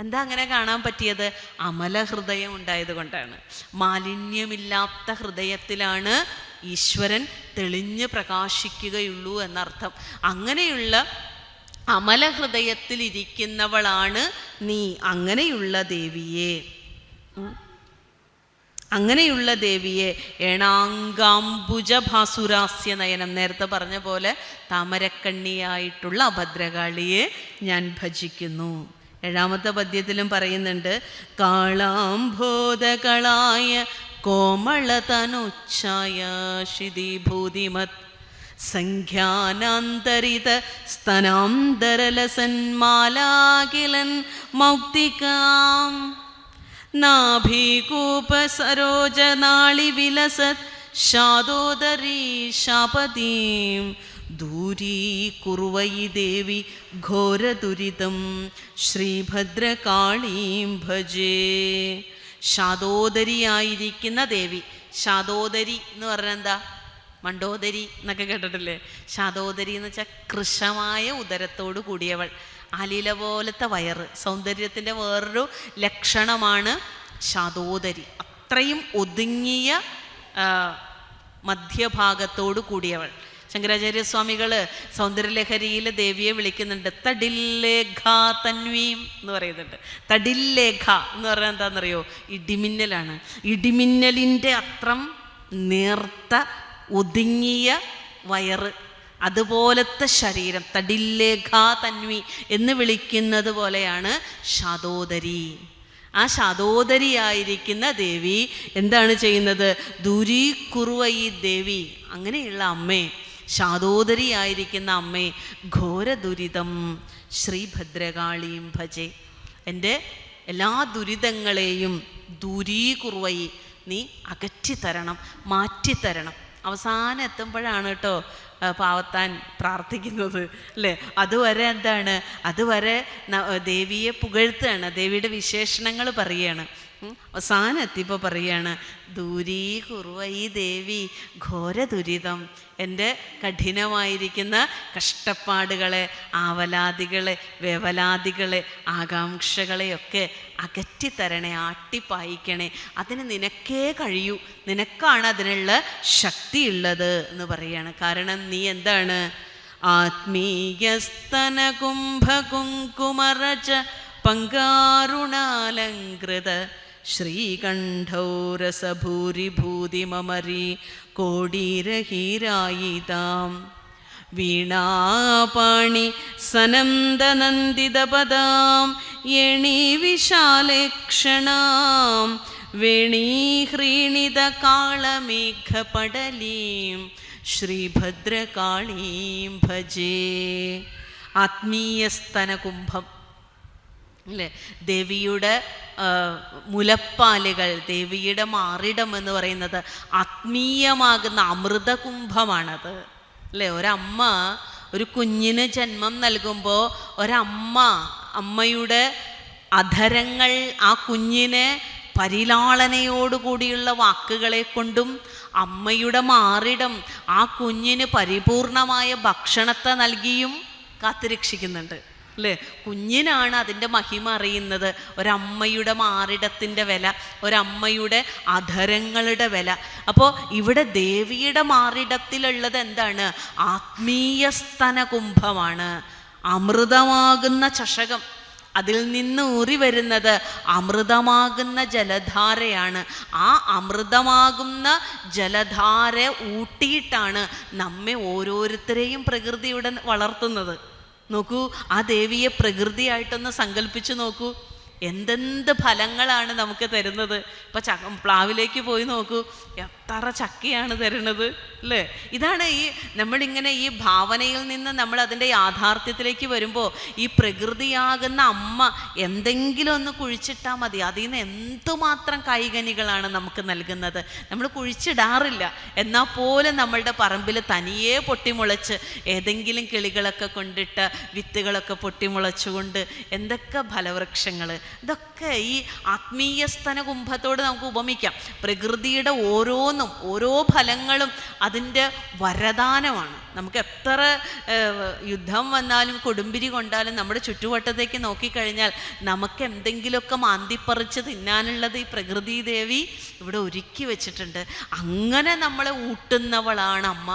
എന്താ അങ്ങനെ കാണാൻ പറ്റിയത്? അമല ഹൃദയം ഉണ്ടായത് കൊണ്ടാണ്. മാലിന്യമില്ലാത്ത ഹൃദയത്തിലാണ് ഈശ്വരൻ തെളിഞ്ഞ് പ്രകാശിക്കുകയുള്ളൂ എന്നർത്ഥം. അങ്ങനെയുള്ള അമല ഹൃദയത്തിലിരിക്കുന്നവളാണ് നീ. അങ്ങനെയുള്ള ദേവിയെ ഏണാങ്കാംബുജഭാസുരാസ്യ നയനം, നേരത്തെ പറഞ്ഞ പോലെ താമരക്കണ്ണിയായിട്ടുള്ള അഭദ്രകാളിയെ ഞാൻ ഭജിക്കുന്നു. 7ാമത്തെ പദ്യത്തിലും പറയുന്നുണ്ട്, കാളാംബോധകളായ കോമളതനുച്ഛായ ശിതിഭൂതിമത് സംഖ്യാനാന്തരിത സ്തനാന്തരലസന്മാലാകിലൻ മൗക്തികാം നാഭീകൂപ സരോജനാളി വിലസത് ശാദോദരീ ശാപതീം ദൂരീകുർവൈ ദേവി ഘോരദുരിതം ശ്രീഭദ്രകാളീം ഭജേ. ശാദോദരിയായിരിക്കുന്ന ദേവി. ശാദോദരി എന്ന് പറഞ്ഞാൽ എന്താ? മണ്ടോദരി എന്നൊക്കെ കേട്ടിട്ടില്ലേ? ശാദോദരി എന്ന് വെച്ചാൽ കൃശമായ ഉദരത്തോട് കൂടിയവൾ, ആലീല പോലത്തെ വയറ്, സൗന്ദര്യത്തിൻ്റെ വേറൊരു ലക്ഷണമാണ് ശാദോദരി. അത്രയും ഒതുങ്ങിയ മധ്യഭാഗത്തോട് കൂടിയവൾ. ശങ്കരാചാര്യസ്വാമികൾ സൗന്ദര്യലഹരിയിൽ ദേവിയെ വിളിക്കുന്നുണ്ട് തടില്ലേഖ തന്വീം എന്ന് പറയുന്നുണ്ട്. തടില്ലേഖ എന്ന് പറഞ്ഞാൽ എന്താണെന്നറിയോ? ഇടിമിന്നലാണ്. ഇടിമിന്നലിൻ്റെ അത്രം നേർത്ത ഒതുങ്ങിയ വയറ്, അതുപോലത്തെ ശരീരം. തടില്ലേഖാ തന്വി എന്ന് വിളിക്കുന്നത് പോലെയാണ് ശാദോദരി. ആ ശാദോദരിയായിരിക്കുന്ന ദേവി എന്താണ് ചെയ്യുന്നത്? ദൂരീകുർവൈ ദേവി. അങ്ങനെയുള്ള അമ്മേ, ശാദോദരിയായിരിക്കുന്ന അമ്മേ, ഘോര ദുരിതം ശ്രീഭദ്രകാളീം ഭജേ. എൻ്റെ എല്ലാ ദുരിതങ്ങളെയും ദൂരീകുർവൈ, നീ അകറ്റിത്തരണം, മാറ്റിത്തരണം. അവസാനം എത്തുമ്പോഴാണ് കേട്ടോ പാവത്താൻ പ്രാർത്ഥിക്കുന്നത് അല്ലേ? അതുവരെ എന്താണ്? അതുവരെ ദേവിയെ പുകഴ്ത്തുകയാണ്, ദേവിയുടെ വിശേഷണങ്ങൾ പറയുകയാണ്. അവസാനം എത്തിയപ്പോൾ പറയാണ്, ദൂരീകുറുവൈ ദേവി ഘോര ദുരിതം, എൻ്റെ കഠിനമായിരിക്കുന്ന കഷ്ടപ്പാടുകളെ, ആവലാദികളെ, വേവലാദികളെ, ആകാംക്ഷകളെയൊക്കെ അകറ്റിത്തരണേ, ആട്ടിപ്പായിക്കണേ. അതിന് നിനക്കേ കഴിയൂ, നിനക്കാണ് അതിനുള്ള ശക്തിയുള്ളത് എന്ന് പറയാണ്. കാരണം നീ എന്താണ്? ആത്മീയസ്തന കുംഭകുങ്കുമരച പങ്കാരുണാലങ്കൃത ശ്രീകണ്ഠൗരസഭൂരിഭൂതിമമരീ കോടീരഹീരായിതാം വീണാപാണി സനന്ദനന്ദിതപദാം യണീ വിശാലേക്ഷണാം വേണീഹ്രീണിത കാളമേഘപടലീം ശ്രീഭദ്രകാളീം ഭജേ. ആത്മീയസ്തന കുംഭം അല്ലേ, ദേവിയുടെ മുലപ്പാലുകൾ, ദേവിയുടെ മാറിടം എന്ന് പറയുന്നത് ആത്മീയമാകുന്ന അമൃതകുംഭമാണത് അല്ലേ. ഒരമ്മ ഒരു കുഞ്ഞിന് ജന്മം നൽകുമ്പോൾ അമ്മയുടെ അധരങ്ങൾ ആ കുഞ്ഞിനെ പരിലാളനയോടുകൂടിയുള്ള വാക്കുകളെ കൊണ്ടും അമ്മയുടെ മാറിടം ആ കുഞ്ഞിന് പരിപൂർണമായ ഭക്ഷണത്തെ നൽകിയും കാത്തുരക്ഷിക്കുന്നുണ്ട് അല്ലേ. കുഞ്ഞിനാണ് അതിൻ്റെ മഹിമ അറിയുന്നത്, ഒരമ്മയുടെ മാറിടത്തിൻ്റെ വില, ഒരമ്മയുടെ അധരങ്ങളുടെ വില. അപ്പോൾ ഇവിടെ ദേവിയുടെ മാറിടത്തിലുള്ളത് എന്താണ്? ആത്മീയസ്തന കുംഭമാണ്, അമൃതമാകുന്ന ചഷകം. അതിൽ നിന്ന് ഊറി വരുന്നത് അമൃതമാകുന്ന ജലധാരയാണ്. ആ അമൃതമാകുന്ന ജലധാര ഊട്ടിയിട്ടാണ് നമ്മെ ഓരോരുത്തരെയും പ്രകൃതിയുടെ വളർത്തുന്നത്. നോക്കൂ, ആ ദേവിയെ പ്രകൃതിയായിട്ടൊന്ന് സങ്കല്പിച്ച് നോക്കൂ, എന്തെന്ത് ഫലങ്ങളാണ് നമുക്ക് തരുന്നത്. ഇപ്പം പ്ലാവിലേക്ക് പോയി നോക്കൂ, എത്ര ചക്കയാണ് തരുന്നത് അല്ലേ. ഇതാണ് നമ്മളിങ്ങനെ ഈ ഭാവനയിൽ നിന്ന് നമ്മൾ അതിൻ്റെ യാഥാർത്ഥ്യത്തിലേക്ക് വരുമ്പോൾ ഈ പ്രകൃതിയാകുന്ന അമ്മ എന്തെങ്കിലും ഒന്ന് കുഴിച്ചിട്ടാൽ മതി, അതിൽ നിന്ന് എന്തുമാത്രം കായ്കനികളാണ് നമുക്ക് നൽകുന്നത്. നമ്മൾ കുഴിച്ചിടാറില്ല, എന്നാൽ പോലും നമ്മളുടെ പറമ്പിൽ തനിയെ പൊട്ടിമുളച്ച് ഏതെങ്കിലും കിളികളൊക്കെ കൊണ്ടിട്ട് വിത്തുകളൊക്കെ പൊട്ടിമുളച്ചുകൊണ്ട് എന്തൊക്കെ ഫലവൃക്ഷങ്ങൾ. ഇതൊക്കെ ഈ ആത്മീയസ്തന കുംഭത്തോട് നമുക്ക് ഉപമിക്കാം. പ്രകൃതിയുടെ ഓരോ ഫലങ്ങളും അതിൻ്റെ വരദാനമാണ്. നമുക്ക് എത്ര യുദ്ധം വന്നാലും കൊടുമ്പിരി കൊണ്ടാലും നമ്മുടെ ചുറ്റുവട്ടത്തേക്ക് നോക്കിക്കഴിഞ്ഞാൽ നമുക്ക് എന്തെങ്കിലുമൊക്കെ മാന്തിപ്പറിച്ച് തിന്നാനുള്ളത് ഈ പ്രകൃതി ദേവി ഇവിടെ ഒരുക്കി വെച്ചിട്ടുണ്ട്. അങ്ങനെ നമ്മളെ ഊട്ടുന്നവളാണ് അമ്മ,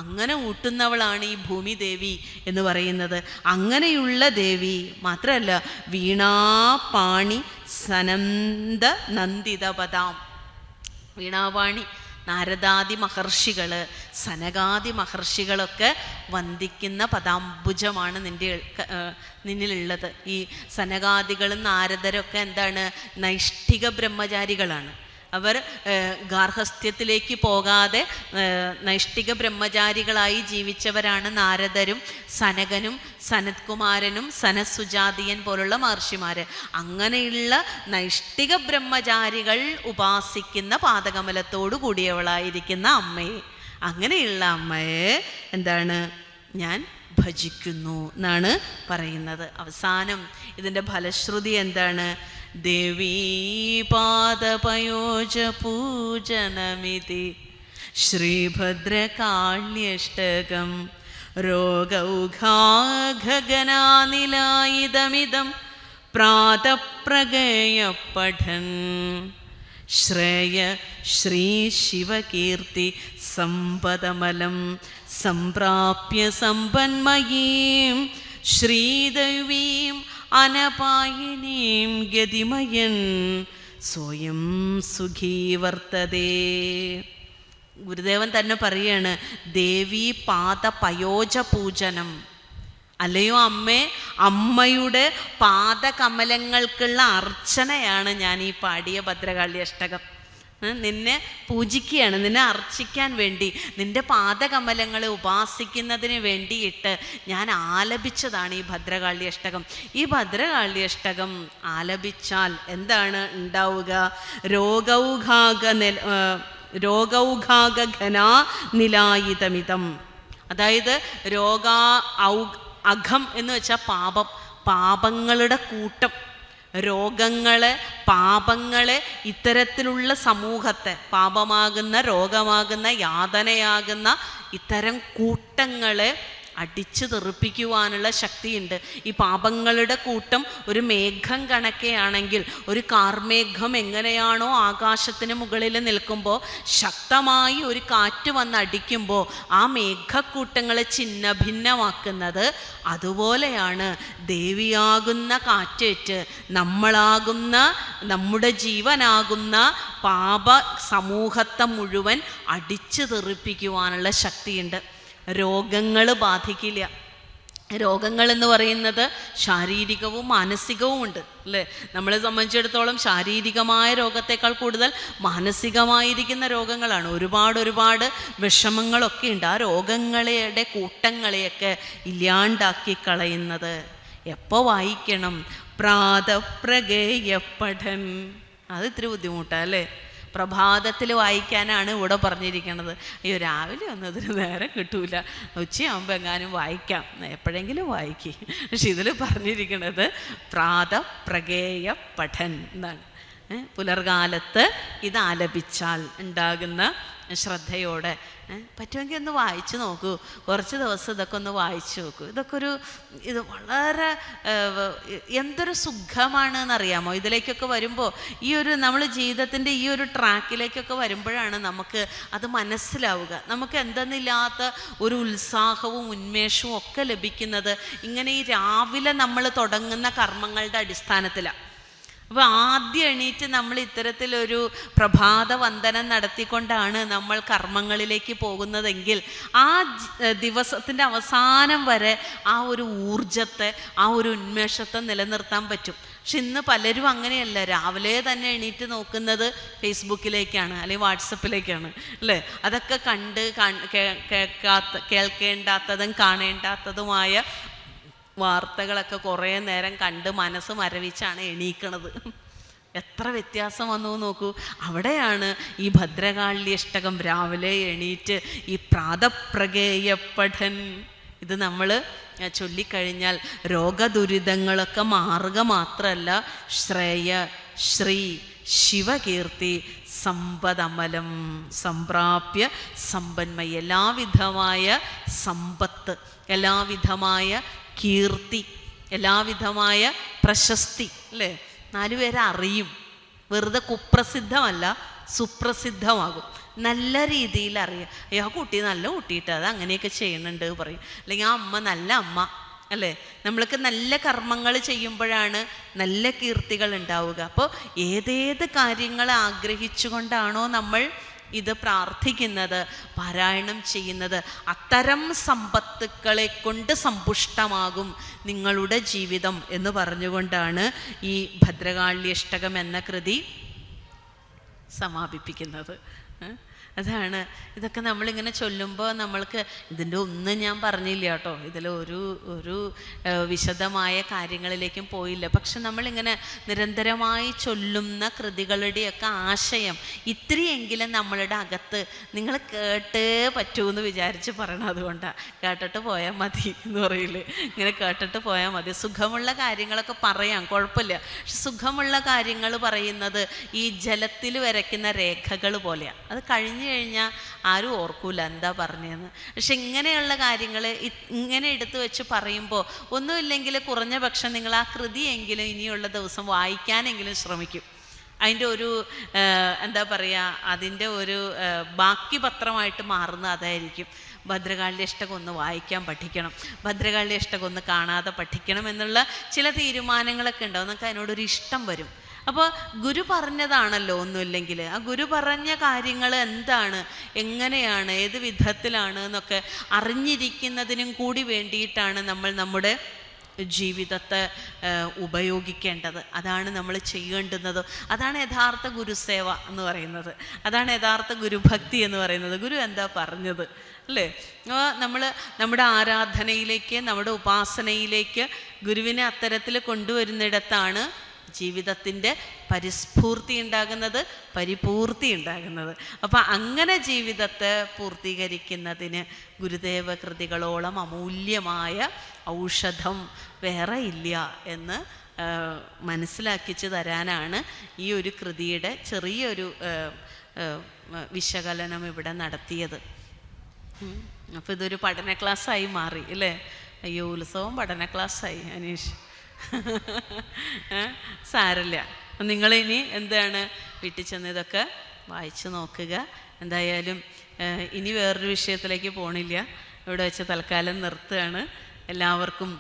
അങ്ങനെ ഊട്ടുന്നവളാണ് ഈ ഭൂമിദേവി എന്ന് പറയുന്നത്. അങ്ങനെയുള്ള ദേവി മാത്രമല്ല, വീണാപാണി സനന്ദ നന്ദിതപദാം. വീണാപാണി നാരദാദി മഹർഷികൾ, സനകാദി മഹർഷികളൊക്കെ വന്ദിക്കുന്ന പദാംബുജമാണ് നിന്നിലുള്ളത്. ഈ സനകാദികളും നാരദരൊക്കെ എന്താണ്? നൈഷ്ഠിക ബ്രഹ്മചാരികളാണ്. അവർ ഗാർഹസ്ഥ്യത്തിലേക്ക് പോകാതെ നൈഷ്ഠിക ബ്രഹ്മചാരികളായി ജീവിച്ചവരാണ് നാരദരും സനകനും സനത്കുമാരനും സനത്സുജാതിയൻ പോലുള്ള മഹർഷിമാർ. അങ്ങനെയുള്ള നൈഷ്ഠിക ബ്രഹ്മചാരികൾ ഉപാസിക്കുന്ന പാദകമലത്തോടു കൂടിയവളായിരിക്കുന്ന അമ്മയെ, അങ്ങനെയുള്ള അമ്മയെ എന്താണ് ഞാൻ ഭജിക്കുന്നു എന്നാണ് പറയുന്നത്. അവസാനം ഇതിൻ്റെ ഫലശ്രുതി എന്താണ്? ദേവീപാദപയോജ പൂജനമിതി ശ്രീഭദ്രകാള്യഷ്ടകം രോഗൗഘാഘഗനാനിലായിതമിദം പ്രാതപ്രഗയ പഠൻ ശ്രേയ ശ്രീ ശിവകീർത്തി സമ്പദമലം സംപ്രാപ്യ സമ്പന്മയീം ശ്രീദേവീം അനപായിനീം ഗതിമയൻ സ്വയം സുഖീ വർത്തതേ. ഗുരുദേവൻ തന്നെ പറയാണ്, ദേവി പാദ പയോജ പൂജനം. അല്ലയോ അമ്മേ, അമ്മയുടെ പാദകമലങ്ങൾക്കുള്ള അർച്ചനയാണ് ഞാൻ ഈ പാടിയ ഭദ്രകാളി അഷ്ടകം. നിന്നെ പൂജിക്കുകയാണ്, നിന്നെ അർച്ചിക്കാൻ വേണ്ടി, നിന്റെ പാദകമലങ്ങളെ ഉപാസിക്കുന്നതിന് വേണ്ടിയിട്ട് ഞാൻ ആലപിച്ചതാണ് ഈ ഭദ്രകാളി അഷ്ടകം. ഈ ഭദ്രകാളി അഷ്ടകം ആലപിച്ചാൽ എന്താണ് ഉണ്ടാവുക? രോഗൗഘാഘനാ നിലായിതമിതം. അതായത് അഘം എന്ന് വെച്ചാൽ പാപങ്ങളുടെ കൂട്ടം. രോഗങ്ങളെ, പാപങ്ങളെ, ഇത്തരത്തിലുള്ള സമൂഹത്തെ, പാപമാകുന്ന, രോഗമാകുന്ന, യാതനയാകുന്ന ഇത്തരം കൂട്ടങ്ങളെ അടിച്ചു തെറിപ്പിക്കുവാനുള്ള ശക്തിയുണ്ട്. ഈ പാപങ്ങളുടെ കൂട്ടം ഒരു മേഘം കണക്കെയാണെങ്കിൽ, ഒരു കാർമേഘം എങ്ങനെയാണോ ആകാശത്തിന് മുകളിൽ നിൽക്കുമ്പോൾ ശക്തമായി ഒരു കാറ്റ് വന്ന് അടിക്കുമ്പോൾ ആ മേഘക്കൂട്ടങ്ങളെ ഛിന്ന ഭിന്നമാക്കുന്നത്, അതുപോലെയാണ് ദേവിയാകുന്ന കാറ്റേറ്റ് നമ്മളാകുന്ന, നമ്മുടെ ജീവനാകുന്ന പാപ സമൂഹത്തെ മുഴുവൻ അടിച്ചു തെറിപ്പിക്കുവാനുള്ള ശക്തിയുണ്ട്. രോഗങ്ങൾ ബാധിക്കില്ല. രോഗങ്ങൾ എന്ന് പറയുന്നത് ശാരീരികവും മാനസികവും ഉണ്ട് അല്ലേ? നമ്മളെ സംബന്ധിച്ചിടത്തോളം ശാരീരികമായ രോഗത്തെക്കാൾ കൂടുതൽ മാനസികമായിരിക്കുന്ന രോഗങ്ങളാണ്. ഒരുപാട് വിഷമങ്ങളൊക്കെ ഉണ്ട്. ആ രോഗങ്ങളുടെ കൂട്ടങ്ങളെയൊക്കെ ഇല്ലാണ്ടാക്കി കളയുന്നത് എപ്പോൾ വായിക്കണം? പ്രാതപ്രഗേയപഠൻ. അത് ഇത്തിരി ബുദ്ധിമുട്ടാണ് അല്ലേ? പ്രഭാതത്തിൽ വായിക്കാനാണ് ഇവിടെ പറഞ്ഞിരിക്കുന്നത്. അയ്യോ, രാവിലെ ഒന്നും അതിന് നേരം കിട്ടൂല, ഉച്ചയാകുമ്പോൾ എങ്ങാനും വായിക്കാം, എപ്പോഴെങ്കിലും വായിക്കും. പക്ഷെ ഇതിൽ പറഞ്ഞിരിക്കുന്നത് പ്രാതപ്രഗേയ പഠൻ എന്നാണ്. പുലർകാലത്ത് ഇത് ആലപിച്ചാൽ ഉണ്ടാകുന്ന ശ്രദ്ധയോടെ പറ്റുമെങ്കിൽ ഒന്ന് വായിച്ചു നോക്കൂ. കുറച്ച് ദിവസം ഇതൊക്കെ ഒന്ന് വായിച്ചു നോക്കൂ. ഇത് വളരെ എന്തൊരു സുഖമാണ് എന്നറിയാമോ? ഇതിലേക്കൊക്കെ വരുമ്പോൾ, നമ്മൾ ജീവിതത്തിൻ്റെ ഈ ഒരു ട്രാക്കിലേക്കൊക്കെ വരുമ്പോഴാണ് നമുക്ക് അത് മനസ്സിലാവുക. നമുക്ക് എന്തെന്നില്ലാത്ത ഒരു ഉത്സാഹവും ഉന്മേഷവും ഒക്കെ ലഭിക്കുന്നത് ഇങ്ങനെ ഈ രാവിലെ നമ്മൾ തുടങ്ങുന്ന കർമ്മങ്ങളുടെ അടിസ്ഥാനത്തിലാണ്. അപ്പോൾ ആദ്യം എണീറ്റ് നമ്മൾ ഇത്തരത്തിലൊരു പ്രഭാത വന്ദനം നടത്തിക്കൊണ്ടാണ് നമ്മൾ കർമ്മങ്ങളിലേക്ക് പോകുന്നതെങ്കിൽ ആ ദിവസത്തിൻ്റെ അവസാനം വരെ ആ ഒരു ഊർജത്തെ, ആ ഒരു ഉന്മേഷത്തെ നിലനിർത്താൻ പറ്റും. പക്ഷെ ഇന്ന് പലരും അങ്ങനെയല്ല. രാവിലെ തന്നെ എണീറ്റ് നോക്കുന്നത് ഫേസ്ബുക്കിലേക്കാണ്, അല്ലെങ്കിൽ വാട്സപ്പിലേക്കാണ് അല്ലേ? അതൊക്കെ കണ്ട് കേൾക്കേണ്ടാത്തതും കാണേണ്ടാത്തതുമായ വാർത്തകളൊക്കെ കുറേ നേരം കണ്ട് മനസ്സ് മരവിച്ചാണ് എണീക്കണത്. എത്ര വ്യത്യാസം വന്നു നോക്കൂ. അവിടെയാണ് ഈ ഭദ്രകാള്യഷ്ടകം രാവിലെ എണീറ്റ് ഈ പ്രാതപ്രഗേയപഠൻ ഇത് നമ്മൾ ചൊല്ലിക്കഴിഞ്ഞാൽ രോഗദുരിതങ്ങളൊക്കെ മാറുക മാത്രമല്ല, ശ്രേയ ശ്രീ ശിവകീർത്തി സമ്പദമലം സംപ്രാപ്യ സമ്പന്മയി, എല്ലാവിധമായ സമ്പത്ത്, എല്ലാവിധമായ കീർത്തി, എല്ലാവിധമായ പ്രശസ്തി അല്ലേ? 4 പേരെ അറിയും. വെറുതെ കുപ്രസിദ്ധമല്ല, സുപ്രസിദ്ധമാകും. നല്ല രീതിയിൽ അറിയാം. ആ കുട്ടി നല്ല കുട്ടിയിട്ട് അത് അങ്ങനെയൊക്കെ ചെയ്യുന്നുണ്ട് പറയും. അല്ലെങ്കിൽ ആ അമ്മ നല്ല അമ്മ അല്ലേ? നമ്മൾക്ക് നല്ല കർമ്മങ്ങൾ ചെയ്യുമ്പോഴാണ് നല്ല കീർത്തികൾ ഉണ്ടാവുക. അപ്പോൾ ഏതേത് കാര്യങ്ങൾ ആഗ്രഹിച്ചുകൊണ്ടാണോ നമ്മൾ ഇത് പ്രാർത്ഥിക്കുന്നത്, പാരായണം ചെയ്യുന്നത്, അത്തരം സമ്പത്തുക്കളെ കൊണ്ട് സമ്പുഷ്ടമാകും നിങ്ങളുടെ ജീവിതം എന്ന് പറഞ്ഞുകൊണ്ടാണ് ഈ ഭദ്രകാള്യഷ്ടകം എന്ന കൃതി സമാപിപ്പിക്കുന്നത്. അതാണ് ഇതൊക്കെ നമ്മളിങ്ങനെ ചൊല്ലുമ്പോൾ നമ്മൾക്ക് ഇതിൻ്റെ ഒന്നും ഞാൻ പറഞ്ഞില്ല കേട്ടോ, ഇതിൽ ഒരു വിശദമായ കാര്യങ്ങളിലേക്കും പോയില്ല. പക്ഷെ നമ്മളിങ്ങനെ നിരന്തരമായി ചൊല്ലുന്ന കൃതികളുടെയൊക്കെ ആശയം ഇത്രയെങ്കിലും നമ്മളുടെ അകത്ത് നിങ്ങൾ കേട്ടേ പറ്റൂന്ന് വിചാരിച്ച് പറയണം. അതുകൊണ്ടാണ് കേട്ടിട്ട് പോയാൽ മതി എന്ന് പറയില്ലേ, ഇങ്ങനെ കേട്ടിട്ട് പോയാൽ മതി. സുഖമുള്ള കാര്യങ്ങളൊക്കെ പറയാം, കുഴപ്പമില്ല. പക്ഷെ സുഖമുള്ള കാര്യങ്ങൾ പറയുന്നത് ഈ ജലത്തിൽ വരയ്ക്കുന്ന രേഖകൾ പോലെയാണ്. അത് കഴിഞ്ഞ് കഴിഞ്ഞാൽ ആരും ഓർക്കൂല എന്താ പറഞ്ഞതെന്ന്. പക്ഷെ ഇങ്ങനെയുള്ള കാര്യങ്ങൾ ഇങ്ങനെ എടുത്തു വെച്ച് പറയുമ്പോൾ ഒന്നുമില്ലെങ്കിൽ കുറഞ്ഞ പക്ഷം നിങ്ങൾ ആ കൃതിയെങ്കിലും ഇനിയുള്ള ദിവസം വായിക്കാനെങ്കിലും ശ്രമിക്കും. അതിൻ്റെ ഒരു എന്താ പറയുക, അതിൻ്റെ ഒരു ബാക്കി പത്രമായിട്ട് മാറുന്ന അതായിരിക്കും. ഭദ്രകാള്യഷ്ടകം ഒന്ന് വായിക്കാൻ പഠിക്കണം, ഭദ്രകാള്യഷ്ടകം ഒന്ന് കാണാതെ പഠിക്കണം എന്നുള്ള ചില തീരുമാനങ്ങളൊക്കെ ഉണ്ടാവും. നമുക്ക് അതിനോടൊരു ഇഷ്ടം വരും. അപ്പോൾ ഗുരു പറഞ്ഞതാണല്ലോ ഒന്നുമില്ലെങ്കിൽ, ആ ഗുരു പറഞ്ഞ കാര്യങ്ങൾ എന്താണ്, എങ്ങനെയാണ്, ഏത് വിധത്തിലാണ് എന്നൊക്കെ അറിഞ്ഞിരിക്കുന്നതിനും കൂടി വേണ്ടിയിട്ടാണ് നമ്മൾ നമ്മുടെ ജീവിതത്തെ ഉപയോഗിക്കേണ്ടത്. അതാണ് നമ്മൾ ചെയ്യേണ്ടുന്നത്. അതാണ് യഥാർത്ഥ ഗുരുസേവ എന്ന് പറയുന്നത്. അതാണ് യഥാർത്ഥ ഗുരുഭക്തി എന്ന് പറയുന്നത്. ഗുരു എന്താ പറഞ്ഞത് അല്ലേ? നമ്മൾ നമ്മുടെ ആരാധനയിലേക്ക്, നമ്മുടെ ഉപാസനയിലേക്ക് ഗുരുവിനെ അത്തരത്തിൽ കൊണ്ടുവരുന്നിടത്താണ് ജീവിതത്തിൻ്റെ പരിസ്ഫൂർത്തി ഉണ്ടാകുന്നത്, പരിപൂർത്തി ഉണ്ടാകുന്നത്. അപ്പം അങ്ങനെ ജീവിതത്തെ പൂർത്തീകരിക്കുന്നതിന് ഗുരുദേവ കൃതികളോളം അമൂല്യമായ ഔഷധം വേറെ ഇല്ല എന്ന് മനസ്സിലാക്കിച്ച് തരാനാണ് ഈ ഒരു കൃതിയുടെ ചെറിയൊരു വിശകലനം ഇവിടെ നടത്തിയത്. അപ്പോൾ ഇതൊരു പഠന ക്ലാസ്സായി മാറി അല്ലേ? അയ്യോ, ഉത്സവം പഠന ക്ലാസ്സായി അനീഷ്. സാരല്ല, നിങ്ങളിനി എന്താണ് വീട്ടിൽ ചെന്ന് ഇതൊക്കെ വായിച്ച് നോക്കുക. എന്തായാലും ഇനി വേറൊരു വിഷയത്തിലേക്ക് പോണില്ല, ഇവിടെ വെച്ച് തൽക്കാലം നിർത്തുകയാണ്. എല്ലാവർക്കും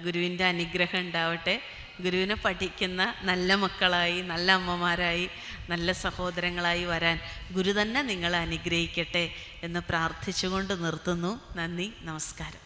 ഗുരുവിൻ്റെ അനുഗ്രഹം ഉണ്ടാവട്ടെ. ഗുരുവിനെ പഠിക്കുന്ന നല്ല മക്കളായി, നല്ല അമ്മമാരായി, നല്ല സഹോദരങ്ങളായി വരാൻ ഗുരു തന്നെ നിങ്ങളെ അനുഗ്രഹിക്കട്ടെ എന്ന് പ്രാർത്ഥിച്ചുകൊണ്ട് നിർത്തുന്നു. നന്ദി, നമസ്കാരം.